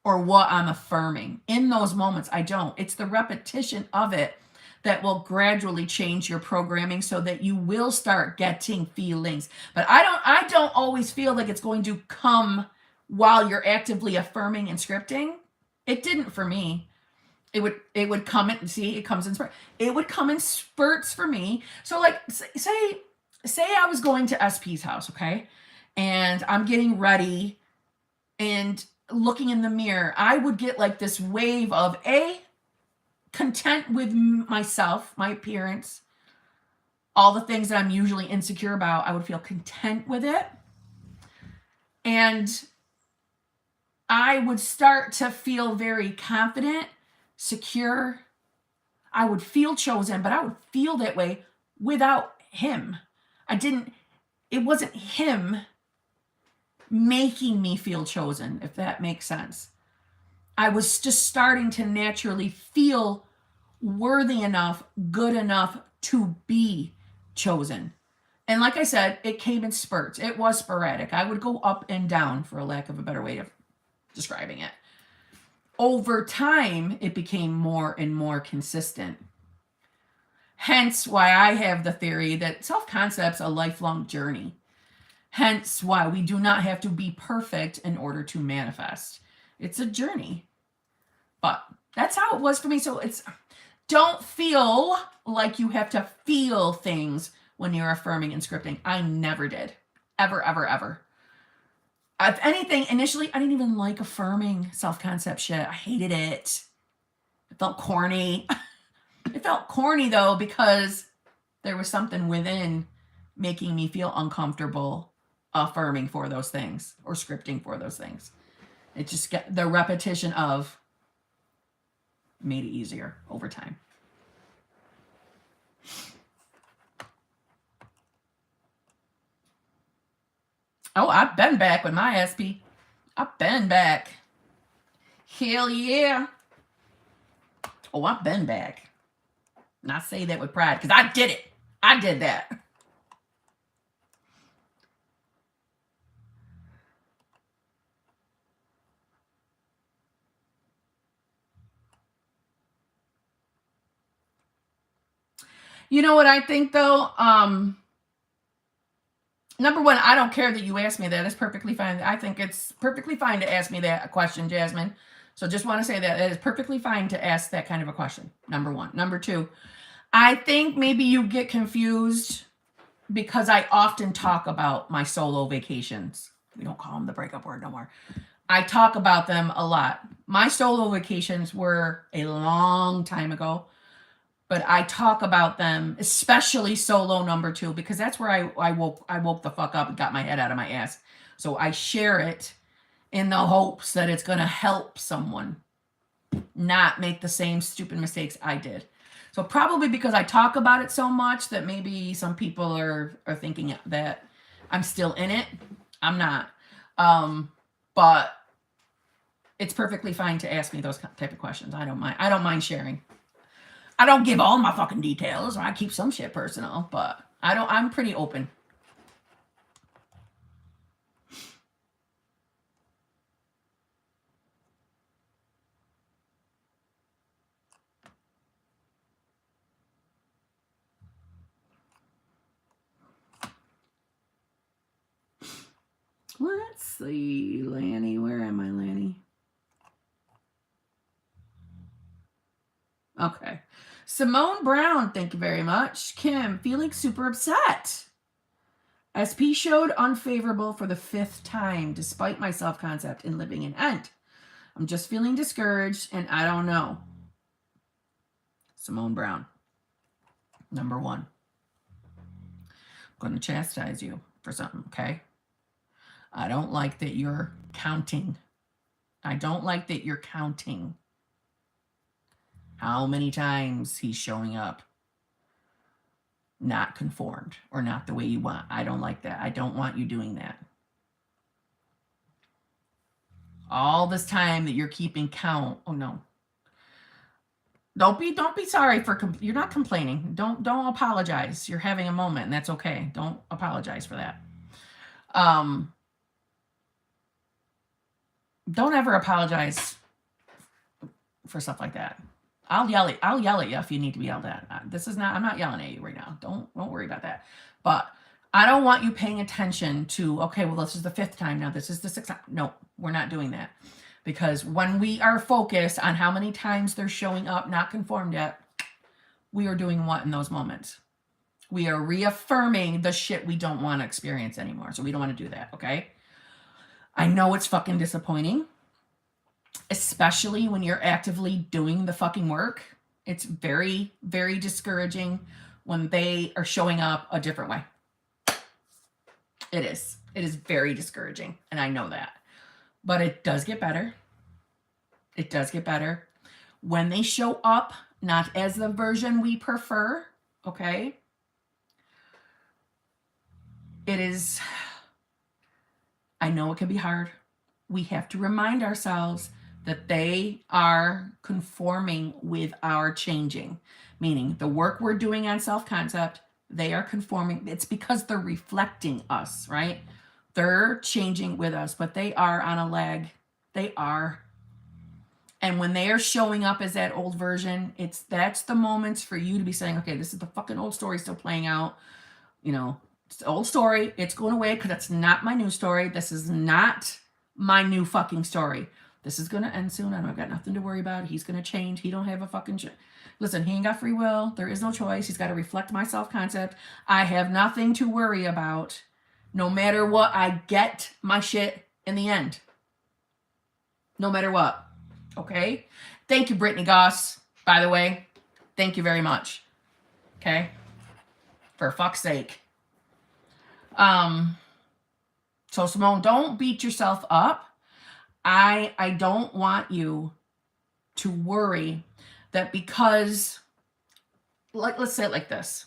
or what I'm affirming. In those moments, I don't. It's the repetition of it that will gradually change your programming so that you will start getting feelings. But I don't always feel like it's going to come while you're actively affirming and scripting. It didn't for me. It would come in, see, it comes in spurts. It would come in spurts for me. So like say I was going to SP's house, okay? And I'm getting ready and looking in the mirror. I would get like this wave of content with myself, my appearance, all the things that I'm usually insecure about. I would feel content with it. And I would start to feel very confident, secure. I would feel chosen, but I would feel that way without him. It wasn't him making me feel chosen, if that makes sense. I was just starting to naturally feel worthy enough, good enough to be chosen. And like I said, it came in spurts. It was sporadic. I would go up and down, for a lack of a better way of describing it. Over time, it became more and more consistent. Hence why I have the theory that self-concept's a lifelong journey. Hence why we do not have to be perfect in order to manifest. It's a journey. But that's how it was for me. So don't feel like you have to feel things when you're affirming and scripting. I never did. Ever, ever, ever. If anything, initially, I didn't even like affirming self-concept shit. I hated it. It felt corny. It felt corny, though, because there was something within making me feel uncomfortable affirming for those things or scripting for those things. It just got the repetition of made it easier over time. Oh, I've been back with my SP. I've been back. Hell yeah. Oh, I've been back. And I say that with pride because I did it. I did that. You know what I think, though? Number one, I don't care that you asked me that. It's perfectly fine. I think it's perfectly fine to ask me that question, Jasmine. So just want to say that it is perfectly fine to ask that kind of a question. Number one. Number two, I think maybe you get confused because I often talk about my solo vacations. We don't call them the breakup word no more. I talk about them a lot. My solo vacations were a long time ago, but I talk about them, especially solo number 2, because that's where I woke the fuck up and got my head out of my ass. So I share it in the hopes that it's going to help someone not make the same stupid mistakes I did. So probably because I talk about it so much that maybe some people are thinking that I'm still in it. I'm not. But it's perfectly fine to ask me those type of questions. I don't mind. I don't mind sharing. I don't give all my fucking details. I keep some shit personal, but I'm pretty open. Let's see, Lanny. Where am I, Lanny? Okay. Simone Brown, thank you very much. Kim, feeling super upset. SP showed unfavorable for the 5th time, despite my self-concept in living in Ent. I'm just feeling discouraged, and I don't know. Simone Brown, number 1. I'm going to chastise you for something, okay? I don't like that you're counting. I don't like that you're counting how many times he's showing up not conformed or not the way you want. I don't like that. I don't want you doing that. All this time that you're keeping count. Oh no. Don't be sorry for you're not complaining. Don't apologize. You're having a moment and that's okay. Don't apologize for that. Don't ever apologize for stuff like that. I'll yell at you if you need to be yelled at. I'm not yelling at you right now. Don't worry about that. But I don't want you paying attention to, okay, well, this is the 5th time now. This is the 6th time. No, we're not doing that. Because when we are focused on how many times they're showing up, not conformed yet, we are doing what in those moments? We are reaffirming the shit we don't want to experience anymore. So we don't want to do that, okay? I know it's fucking disappointing, especially when you're actively doing the fucking work. It's very, very discouraging when they are showing up a different way. It is. It is very discouraging, and I know that. But it does get better. It does get better. When they show up, not as the version we prefer, okay? It is, I know it can be hard. We have to remind ourselves that they are conforming with our changing, meaning the work we're doing on self-concept, they are conforming. It's because they're reflecting us, right? They're changing with us, but they are on a lag. They are. And when they are showing up as that old version, that's the moments for you to be saying, okay, this is the fucking old story still playing out. You know, it's the old story. It's going away because that's not my new story. This is not my new fucking story. This is going to end soon. I've got nothing to worry about. He's going to change. He don't have a fucking listen, he ain't got free will. There is no choice. He's got to reflect my self-concept. I have nothing to worry about. No matter what, I get my shit in the end. No matter what. Okay? Thank you, Brittany Goss, by the way. Thank you very much. Okay? For fuck's sake. So Simone, don't beat yourself up. I don't want you to worry that because, let's say it like this.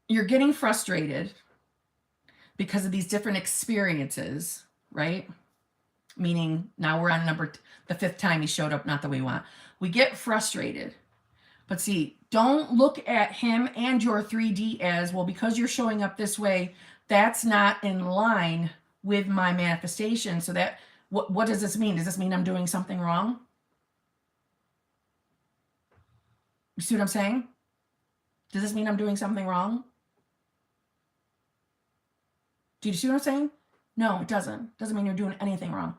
You're getting frustrated because of these different experiences, right? Meaning now we're on the 5th time he showed up not the way we want. We get frustrated. But see, don't look at him and your 3D as, well, because you're showing up this way, that's not in line with my manifestation. So that, what does this mean? Does this mean I'm doing something wrong? You see what I'm saying? Does this mean I'm doing something wrong? Do you see what I'm saying? No, it doesn't. Doesn't mean you're doing anything wrong.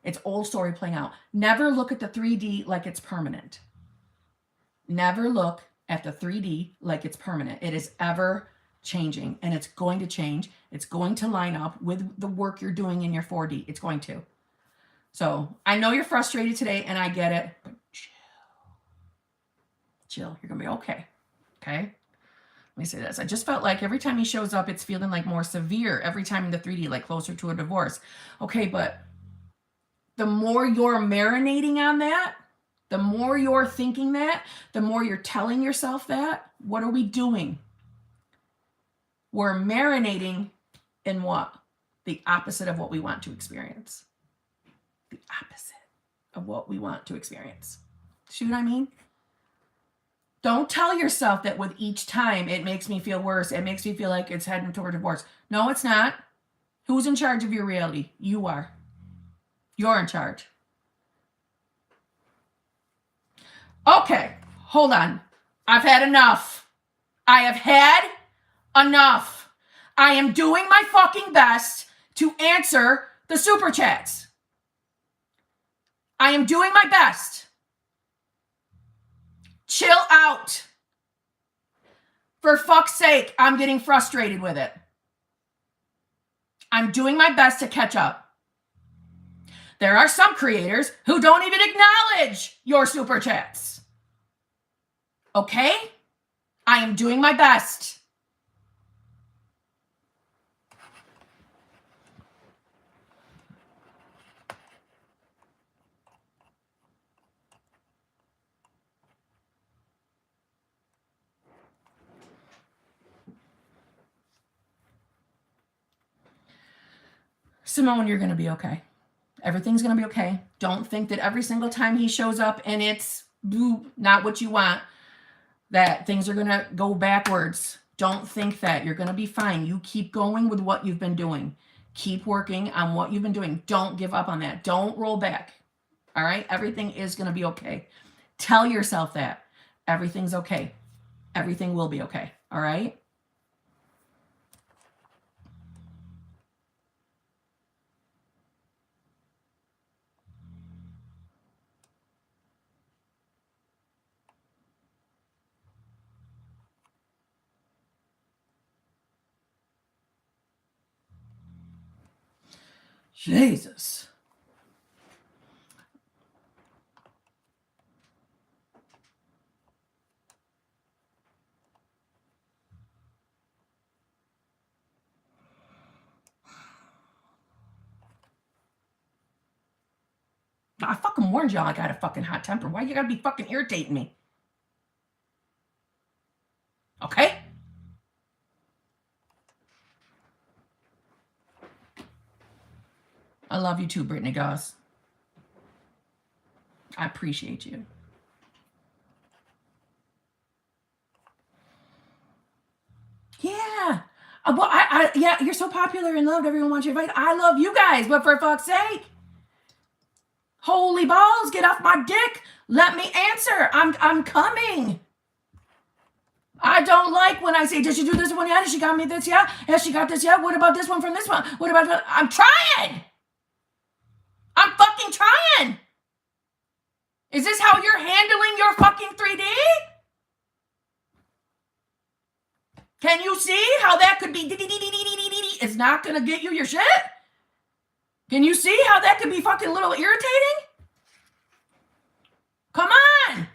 It's old story playing out. Never look at the 3D like it's permanent. Never look at the 3D like it's permanent. It is ever changing, and it's going to change. It's going to line up with the work you're doing in your 4D. It's going to. So I know you're frustrated today, and I get it, but chill. Chill. You're going to be okay. Okay? Let me say this. I just felt like every time he shows up, it's feeling like more severe. Every time in the 3D, like closer to a divorce. Okay, but the more you're marinating on that, the more you're thinking that, the more you're telling yourself that, what are we doing? We're marinating in what? The opposite of what we want to experience. The opposite of what we want to experience. See what I mean? Don't tell yourself that with each time it makes me feel worse. It makes me feel like it's heading toward divorce. No, it's not. Who's in charge of your reality? You are. You're in charge. Okay, hold on. I've had enough. I have had enough. I am doing my fucking best to answer the super chats. I am doing my best. Chill out. For fuck's sake, I'm getting frustrated with it. I'm doing my best to catch up. There are some creators who don't even acknowledge your super chats. Okay? I am doing my best. Simone, you're going to be okay. Everything's going to be okay. Don't think that every single time he shows up and it's not what you want, that things are going to go backwards. Don't think that. You're going to be fine. You keep going with what you've been doing. Keep working on what you've been doing. Don't give up on that. Don't roll back. All right? Everything is going to be okay. Tell yourself that. Everything's okay. Everything will be okay. All right? Jesus. I fucking warned y'all I got a fucking hot temper. Why you gotta be fucking irritating me? Okay? I love you too, Brittany Goss. I appreciate you. Yeah. Well, yeah, you're so popular and loved. Everyone wants you invited. I love you guys, but for fuck's sake. Holy balls, get off my dick. Let me answer. I'm coming. I don't like when I say, did she do this one? Yeah, she got me this, yeah. Has she got this, yeah? What about this one from this one? What about that? I'm trying. I'm fucking trying. Is this how you're handling your fucking 3D? Can you see how that could be? It's not going to get you your shit? Can you see how that could be fucking a little irritating? Come on.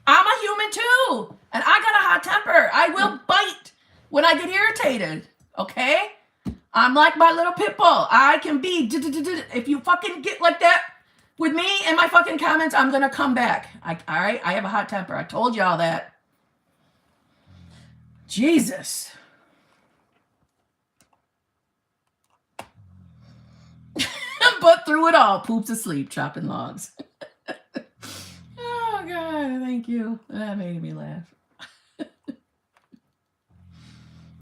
I'm a human too. And I got a hot temper. I will bite when I get irritated. Okay? I'm like my little pit bull. I can be. If you fucking get like that with me and my fucking comments, I'm going to come back. All right? I have a hot temper. I told y'all that. Jesus. But through it all, poops asleep, chopping logs. Oh, God, thank you. That made me laugh.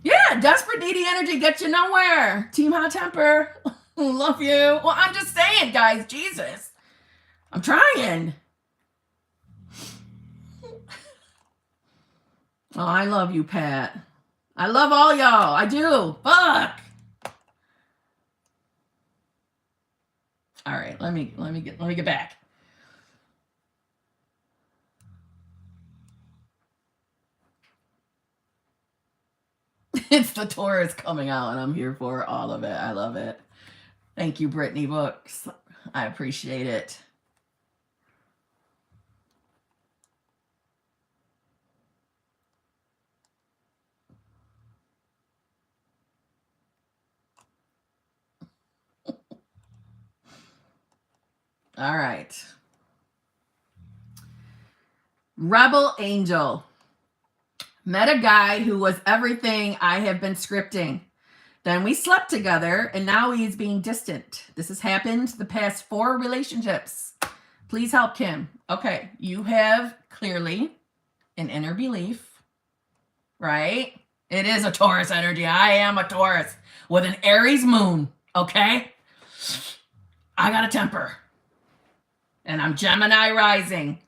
Yeah, desperate, needy energy gets you nowhere. Team hot temper. Love you. Well, I'm just saying, guys, Jesus. I'm trying. Oh, I love you, Pat. I love all y'all. I do. Fuck. All right, let me get back. It's the Taurus coming out, and I'm here for all of it. I love it. Thank you, Brittany Books. I appreciate it. All right. Rebel Angel. Met a guy who was everything I have been scripting. Then we slept together, and now he's being distant. This has happened the past 4 relationships. Please help Kim. Okay, you have clearly an inner belief, right? It is a Taurus energy. I am a Taurus with an Aries moon, okay? I got a temper. And I'm Gemini rising.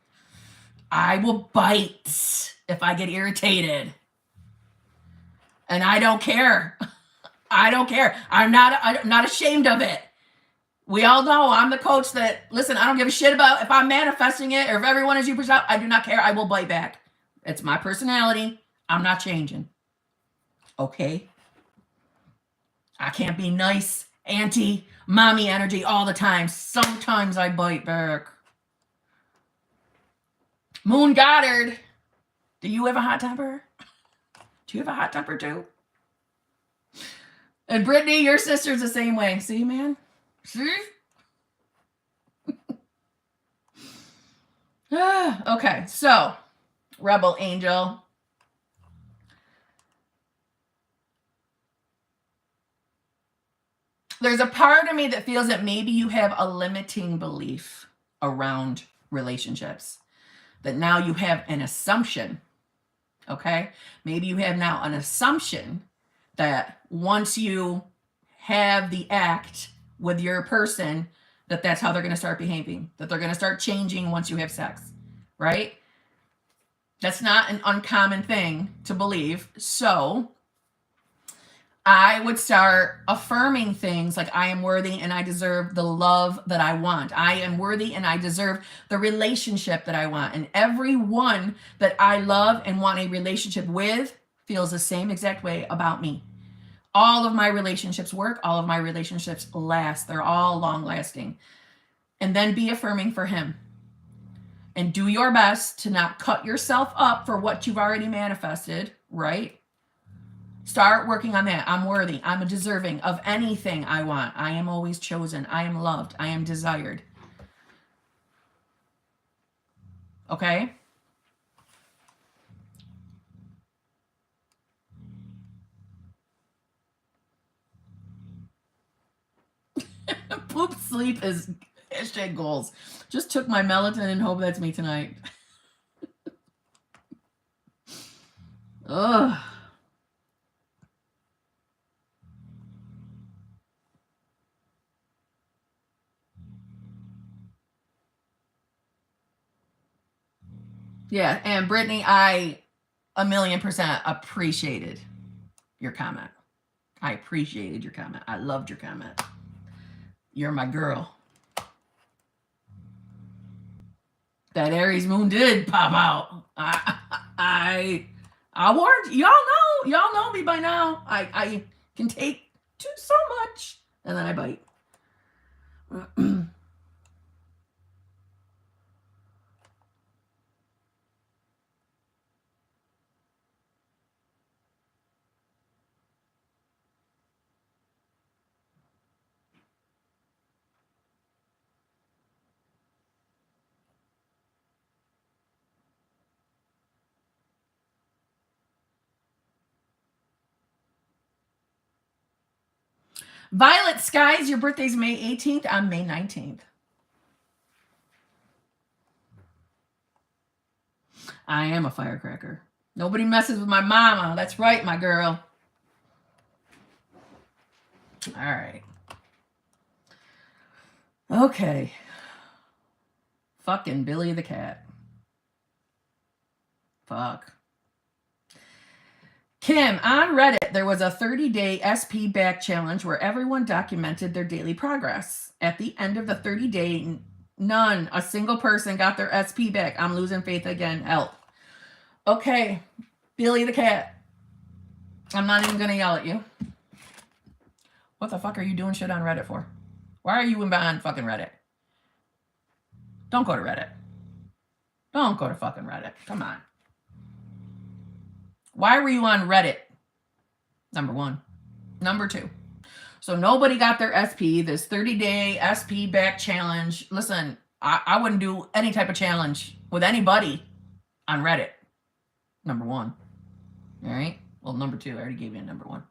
I will bite if I get irritated. And I don't care. I don't care. I'm not ashamed of it. We all know I'm the coach that, listen, I don't give a shit about if I'm manifesting it or if everyone is you push out. I do not care. I will bite back. It's my personality. I'm not changing. Okay? I can't be nice, auntie, mommy energy all the time. Sometimes I bite back. Moon Goddard, do you have a hot temper? Do you have a hot temper too? And Brittany, your sister's the same way. See, man? See? Okay, so Rebel Angel. There's a part of me that feels that maybe you have a limiting belief around relationships. That now you have an assumption. Okay? Maybe you have now an assumption that once you have the act with your person, that's how they're going to start behaving, that they're going to start changing once you have sex, right? That's not an uncommon thing to believe. So I would start affirming things like I am worthy and I deserve the love that I want. I am worthy and I deserve the relationship that I want. And everyone that I love and want a relationship with feels the same exact way about me. All of my relationships work. All of my relationships last. They're all long lasting. And then be affirming for him. And do your best to not cut yourself up for what you've already manifested, right? Start working on that. I'm worthy. I'm deserving of anything I want. I am always chosen. I am loved. I am desired. Okay? Poop sleep is hashtag goals. Just took my melatonin and hope that's me tonight. Ugh. Yeah, and Brittany, I 1,000,000% appreciated your comment. I appreciated your comment. I loved your comment. You're my girl. That Aries moon did pop out. I warned y'all know me by now. I can take so much and then I bite. Violet Skies, your birthday's May 18th. I'm May 19th. I am a firecracker. Nobody messes with my mama. That's right, my girl. All right. Okay. Fucking Billy the cat. Fuck. Kim, on Reddit, there was a 30-day SP back challenge where everyone documented their daily progress. At the end of the 30-day, a single person got their SP back. I'm losing faith again. Help. Okay, Billy the cat. I'm not even going to yell at you. What the fuck are you doing shit on Reddit for? Why are you on fucking Reddit? Don't go to Reddit. Don't go to fucking Reddit. Come on. Why were you on Reddit? Number one. Number two. So nobody got their SP, this 30-day SP back challenge. Listen, I wouldn't do any type of challenge with anybody on Reddit. Number one. All right? Well, number two, I already gave you a number one.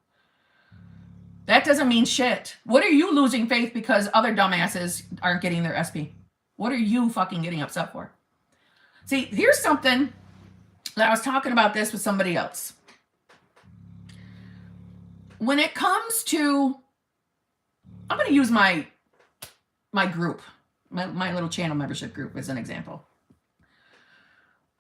That doesn't mean shit. What are you losing faith because other dumbasses aren't getting their SP? What are you fucking getting upset for? See, here's something that I was talking about this with somebody else. When it comes to, I'm going to use my group, my little channel membership group as an example.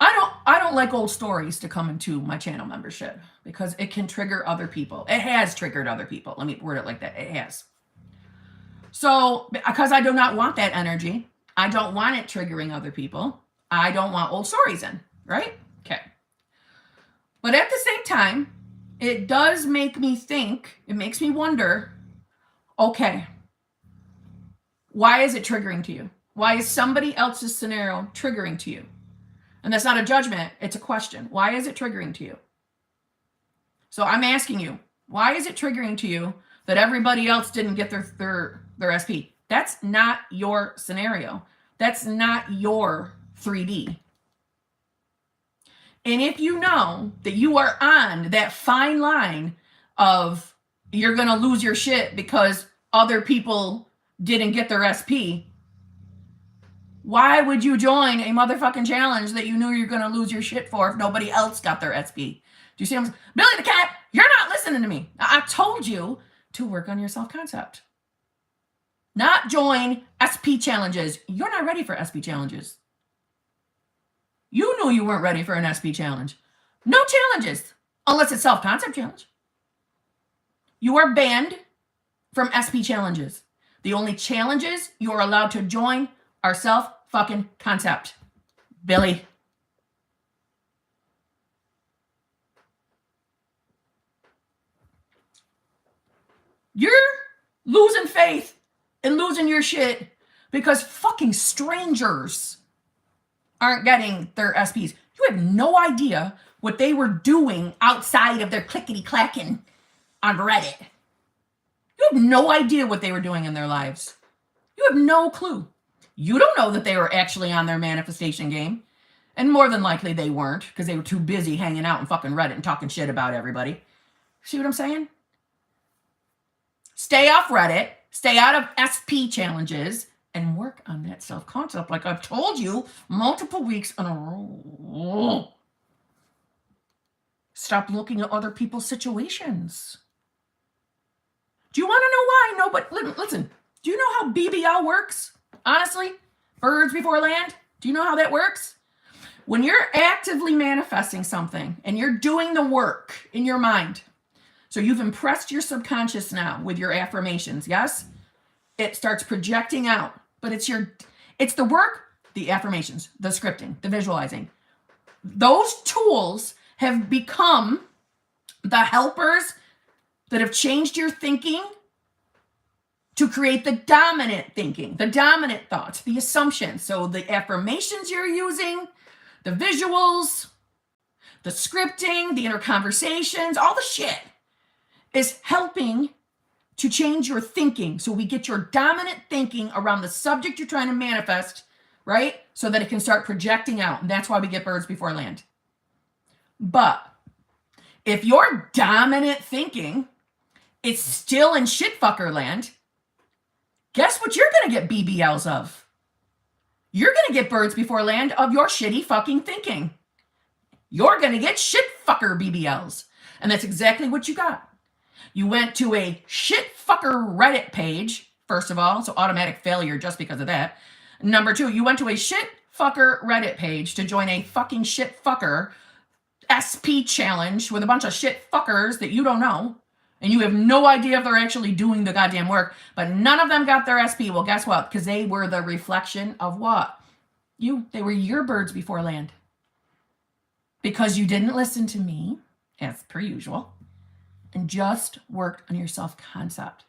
I don't like old stories to come into my channel membership because it can trigger other people. It has triggered other people. Let me word it like that. It has. So because I do not want that energy, I don't want it triggering other people. I don't want old stories in, right? Okay. But at the same time, it does make me think, it makes me wonder, okay, why is it triggering to you? Why is somebody else's scenario triggering to you? And that's not a judgment, it's a question. Why is it triggering to you? So I'm asking you, why is it triggering to you that everybody else didn't get their SP? That's not your scenario. That's not your 3D. And if you know that you are on that fine line of you're going to lose your shit because other people didn't get their SP, why would you join a motherfucking challenge that you knew you're going to lose your shit for if nobody else got their SP? Do you see what I'm saying? Billy the Cat, you're not listening to me. I told you to work on your self-concept. Not join SP challenges. You're not ready for SP challenges. You knew you weren't ready for an SP challenge. No challenges, unless it's self-concept challenge. You are banned from SP challenges. The only challenges you are allowed to join are self-fucking-concept. Billy. You're losing faith and losing your shit because fucking strangers aren't getting their SPs. You have no idea what they were doing outside of their clickety-clacking on Reddit. You have no idea what they were doing in their lives. You have no clue. You don't know that they were actually on their manifestation game. And more than likely they weren't, because they were too busy hanging out in fucking Reddit and talking shit about everybody. See what I'm saying? Stay off Reddit, stay out of SP challenges, and work on that self-concept like I've told you multiple weeks in a row. Stop looking at other people's situations. Do you want to know why? No, but listen, do you know how BBL works? Honestly, birds before land, do you know how that works? When you're actively manifesting something and you're doing the work in your mind, so you've impressed your subconscious now with your affirmations, yes? It starts projecting out, but it's the work, the affirmations, the scripting, the visualizing. Those tools have become the helpers that have changed your thinking to create the dominant thinking, the dominant thoughts, the assumptions. So the affirmations you're using, the visuals, the scripting, the inner conversations, all the shit is helping to change your thinking. So we get your dominant thinking around the subject you're trying to manifest, right? So that it can start projecting out. And that's why we get birds before land. But if your dominant thinking is still in shitfucker land, guess what you're going to get BBLs of? You're going to get birds before land of your shitty fucking thinking. You're going to get shitfucker BBLs. And that's exactly what you got. You went to a shitfucker Reddit page, first of all, so automatic failure just because of that. Number two, you went to a shitfucker Reddit page to join a fucking shitfucker SP challenge with a bunch of shitfuckers that you don't know. And you have no idea if they're actually doing the goddamn work. But none of them got their SP. Well, guess what? Because they were the reflection of what? You. They were your birds before land. Because you didn't listen to me, as per usual, and just worked on your self-concept.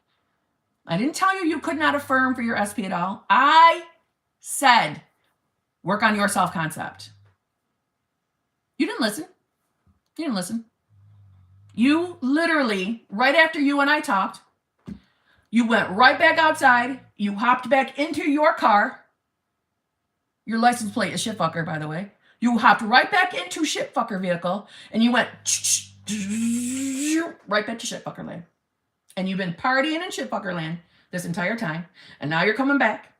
I didn't tell you you could not affirm for your SP at all. I said, work on your self-concept. You didn't listen. You didn't listen. You literally, right after you and I talked, you went right back outside. You hopped back into your car. Your license plate is shitfucker, by the way. You hopped right back into shitfucker vehicle, and you went right back to shitfucker land. And you've been partying in shitfucker land this entire time, and now you're coming back.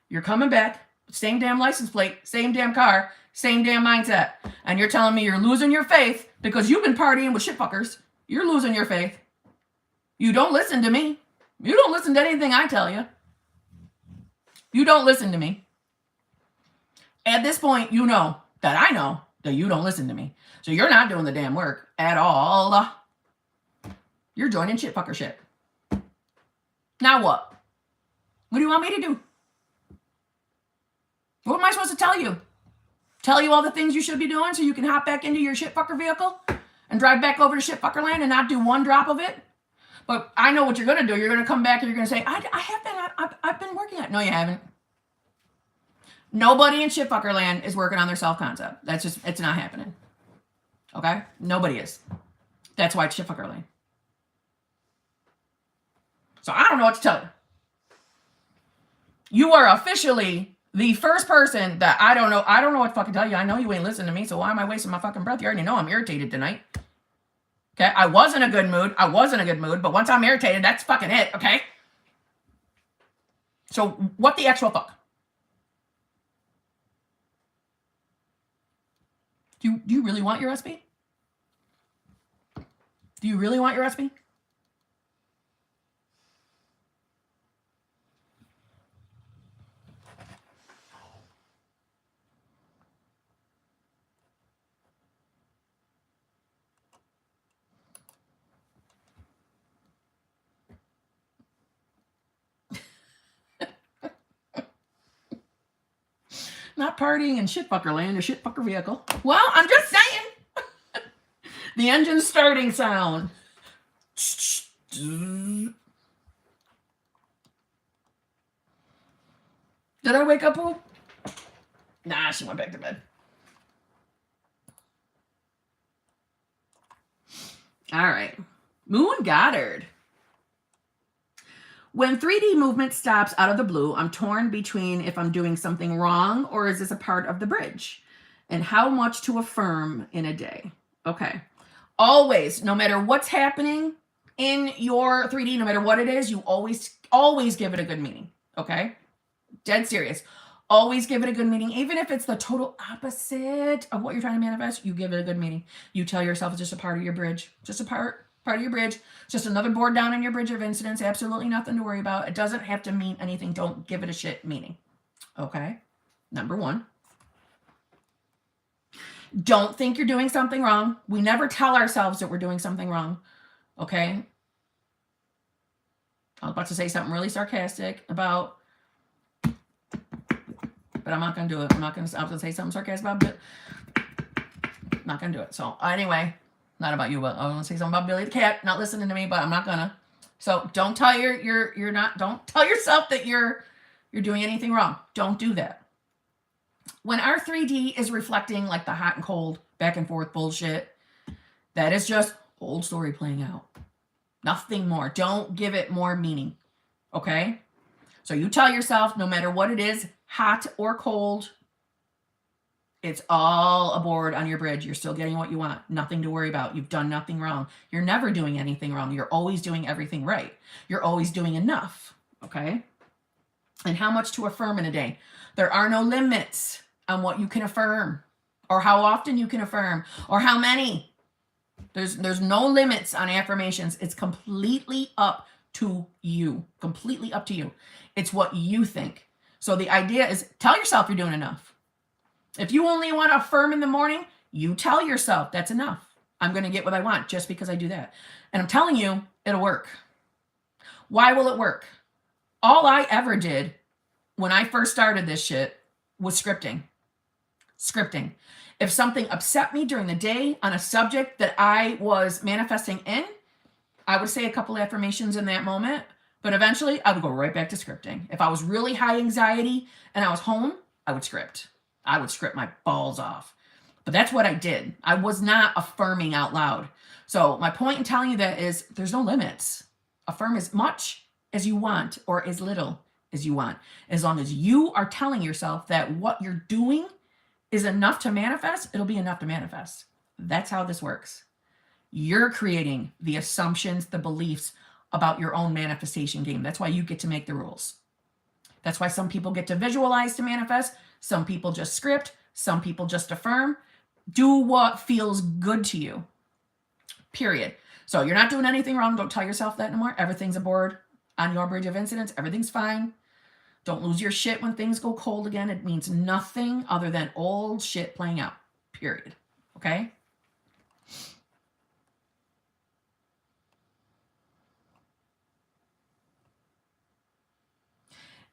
You're coming back, same damn license plate, same damn car, same damn mindset. And you're telling me you're losing your faith because you've been partying with shitfuckers. You're losing your faith. You don't listen to me. You don't listen to anything I tell you. You don't listen to me. At this point, you know that I know that you don't listen to me. So you're not doing the damn work at all. You're joining shitfucker shit. Now what? What do you want me to do? What am I supposed to tell you? Tell you all the things you should be doing so you can hop back into your shitfucker vehicle and drive back over to shitfucker land and not do one drop of it? But I know what you're going to do. You're going to come back and you're going to say, I've been working on it. No, you haven't. Nobody in shitfucker land is working on their self-concept. That's just, it's not happening. Okay? Nobody is. That's why it's shitfucker land. So I don't know what to tell you. You are officially the first person that I don't know what to fucking tell you. I know you ain't listening to me, so why am I wasting my fucking breath? You already know I'm irritated tonight. Okay? I was in a good mood. But once I'm irritated, that's fucking it, okay? So what the actual fuck? Do you really want your recipe? Do you really want your recipe? Not partying in shitfucker land or shitfucker vehicle. Well, I'm just saying. The engine's starting sound. Did I wake up, Pooh? Nah, she went back to bed. All right. Moon Goddard. When 3D movement stops out of the blue, I'm torn between if I'm doing something wrong or is this a part of the bridge? And how much to affirm in a day? Okay. Always, no matter what's happening in your 3D, no matter what it is, you always give it a good meaning. Okay? Dead serious. Always give it a good meaning. Even if it's the total opposite of what you're trying to manifest, you give it a good meaning. You tell yourself it's just a part of your bridge. Just a part of your bridge. Just another board down on your bridge of incidents. Absolutely nothing to worry about. It doesn't have to mean anything. Don't give it a shit meaning. Okay? Number one. Don't think you're doing something wrong. We never tell ourselves that we're doing something wrong. Okay? I was about to say something really sarcastic about, but I'm not going to do it. I was going to say something sarcastic about, but I'm not going to do it. So anyway, not about you, but I was going to say something about Billy the cat. Not listening to me, but I'm not going to. So don't tell don't tell yourself that you're doing anything wrong. Don't do that. When our 3D is reflecting like the hot and cold, back and forth bullshit, that is just old story playing out. Nothing more. Don't give it more meaning. Okay? So you tell yourself, no matter what it is, hot or cold, it's all aboard on your bridge. You're still getting what you want. Nothing to worry about. You've done nothing wrong. You're never doing anything wrong. You're always doing everything right. You're always doing enough. Okay? And how much to affirm in a day? There are no limits on what you can affirm or how often you can affirm or how many. There's no limits on affirmations. It's completely up to you. Completely up to you. It's what you think. So the idea is tell yourself you're doing enough. If you only want to affirm in the morning, you tell yourself that's enough. I'm going to get what I want just because I do that. And I'm telling you, it'll work. Why will it work? All I ever did when I first started this shit was scripting. Scripting. If something upset me during the day on a subject that I was manifesting in, I would say a couple affirmations in that moment, but eventually I would go right back to scripting. If I was really high anxiety and I was home, I would script. I would script my balls off. But that's what I did. I was not affirming out loud. So my point in telling you that is there's no limits. Affirm as much as you want or as little as you want. As long as you are telling yourself that what you're doing is enough to manifest, it'll be enough to manifest. That's how this works. You're creating the assumptions, the beliefs about your own manifestation game. That's why you get to make the rules. That's why some people get to visualize to manifest. Some people just script. Some people just affirm. Do what feels good to you. Period. So you're not doing anything wrong. Don't tell yourself that anymore. Everything's aboard on your bridge of incidents. Everything's fine. Don't lose your shit when things go cold again. It means nothing other than old shit playing out. Period. Okay?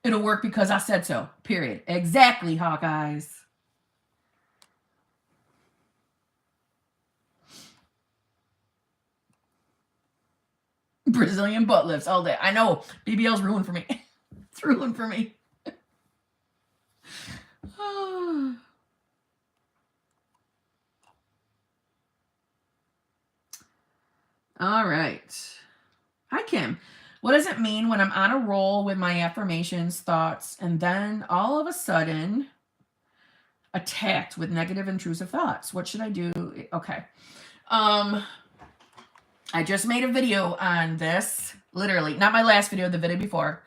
It'll work because I said so. Period. Exactly, Hawkeyes. Brazilian butt lifts all day. I know. BBL's ruined for me. It's ruined for me. All right. Hi, Kim. What does it mean when I'm on a roll with my affirmations, thoughts, and then all of a sudden attacked with negative, intrusive thoughts? What should I do? Okay. I just made a video on this, literally, not my last video, the video before.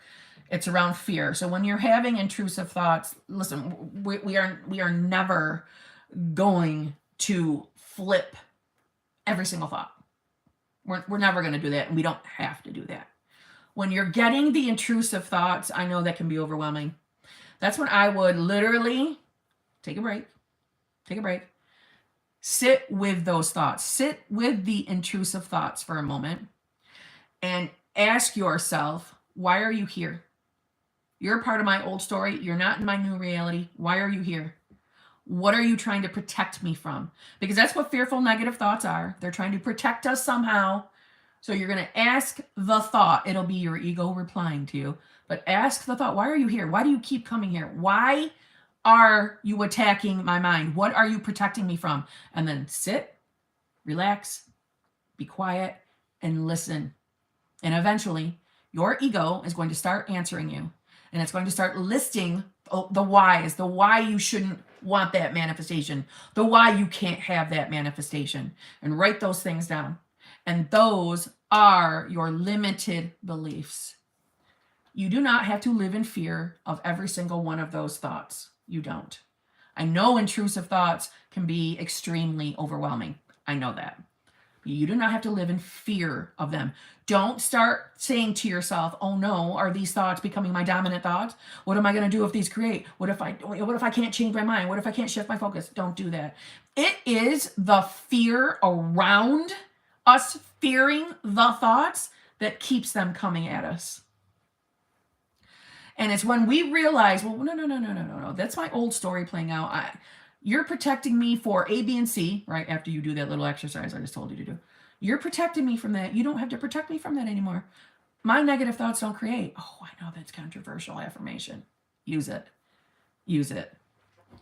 It's around fear. So when you're having intrusive thoughts, listen, we are never going to flip every single thought. We're never going to do that, and we don't have to do that. When you're getting the intrusive thoughts, I know that can be overwhelming. That's when I would literally take a break, sit with those thoughts, sit with the intrusive thoughts for a moment, and ask yourself, why are you here? You're a part of my old story. You're not in my new reality. Why are you here? What are you trying to protect me from? Because that's what fearful negative thoughts are. They're trying to protect us somehow. So you're going to ask the thought. It'll be your ego replying to you. But ask the thought, why are you here? Why do you keep coming here? Why are you attacking my mind? What are you protecting me from? And then sit, relax, be quiet, and listen. And eventually, your ego is going to start answering you. And it's going to start listing the whys, the why you shouldn't want that manifestation, the why you can't have that manifestation. And write those things down. And those are your limited beliefs. You do not have to live in fear of every single one of those thoughts. You don't. I know intrusive thoughts can be extremely overwhelming. I know that. You do not have to live in fear of them. Don't start saying to yourself, oh no, are these thoughts becoming my dominant thoughts? What am I going to do if these create? What if I can't change my mind? What if I can't shift my focus? Don't do that. It is the fear around us fearing the thoughts that keeps them coming at us. And it's when we realize, well, no. That's my old story playing out. You're protecting me for A, B, and C, right? After you do that little exercise I just told you to do. You're protecting me from that. You don't have to protect me from that anymore. My negative thoughts don't create. Oh, I know that's controversial affirmation. Use it. Use it.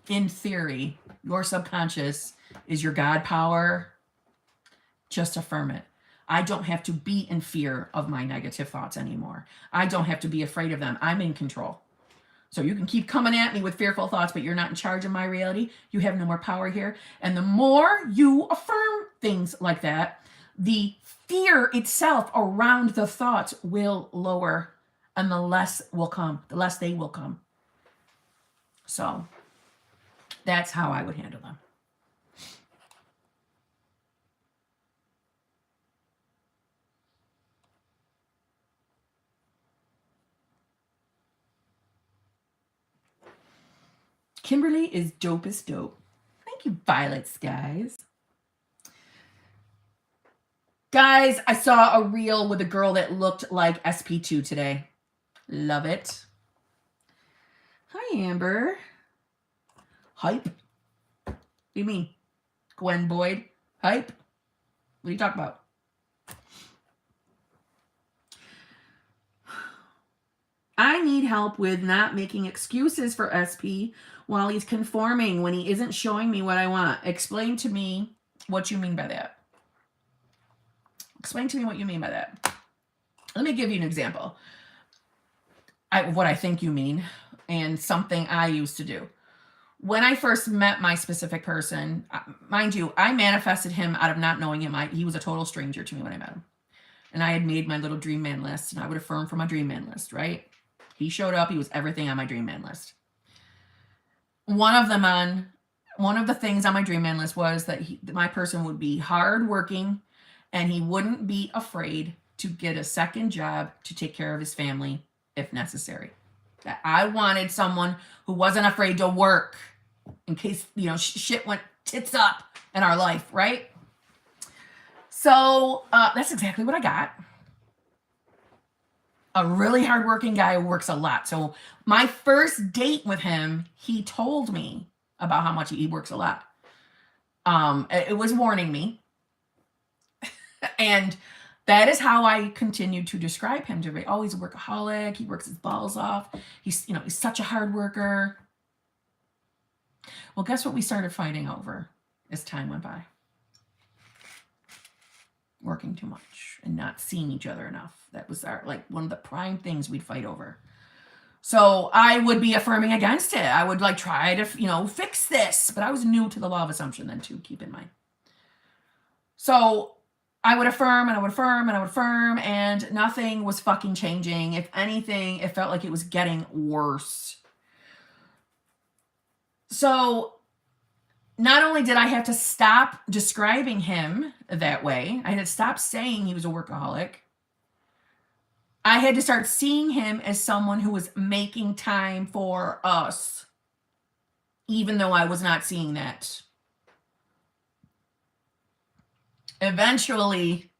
In theory, your subconscious is your God power. Just affirm it. I don't have to be in fear of my negative thoughts anymore. I don't have to be afraid of them. I'm in control. So you can keep coming at me with fearful thoughts, but you're not in charge of my reality. You have no more power here. And the more you affirm things like that, the fear itself around the thoughts will lower, and the less will come, the less they will come. So that's how I would handle them. Kimberly is dope as dope. Thank you, Violet Skies. Guys, I saw a reel with a girl that looked like SP2 today. Love it. Hi, Amber. Hype? What do you mean? Gwen Boyd? Hype? What are you talking about? I need help with not making excuses for SP while he's conforming when he isn't showing me what I want. Explain to me what you mean by that. Explain to me what you mean by that. Let me give you an example. What I think you mean, and something I used to do. When I first met my specific person, mind you, I manifested him out of not knowing him. He was a total stranger to me when I met him. And I had made my little dream man list, and I would affirm for my dream man list, right? He showed up. He was everything on my dream man list. One of the things on my dream man list was that my person would be hardworking, and he wouldn't be afraid to get a second job to take care of his family if necessary. That I wanted someone who wasn't afraid to work in case, shit went tits up in our life, right? So that's exactly what I got. a really hardworking guy who works a lot. So my first date with him, he told me about how much he works a lot. It was warning me. And that is how I continued to describe him to be. Oh, he's a workaholic. He works his balls off. He's such a hard worker. Well, guess what we started fighting over as time went by? Working too much and not seeing each other enough. That was one of the prime things we'd fight over. So I would be affirming against it. I would try to, fix this. But I was new to the law of assumption then too, keep in mind. So I would affirm and I would affirm and I would affirm, and nothing was fucking changing. If anything, it felt like it was getting worse. So not only did I have to stop describing him that way, I had to stop saying he was a workaholic. I had to start seeing him as someone who was making time for us, even though I was not seeing that. Eventually,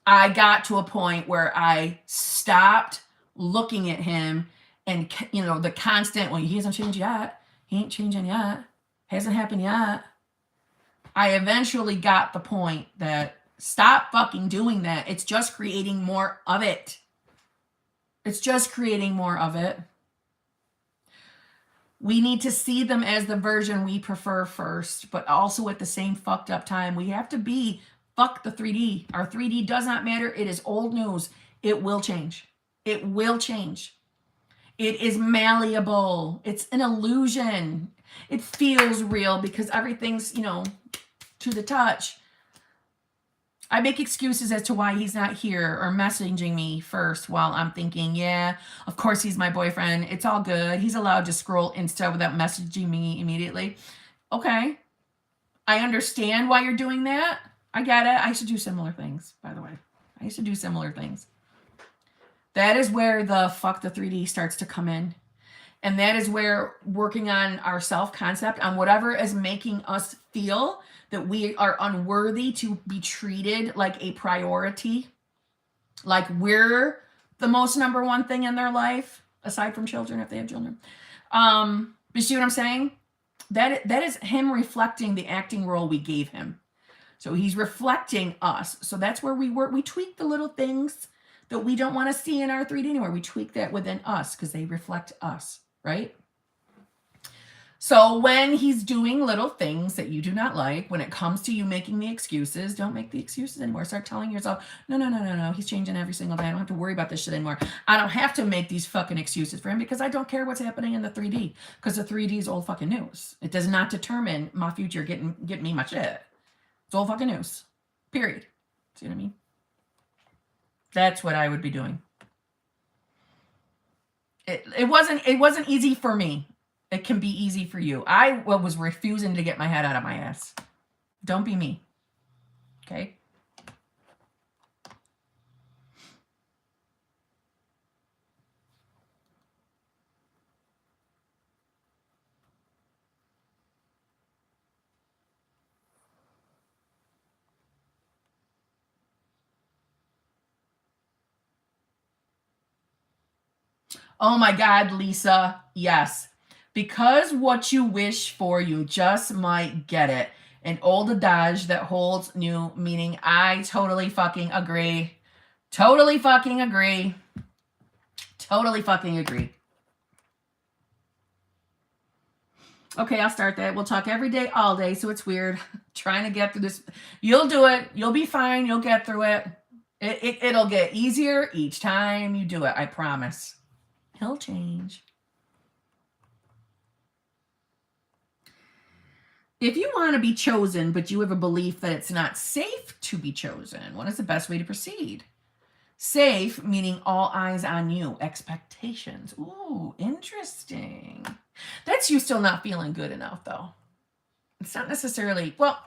I got to a point where I stopped looking at him and, the constant, well, he hasn't changed yet. He ain't changing yet. Hasn't happened yet. I eventually got the point that stop fucking doing that. It's just creating more of it. It's just creating more of it. We need to see them as the version we prefer first, but also at the same fucked up time, we have to be fuck the 3D. Our 3D does not matter. It is old news. It will change. It will change. It is malleable. It's an illusion. It feels real because everything's, to the touch. I make excuses as to why he's not here or messaging me first while I'm thinking, yeah, of course he's my boyfriend. It's all good. He's allowed to scroll Insta without messaging me immediately. Okay. I understand why you're doing that. I get it. I used to do similar things, by the way. I used to do similar things. That is where the fuck the 3D starts to come in. And that is where working on our self-concept, on whatever is making us feel that we are unworthy to be treated like a priority, like we're the most number one thing in their life, aside from children, if they have children. You see what I'm saying? That is him reflecting the acting role we gave him. So he's reflecting us. So that's where we tweak the little things that we don't want to see in our 3D anymore. We tweak that within us because they reflect us, right? So when he's doing little things that you do not like, when it comes to you making the excuses, don't make the excuses anymore. Start telling yourself, no, he's changing every single day. I don't have to worry about this shit anymore. I don't have to make these fucking excuses for him because I don't care what's happening in the 3D, because the 3D is old fucking news. It does not determine my future getting me my shit. It's old fucking news. Period. See what I mean? That's what I would be doing. It wasn't easy for me. It can be easy for you. I was refusing to get my head out of my ass. Don't be me. Okay? Oh my God, Lisa. Yes. Because what you wish for, you just might get it. An old adage that holds new meaning. I totally fucking agree. Totally fucking agree. Totally fucking agree. Okay, I'll start that. We'll talk every day, all day, so it's weird. Trying to get through this. You'll do it. You'll be fine. You'll get through it. It'll get easier each time you do it. I promise. He'll change. If you want to be chosen, but you have a belief that it's not safe to be chosen, what is the best way to proceed? Safe, meaning all eyes on you. Expectations. Ooh, interesting. That's you still not feeling good enough, though. It's not necessarily, well,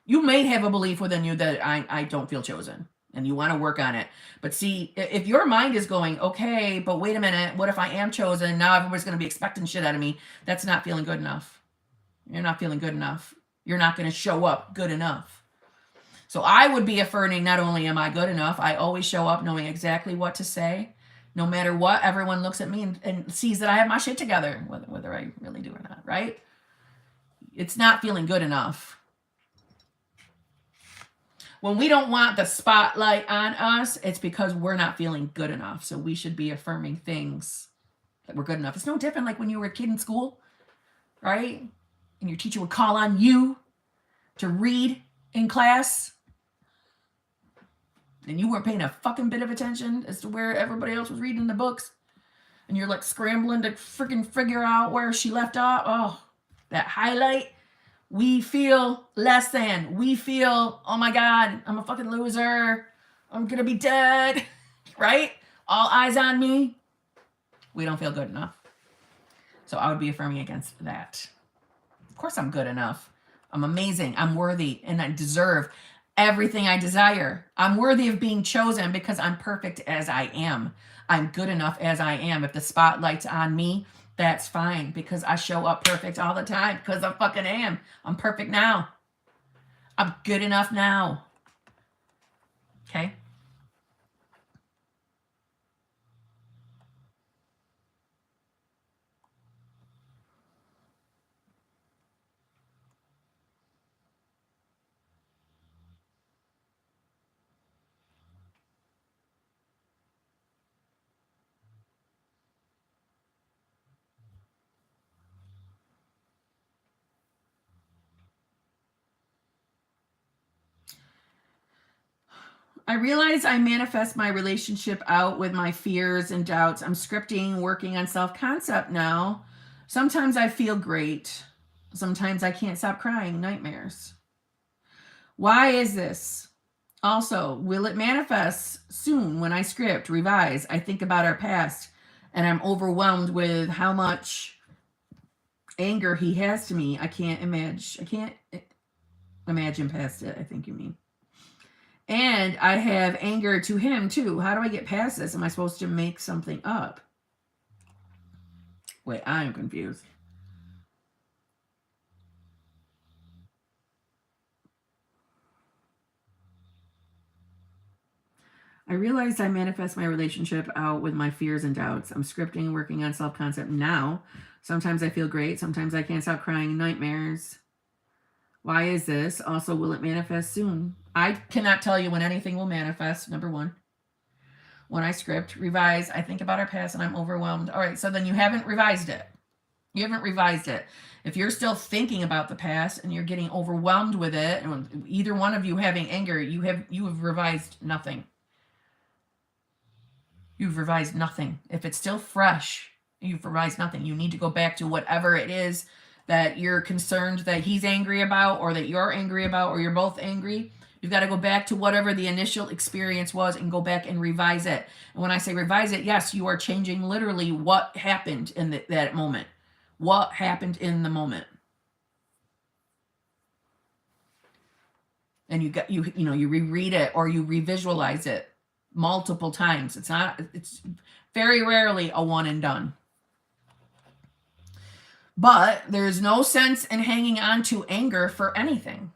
you may have a belief within you that I don't feel chosen, and you want to work on it. But see, if your mind is going, okay, but wait a minute, what if I am chosen? Now everybody's going to be expecting shit out of me. That's not feeling good enough. You're not feeling good enough. You're not going to show up good enough. So I would be affirming, not only am I good enough, I always show up knowing exactly what to say. No matter what, everyone looks at me and sees that I have my shit together, whether I really do or not, right? It's not feeling good enough. When we don't want the spotlight on us, it's because we're not feeling good enough. So we should be affirming things that we're good enough. It's no different like when you were a kid in school, right? And your teacher would call on you to read in class. And you weren't paying a fucking bit of attention as to where everybody else was reading the books. And you're like scrambling to freaking figure out where she left off. Oh, that highlight. We feel less than. We feel, oh my God, I'm a fucking loser. I'm going to be dead. Right? All eyes on me. We don't feel good enough. So I would be affirming against that. Of course I'm good enough. I'm amazing. I'm worthy. And I deserve everything I desire. I'm worthy of being chosen because I'm perfect as I am. I'm good enough as I am. If the spotlight's on me, that's fine because I show up perfect all the time because I fucking am. I'm perfect now. I'm good enough now. Okay? I realize I manifest my relationship out with my fears and doubts. I'm scripting, working on self-concept now. Sometimes I feel great. Sometimes I can't stop crying, nightmares. Why is this? Also, will it manifest soon when I script, revise? I think about our past and I'm overwhelmed with how much anger he has to me. I can't imagine past it, I think you mean. And I have anger to him too. How do I get past this? Am I supposed to make something up? Wait, I'm confused. I realized I manifest my relationship out with my fears and doubts. I'm scripting, working on self-concept now. Sometimes I feel great. Sometimes I can't stop crying, nightmares. Why is this? Also, will it manifest soon? I cannot tell you when anything will manifest, number one. When I script, revise, I think about our past and I'm overwhelmed. All right, so then you haven't revised it. You haven't revised it. If you're still thinking about the past and you're getting overwhelmed with it, and either one of you having anger, you have revised nothing. You've revised nothing. If it's still fresh, you've revised nothing. You need to go back to whatever it is that you're concerned that he's angry about or that you're angry about or you're both angry. You've got to go back to whatever the initial experience was and go back and revise it. And when I say revise it, yes, you are changing literally what happened in that moment. What happened in the moment. And you reread it or you revisualize it multiple times. It's very rarely a one and done. But there's no sense in hanging on to anger for anything.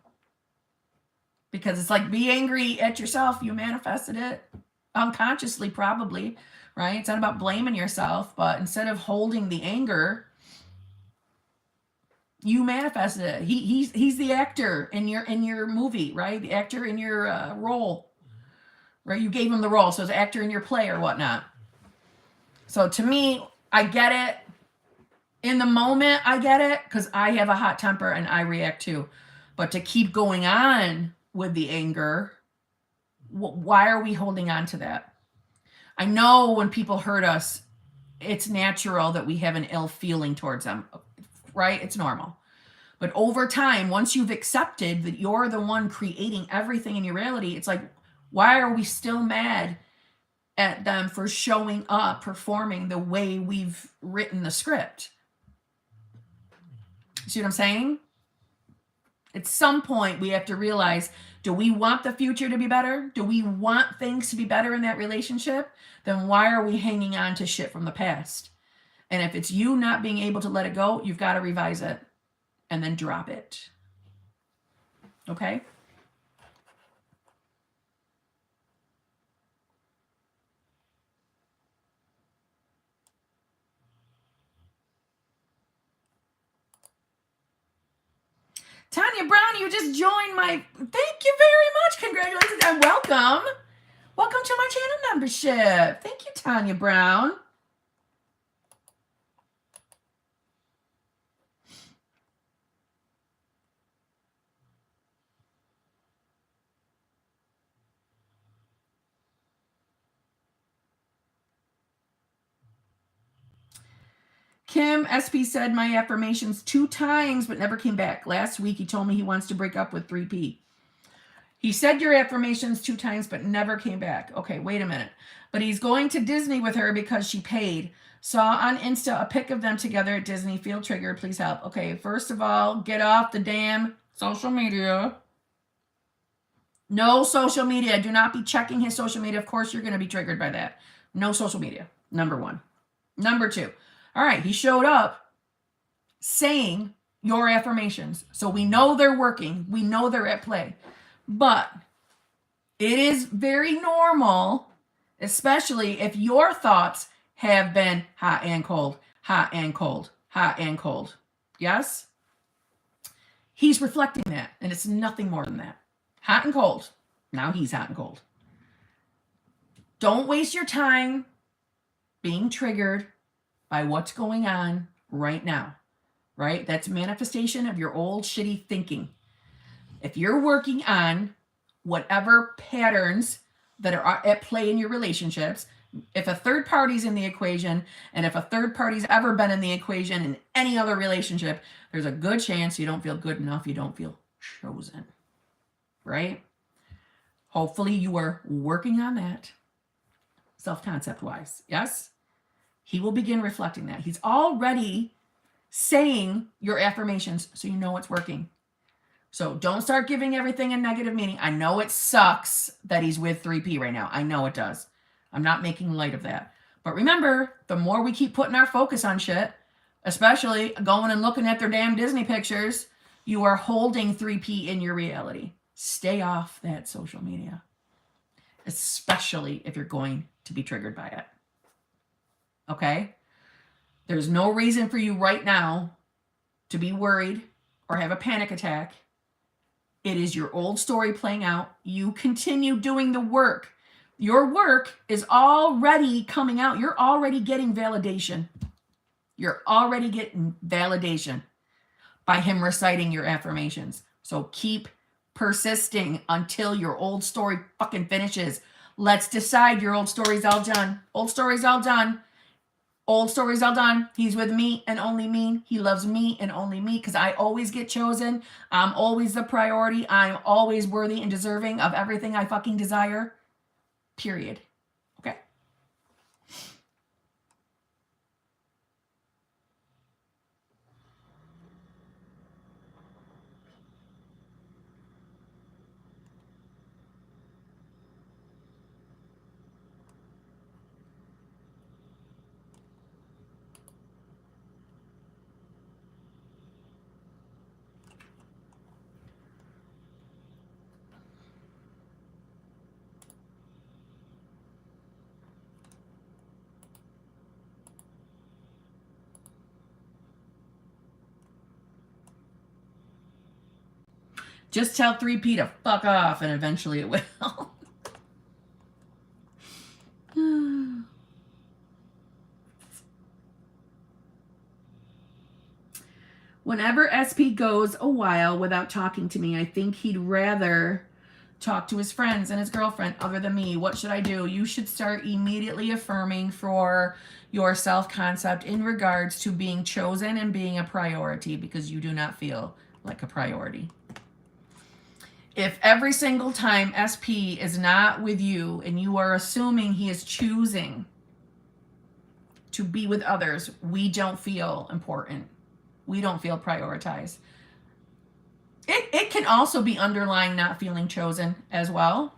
Because it's like, be angry at yourself. You manifested it unconsciously, probably, right? It's not about blaming yourself, but instead of holding the anger, you manifested it. He's the actor in your movie, right? The actor in your role, right? You gave him the role, so it's actor in your play or whatnot. So to me, I get it. In the moment, I get it because I have a hot temper and I react too. But to keep going on with the anger, why are we holding on to that? I know when people hurt us, it's natural that we have an ill feeling towards them, right? It's normal. But over time, once you've accepted that you're the one creating everything in your reality, it's like, why are we still mad at them for showing up, performing the way we've written the script? See what I'm saying? At some point, we have to realize, do we want the future to be better? Do we want things to be better in that relationship? Then why are we hanging on to shit from the past? And if it's you not being able to let it go, you've got to revise it and then drop it. Okay? Tanya Brown, you just joined my, thank you very much. Congratulations and welcome. Welcome to my channel membership. Thank you, Tanya Brown. Kim SP said my affirmations 2 times, but never came back. Last week, he told me he wants to break up with 3P. He said your affirmations 2 times, but never came back. Okay, wait a minute. But he's going to Disney with her because she paid. Saw on Insta a pic of them together at Disney. Feel triggered. Please help. Okay, first of all, get off the damn social media. No social media. Do not be checking his social media. Of course, you're going to be triggered by that. No social media. Number 1. Number 2. All right, he showed up saying your affirmations. So we know they're working. We know they're at play. But it is very normal, especially if your thoughts have been hot and cold, hot and cold, hot and cold. Yes? He's reflecting that, and it's nothing more than that. Hot and cold. Now he's hot and cold. Don't waste your time being triggered by what's going on right now, right? That's manifestation of your old shitty thinking. If you're working on whatever patterns that are at play in your relationships, if a third party's in the equation, and if a third party's ever been in the equation in any other relationship, there's a good chance you don't feel good enough, you don't feel chosen, right? Hopefully you are working on that self-concept wise, yes? He will begin reflecting that. He's already saying your affirmations, so you know it's working. So don't start giving everything a negative meaning. I know it sucks that he's with 3P right now. I know it does. I'm not making light of that. But remember, the more we keep putting our focus on shit, especially going and looking at their damn Disney pictures, you are holding 3P in your reality. Stay off that social media, especially if you're going to be triggered by it. Okay? There's no reason for you right now to be worried or have a panic attack. It is your old story playing out. You continue doing the work. Your work is already coming out. You're already getting validation. You're already getting validation by him reciting your affirmations. So keep persisting until your old story fucking finishes. Let's decide your old story's all done. Old story's all done. Old story's all done. He's with me and only me. He loves me and only me because I always get chosen. I'm always the priority. I'm always worthy and deserving of everything I fucking desire. Period. Okay? Just tell 3P to fuck off and eventually it will. Whenever SP goes a while without talking to me, I think he'd rather talk to his friends and his girlfriend other than me. What should I do? You should start immediately affirming for your self-concept in regards to being chosen and being a priority because you do not feel like a priority. If every single time SP is not with you and you are assuming he is choosing to be with others, we don't feel important. We don't feel prioritized. It can also be underlying not feeling chosen as well.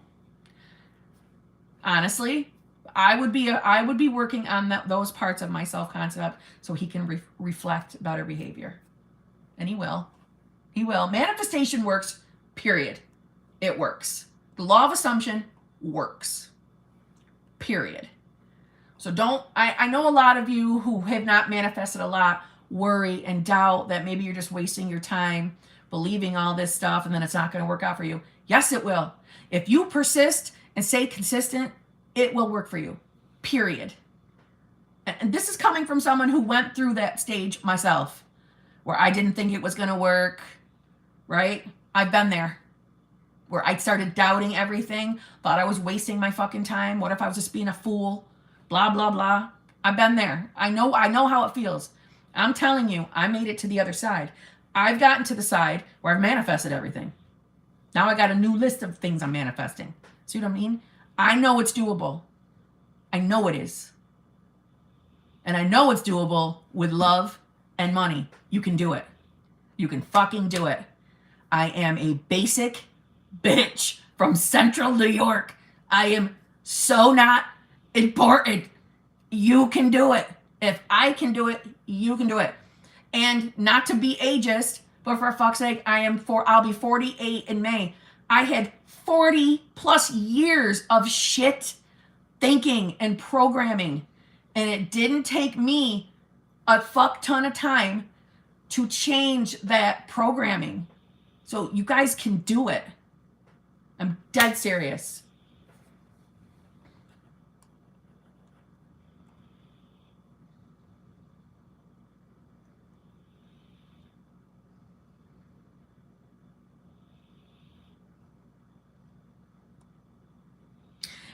Honestly, I would be working on those parts of my self-concept so he can reflect better behavior. And he will. He will. Manifestation works, period. It works. The law of assumption works. Period. So I know a lot of you who have not manifested a lot worry and doubt that maybe you're just wasting your time believing all this stuff and then it's not going to work out for you. Yes, it will. If you persist and stay consistent, it will work for you, period. And this is coming from someone who went through that stage myself, where I didn't think it was going to work, right? I've been there, where I started doubting everything, thought I was wasting my fucking time. What if I was just being a fool? Blah, blah, blah. I've been there. I know how it feels. I'm telling you, I made it to the other side. I've gotten to the side where I've manifested everything. Now I got a new list of things I'm manifesting. See what I mean? I know it's doable. I know it is. And I know it's doable with love and money. You can do it. You can fucking do it. I am a basic bitch from Central New York. I am so not important. You can do it. If I can do it, you can do it. And not to be ageist, but for fuck's sake, I'll be 48 in May. I had 40 plus years of shit thinking and programming. And it didn't take me a fuck ton of time to change that programming. So you guys can do it. I'm dead serious.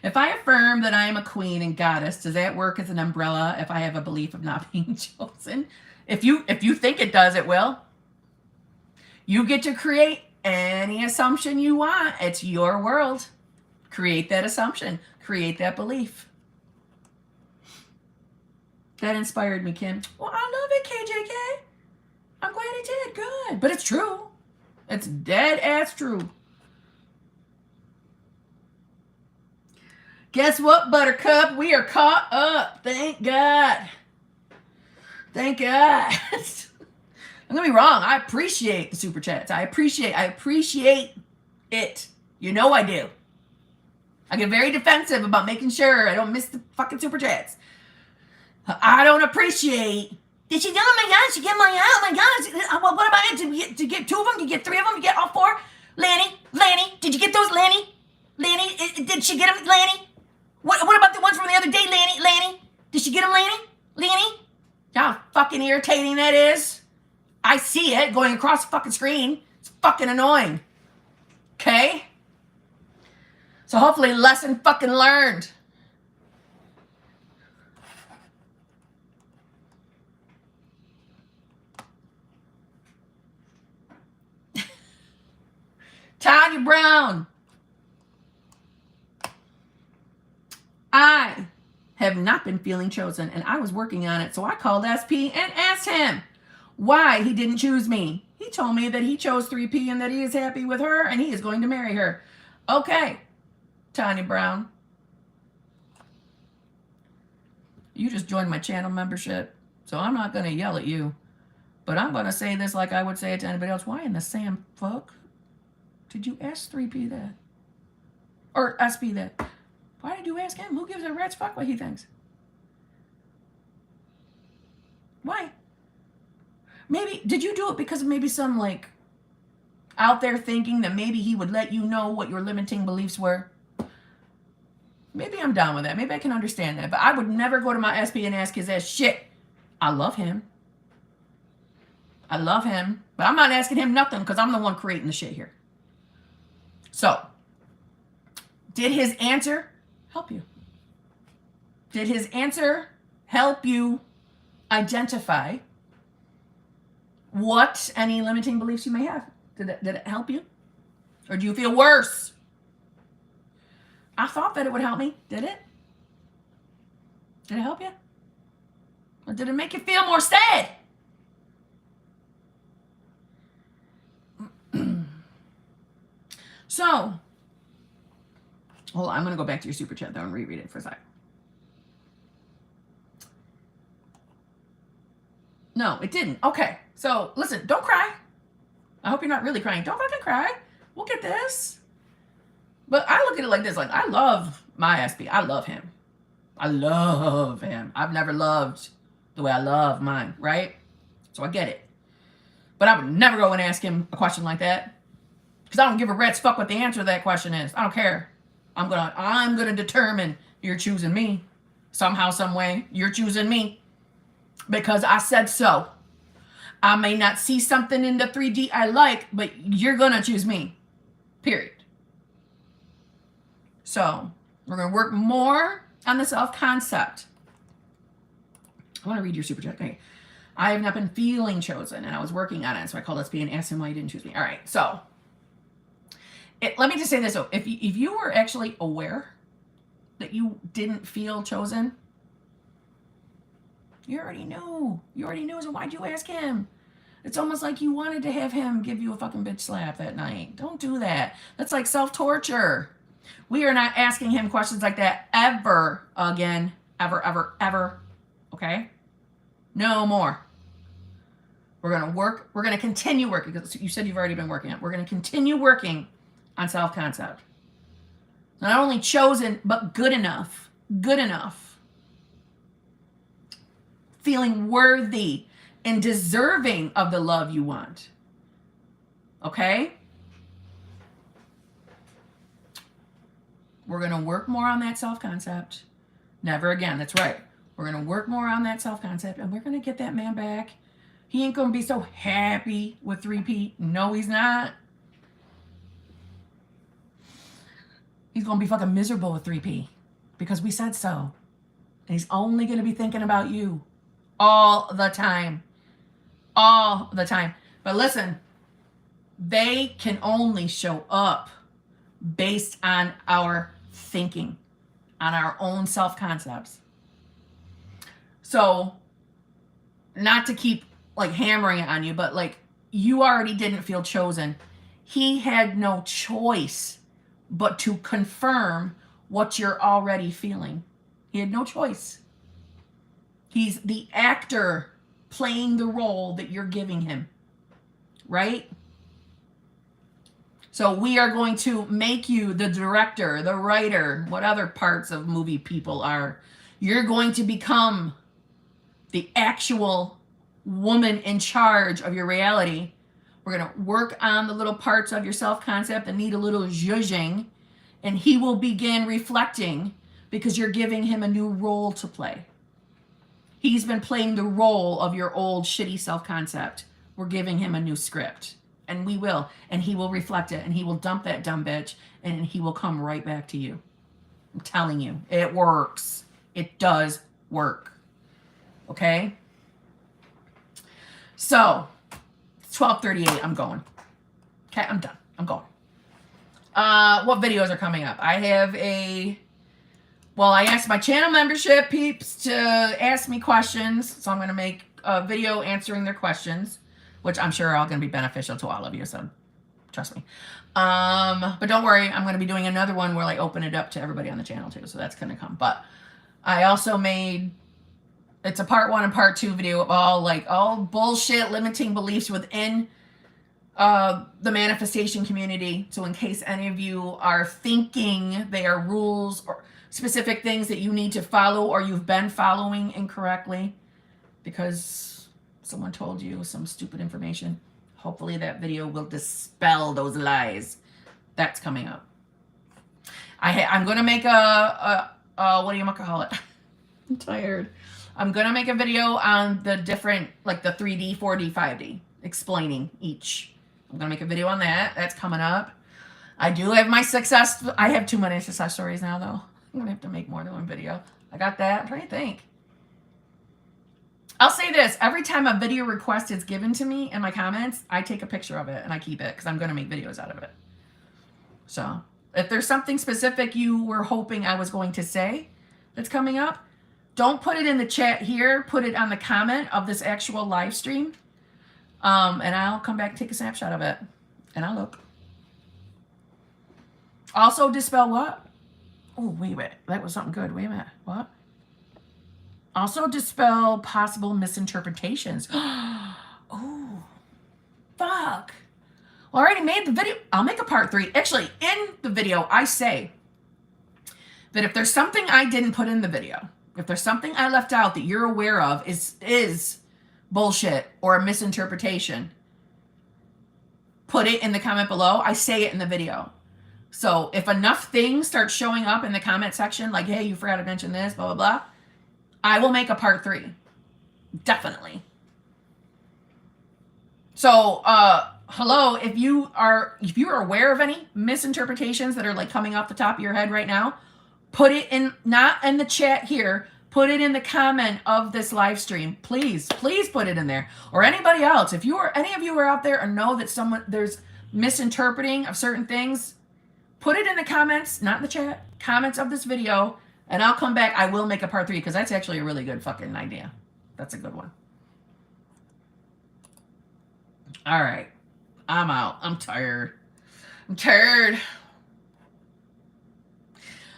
If I affirm that I am a queen and goddess, does that work as an umbrella if I have a belief of not being chosen? If you think it does, it will. You get to create any assumption you want. It's your world. Create that assumption. Create that belief. That inspired me, Kim. Well, I love it, KJK. I'm glad it did. Good. But it's true. It's dead ass true. Guess what, Buttercup? We are caught up. Thank God. Thank God. Don't get me wrong. I appreciate the super chats. I appreciate it. You know I do. I get very defensive about making sure I don't miss the fucking super chats. I don't appreciate. Did she get? Oh my God! She get my. Oh my God! What about it? Did you get 2 of them? Did you get 3 of them? Did you get all 4? Lanny, did you get those, Lanny? Did she get them, Lanny? What about the ones from the other day, Lanny? Did she get them, Lanny? How fucking irritating that is. I see it going across the fucking screen. It's fucking annoying. Okay? So hopefully lesson fucking learned. Tanya Brown. I have not been feeling chosen, and I was working on it, so I called SP and asked him why he didn't choose me. He told me that he chose 3P and that he is happy with her and he is going to marry her. Okay, Tanya Brown. You just joined my channel membership, so I'm not going to yell at you. But I'm going to say this like I would say it to anybody else. Why in the Sam fuck did you ask 3P that? Or SP that? Why did you ask him? Who gives a rat's fuck what he thinks? Why? Maybe, did you do it because of maybe some like out there thinking that maybe he would let you know what your limiting beliefs were? Maybe I'm down with that. Maybe I can understand that. But I would never go to my SP and ask his ass shit. I love him. But I'm not asking him nothing because I'm the one creating the shit here. So, did his answer help you? Did his answer help you identify what any limiting beliefs you may have? Did it help you? Or do you feel worse? I thought that it would help me. Did it? Did it help you? Or did it make you feel more sad? So, hold on, I'm going to go back to your super chat though and reread it for a sec. No, it didn't. Okay, so listen, don't cry. I hope you're not really crying. Don't fucking cry. We'll get this. But I look at it like this. Like, I love my SP. I love him. I love him. I've never loved the way I love mine, right? So I get it. But I would never go and ask him a question like that. Because I don't give a rat's fuck what the answer to that question is. I don't care. I'm gonna determine you're choosing me. Somehow, some way, you're choosing me. Because I said so. I may not see something in the 3D I like, but you're gonna choose me. Period. So, we're gonna work more on the self-concept. I want to read your super chat. Okay. I have not been feeling chosen, and I was working on it, so I called SB and asked him why he didn't choose me. All right, so let me just say this, though. If you were actually aware that you didn't feel chosen, you already knew. You already knew, so why'd you ask him? It's almost like you wanted to have him give you a fucking bitch slap that night. Don't do that. That's like self-torture. We are not asking him questions like that ever again. Ever, ever, ever. Okay? No more. We're going to work. We're going to continue working, because you said you've already been working on it. We're going to continue working on self-concept. Not only chosen, but good enough. Good enough. Feeling worthy and deserving of the love you want. Okay? We're going to work more on that self-concept. Never again. That's right. We're going to work more on that self-concept, and we're going to get that man back. He ain't going to be so happy with 3P. No, he's not. He's going to be fucking miserable with 3P because we said so. And he's only going to be thinking about you all the time. All the time. But listen, they can only show up based on our thinking, on our own self-concepts. So, not to keep like hammering it on you, but like you already didn't feel chosen. He had no choice but to confirm what you're already feeling. He had no choice. He's the actor playing the role that you're giving him, right? So we are going to make you the director, the writer, what other parts of movie people are. You're going to become the actual woman in charge of your reality. We're going to work on the little parts of your self-concept that need a little zhuzhing, and he will begin reflecting because you're giving him a new role to play. He's been playing the role of your old shitty self-concept. We're giving him a new script, and we will, and he will reflect it, and he will dump that dumb bitch, and he will come right back to you. I'm telling you, it works. It does work. Okay? So, it's 12:38. I'm going. Okay, I'm done. I'm going. What videos are coming up? I have I asked my channel membership peeps to ask me questions, so I'm going to make a video answering their questions, which I'm sure are all going to be beneficial to all of you, so trust me. But don't worry, I'm going to be doing another one where I open it up to everybody on the channel too, so that's going to come. But I also made, it's a part 1 and part 2 video of all bullshit limiting beliefs within the manifestation community. So in case any of you are thinking they are rules or specific things that you need to follow or you've been following incorrectly because someone told you some stupid information, hopefully that video will dispel those lies. That's coming up. I'm going to make what do you call it? I'm tired. I'm going to make a video on the different, like the 3D, 4D, 5D, explaining each. I'm going to make a video on that. That's coming up. I do have my success. I have too many success stories now, though. I'm going to have to make more than one video. I got that. I'm trying to think. I'll say this. Every time a video request is given to me in my comments, I take a picture of it and I keep it because I'm going to make videos out of it. So if there's something specific you were hoping I was going to say that's coming up, don't put it in the chat here. Put it on the comment of this actual live stream. And I'll come back and take a snapshot of it. And I'll look. Also dispel what? Oh, wait a minute. That was something good. Wait a minute. What? Also dispel possible misinterpretations. Oh, fuck. Well, I already made the video. I'll make a part 3. Actually, in the video, I say that if there's something I didn't put in the video, if there's something I left out that you're aware of is bullshit or a misinterpretation, put it in the comment below. I say it in the video. So if enough things start showing up in the comment section, like, hey, you forgot to mention this, blah, blah, blah, I will make a part 3. Definitely. So, hello, if you are aware of any misinterpretations that are like coming off the top of your head right now, put it in, not in the chat here, put it in the comment of this live stream. Please, please put it in there. Or anybody else, if any of you are out there and know that there's misinterpreting of certain things, put it in the comments, not in the chat, comments of this video, and I'll come back. I will make a part 3 because that's actually a really good fucking idea. That's a good one. All right. I'm out. I'm tired. I'm tired.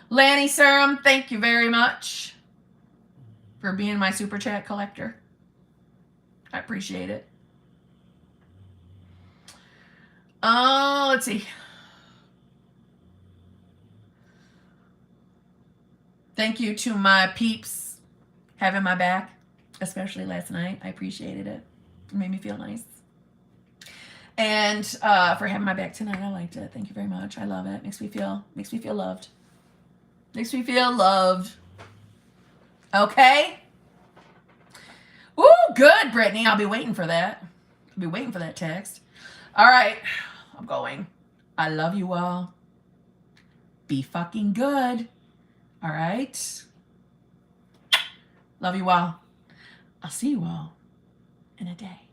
Lanny Serum, thank you very much for being my super chat collector. I appreciate it. Let's see. Thank you to my peeps having my back, especially last night. I appreciated it. It made me feel nice. And for having my back tonight, I liked it. Thank you very much. I love it. Makes me feel loved. Makes me feel loved. Okay. Woo, good, Brittany. I'll be waiting for that. I'll be waiting for that text. All right. I'm going. I love you all. Be fucking good. All right. Love you all. I'll see you all in a day.